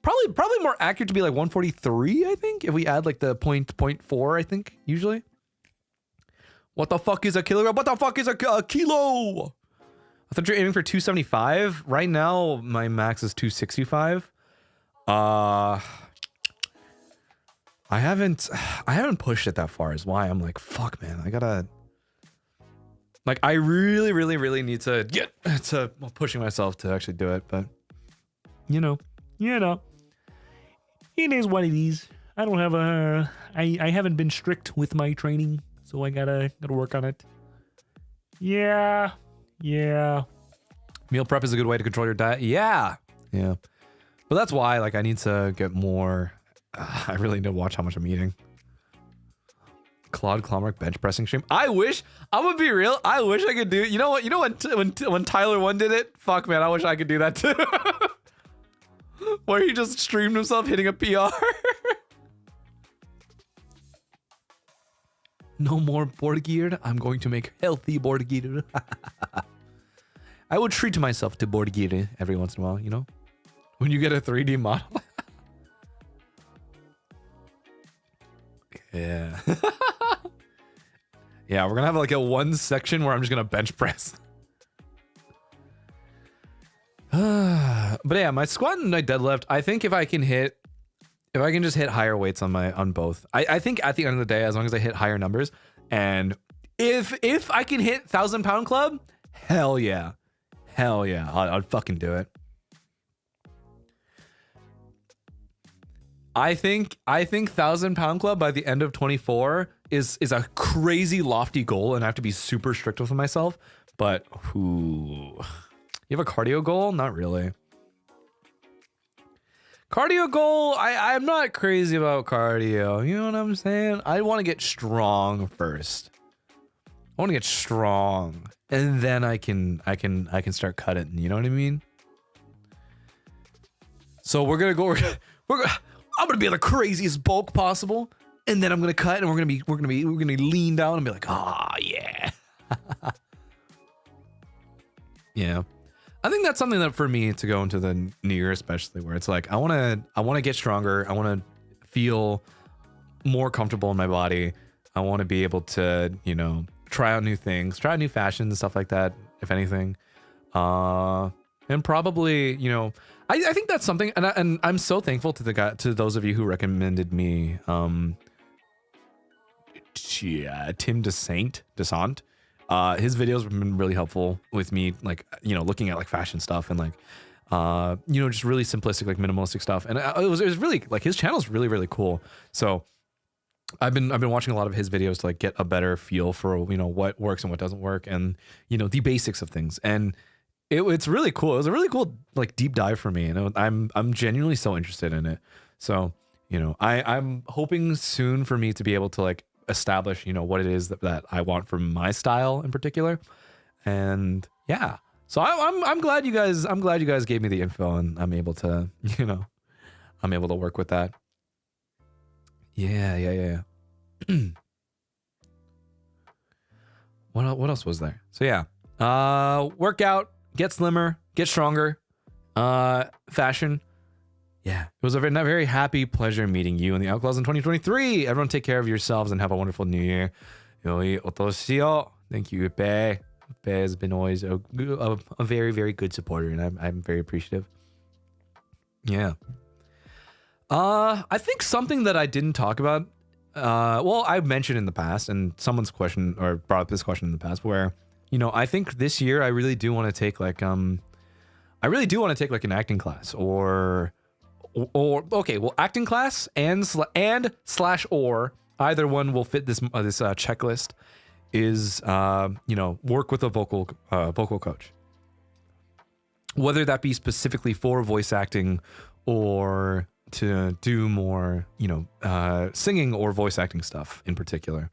probably more accurate to be like 143, I think, if we add like the 0.4, I think, usually. What the fuck is a kilogram? What the fuck is a kilo? I thought you're aiming for 275. Right now, my max is 265. I haven't pushed it that far, is why I'm like, fuck, man, I gotta. Like, I really need to get to pushing myself to actually do it, but you know, it is what it is. I don't have I haven't been strict with my training, so I gotta work on it. Yeah. Meal prep is a good way to control your diet. Yeah. But that's why, like, I need to get more. I really need to watch how much I'm eating. Claude Clawmark bench pressing stream. I wish, I'm gonna be real, I wish I could do, you know what, when Tyler 1 did it? Fuck, man, I wish I could do that too. Where he just streamed himself hitting a PR. No more board gear. I'm going to make healthy board gear. I would treat myself to board gear every once in a while, you know? When you get a 3D model. Yeah. Yeah, we're gonna have like a one section where I'm just gonna bench press. But yeah, my squat and my deadlift, I think if I can just hit higher weights on both, I think at the end of the day, as long as I hit higher numbers, and if I can hit 1,000-pound club, hell yeah, I'll fucking do it. I think 1,000-pound club by the end of 24 is a crazy lofty goal, and I have to be super strict with myself. But you have a cardio goal? Not really. Cardio goal, I'm not crazy about cardio. You know what I'm saying? I want to get strong first. I want to get strong, and then I can start cutting. You know what I mean? So we're gonna go. I'm gonna be the craziest bulk possible, and then I'm gonna cut, and we're gonna lean down and be like, ah, yeah. Yeah. I think that's something that for me to go into the new year, especially where it's like, I want to get stronger. I want to feel more comfortable in my body. I want to be able to, you know, try out new things, try out new fashions and stuff like that, if anything. And probably, you know, I think that's something, and I'm so thankful to those of you who recommended me, Tim Desant. His videos have been really helpful with me, like, you know, looking at like fashion stuff and like, you know, just really simplistic, like minimalistic stuff. And it was really like his channel's really, really cool. So I've been watching a lot of his videos to like get a better feel for, you know, what works and what doesn't work, and, you know, the basics of things. And it's really cool. It was a really cool like deep dive for me, and I'm genuinely so interested in it. So, you know, I'm hoping soon for me to be able to like establish, you know, what it is that I want from my style in particular. And yeah, so I'm glad you guys gave me the info, and I'm able to, you know, I'm able to work with that. Yeah. What else was there? So yeah, workout, get slimmer, get stronger, fashion. Yeah, it was a very happy pleasure meeting you and the Outclaws in 2023. Everyone take care of yourselves and have a wonderful new year. Yoi otoshio. Thank you, Upe. Upe has been always a very, very good supporter, and I'm very appreciative. Yeah. I think something that I didn't talk about, well, I've mentioned in the past, and someone's question or brought up this question in the past, where, you know, I think this year I really do want to take like an acting class or okay, well, acting class and slash or either one will fit this checklist is you know, work with a vocal coach, whether that be specifically for voice acting or to do more, you know, singing or voice acting stuff in particular.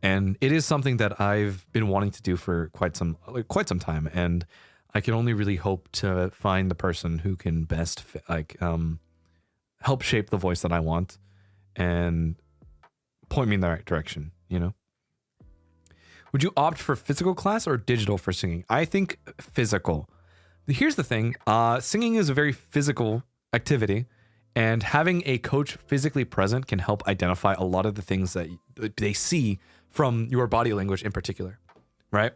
And it is something that I've been wanting to do for quite some time, and I can only really hope to find the person who can best help shape the voice that I want and point me in the right direction, you know? Would you opt for physical class or digital for singing? I think physical. Here's the thing, singing is a very physical activity, and having a coach physically present can help identify a lot of the things that they see from your body language in particular, right?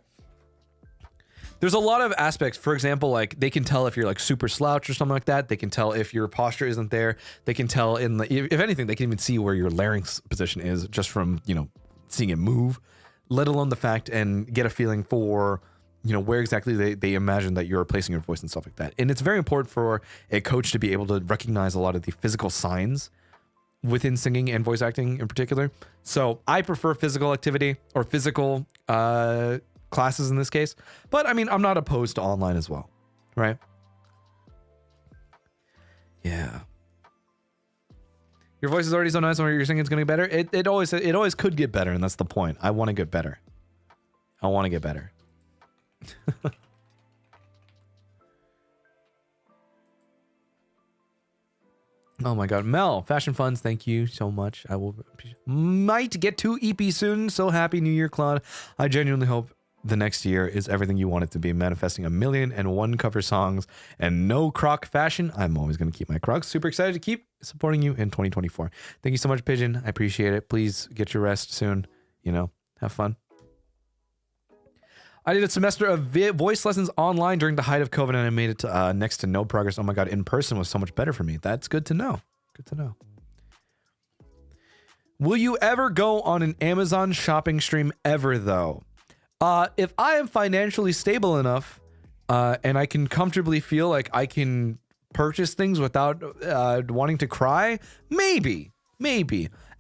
There's a lot of aspects. For example, like they can tell if you're like super slouched or something like that. They can tell if your posture isn't there. They can tell if anything, they can even see where your larynx position is just from, you know, seeing it move, let alone the fact and get a feeling for, you know, where exactly they imagine that you're placing your voice and stuff like that. And it's very important for a coach to be able to recognize a lot of the physical signs within singing and voice acting in particular. So I prefer physical activity or physical classes in this case, but I mean, I'm not opposed to online as well, right? Yeah. Your voice is already so nice, and your singing is going to get better. It always could get better, and that's the point. I want to get better. I want to get better. Oh my god, Mel, Fashion Funds, thank you so much. I will might get to EP soon. So happy New Year, Claude. I genuinely hope the next year is everything you want it to be, manifesting 1,000,001 cover songs and no croc fashion. I'm always going to keep my crocs. Super excited to keep supporting you in 2024. Thank you so much, Pigeon. I appreciate it. Please get your rest soon. You know, have fun. I did a semester of voice lessons online during the height of COVID, and I made it to next to no progress. Oh my god, in person was so much better for me. That's good to know. Good to know. Will you ever go on an Amazon shopping stream ever, though? If I am financially stable enough, and I can comfortably feel like I can purchase things without wanting to cry, maybe.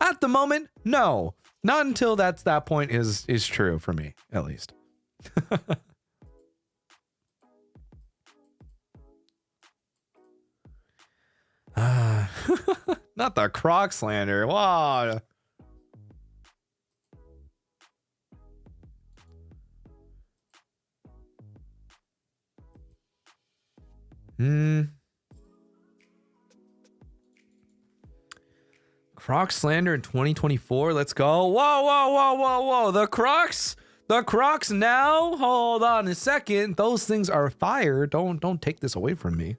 At the moment, no. Not until that point is true for me, at least. Not the croc slander. Wow. Croc slander in 2024. Let's go. Whoa. The Crocs The Crocs now? Hold on a second. Those things are fire. Don't take this away from me.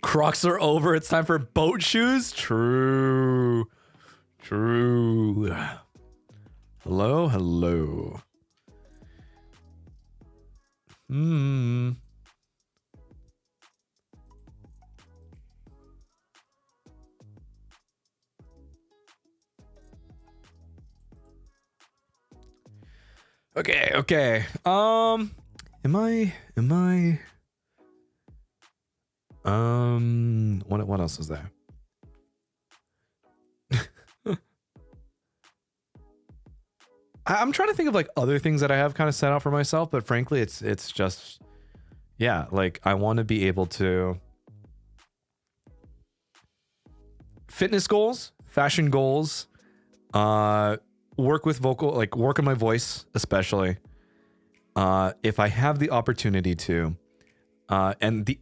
Crocs are over. It's time for boat shoes. True. True. Hello, hello. Okay, okay. What else is there? I'm trying to think of like other things that I have kind of set out for myself, but frankly, it's just, yeah, like I want to be able to fitness goals, fashion goals, work with vocal, like work on my voice, especially if I have the opportunity to. And the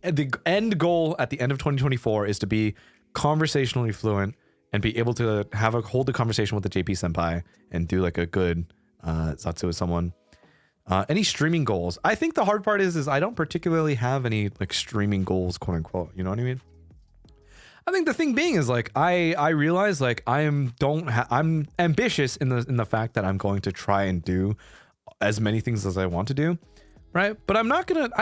end goal at the end of 2024 is to be conversationally fluent and be able to hold a conversation with the JP senpai and do like a good zatsu with someone. Any streaming goals? I think the hard part is I don't particularly have any like streaming goals, quote unquote. You know what I mean? I think the thing being is like I realize like I'm ambitious in the fact that I'm going to try and do as many things as I want to do, right? But I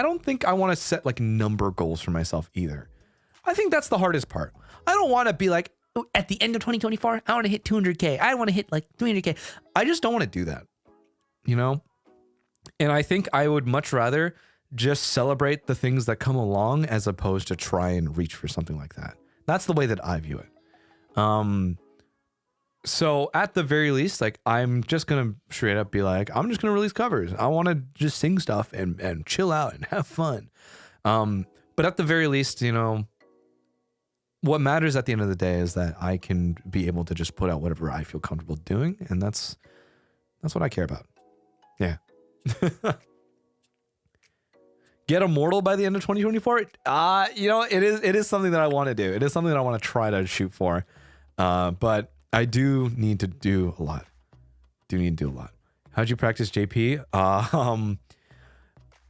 don't think I want to set like number goals for myself either. I think that's the hardest part. I don't want to be like, oh, at the end of 2024, I want to hit 200K. I want to hit like 300K. I just don't want to do that, you know? And I think I would much rather just celebrate the things that come along as opposed to try and reach for something like that. That's the way that I view it. So at the very least, like I'm just gonna straight up be like, I'm just gonna release covers. I want to just sing stuff and chill out and have fun. But at the very least, you know, what matters at the end of the day is that I can be able to just put out whatever I feel comfortable doing, and that's what I care about. Yeah. Get immortal by the end of 2024? You know, it is something that I want to do. It is something that I want to try to shoot for. But I do need to do a lot. How'd you practice JP?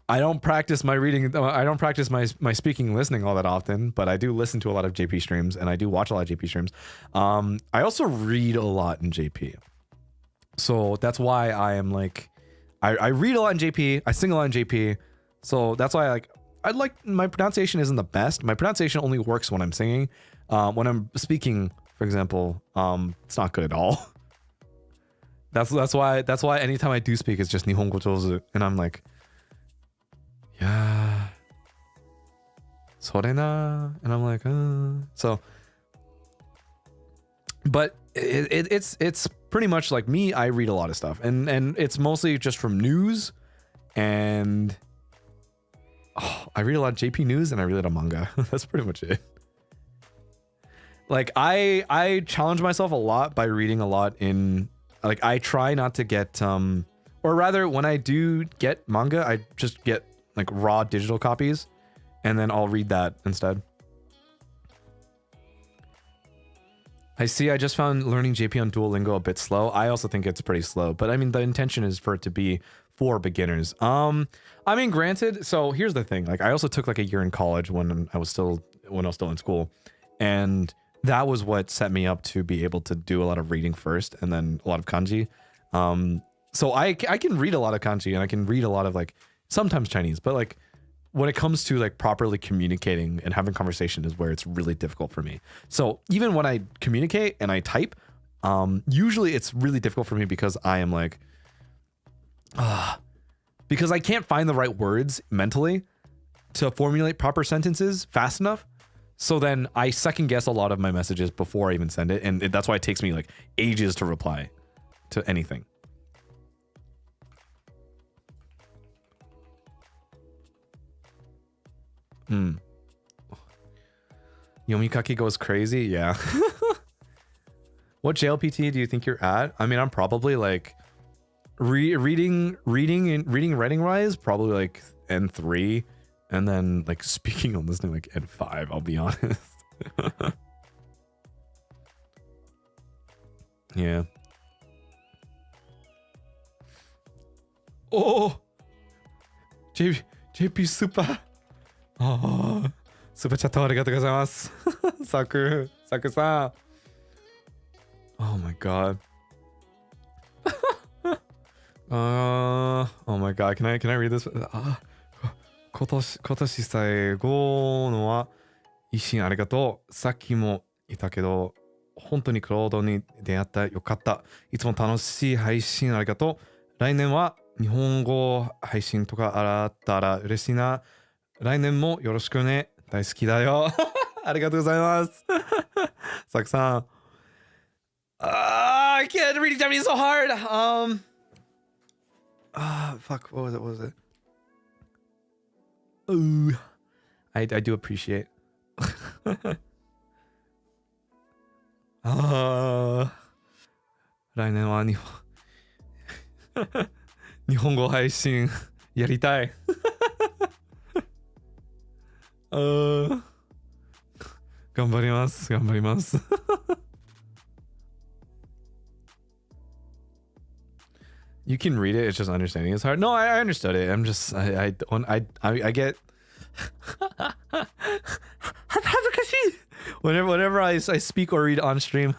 I don't practice my reading. I don't practice my speaking and listening all that often, but I do listen to a lot of JP streams and I do watch a lot of JP streams. I also read a lot in JP. So that's why I am like, I read a lot in JP. I sing a lot in JP. So that's why I like my pronunciation isn't the best. My pronunciation only works when I'm singing. When I'm speaking, for example, it's not good at all. That's why anytime I do speak, it's just Nihongo Jozu, and I'm like, yeah, sorena, and I'm like, so. But it's pretty much like me. I read a lot of stuff, and it's mostly just from news, and I read a lot of JP news, and I read a lot of manga. That's pretty much it. Like I challenge myself a lot by reading a lot in, like I try not to get or rather when I do get manga, I just get like raw digital copies, and then I'll read that instead. I see. I just found learning JP on Duolingo a bit slow. I also think it's pretty slow, but I mean the intention is for it to be for beginners. I mean, granted. So here's the thing. Like I also took like a year in college when I was still in school, and that was what set me up to be able to do a lot of reading first, and then a lot of kanji. So I can read a lot of kanji, and I can read a lot of like sometimes Chinese, but like when it comes to like properly communicating and having conversation is where it's really difficult for me. So even when I communicate and I type, usually it's really difficult for me because I am like, because I can't find the right words mentally to formulate proper sentences fast enough. So then I second guess a lot of my messages before I even send it. And that's why it takes me like ages to reply to anything. Yomikaki goes crazy. Yeah. What JLPT do you think you're at? I mean, I'm probably like reading and writing wise, probably like N3. And then like speaking on listening like N5, I'll be honest. Yeah. Oh! JP スーパー。ああ。スーパーチャットありがとうございます。サクさん。Oh my god. Oh my god. Can I read this? 今年最後のは一心ありがとう。さっきも言ったけど、本当にクロードに出会ったよかった。いつも楽しい配信ありがとう。来年は日本語配信とかあったら嬉しいな。来年もよろしくね。大好きだよ。ありがとうございます。サクさん。I can't read Japanese so hard. Fuck. What was it? Ooh. I do appreciate. 来年は日本語配信やりたい。頑張ります。You can read it, it's just understanding is hard. No, I understood it. I'm just I get whenever I speak or read on stream.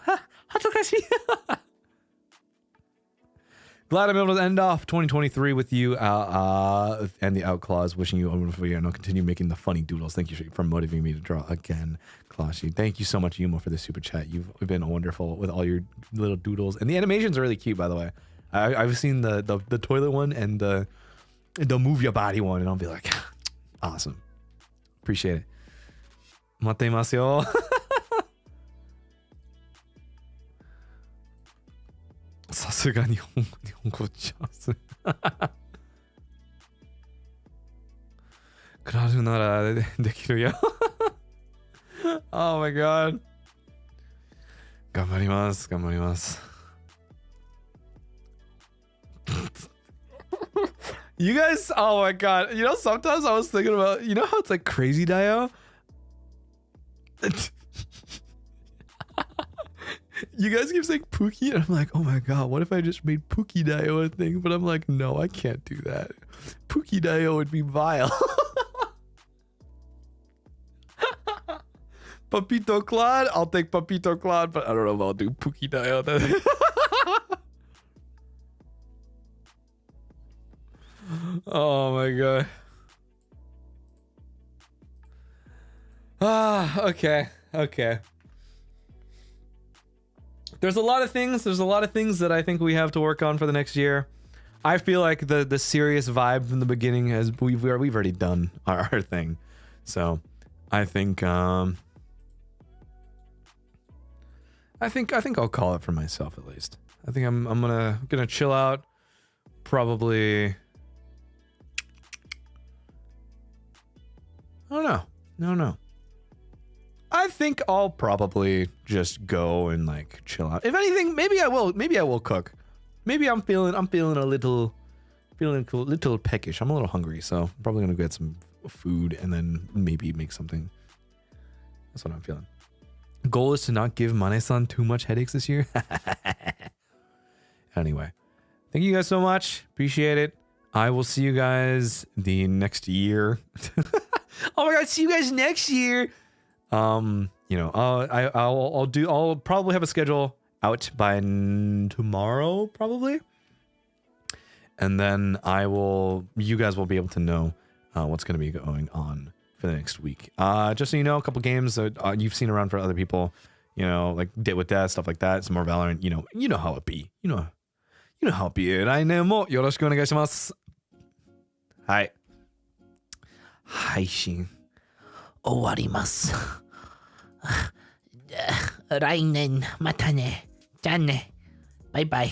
Glad I'm able to end off 2023 with you and the OUTCLAWS. Wishing you a wonderful year, and I'll continue making the funny doodles. Thank you for motivating me to draw again, Clawsy. Thank you so much, Yumo, for the super chat. You've been wonderful with all your little doodles, and the animations are really cute, by the way. I've seen the toilet one and the move your body one, and I'll be like, awesome. Appreciate it. 待っていますよ。さすが日本語上手。クラウドならできるよ。Oh my god. 頑張ります。You guys, oh my god. You know, sometimes I was thinking about, you know how it's like crazy Dio? You guys keep saying Pookie, and I'm like, oh my god, what if I just made Pookie Dio a thing? But I'm like, no, I can't do that. Pookie Dio would be vile. Papito Claude, I'll take Papito Claude, but I don't know if I'll do Pookie Dio. Oh my god. Okay. There's a lot of things that I think we have to work on for the next year. I feel like the serious vibe from the beginning we've already done our thing. So I think I'll call it for myself at least. I think I'm gonna chill out. Probably I don't know. I think I'll probably just go and like chill out. If anything, maybe I will cook. Maybe I'm feeling a little peckish. I'm a little hungry, so I'm probably gonna get some food and then maybe make something. That's what I'm feeling. Goal is to not give Mane-san too much headaches this year. Anyway, thank you guys so much. Appreciate it. I will see you guys the next year. Oh my god, see you guys next year. You know, I'll probably have a schedule out by tomorrow, probably. And then you guys will be able to know what's going to be going on for the next week. Just so you know, a couple games that you've seen around for other people, you know, like Date with Death, stuff like that, some more Valorant, you know how it be. You know how it be. 来年もよろしくお願いします。はい。配信終わります。来年またね。じゃあね。バイバイ。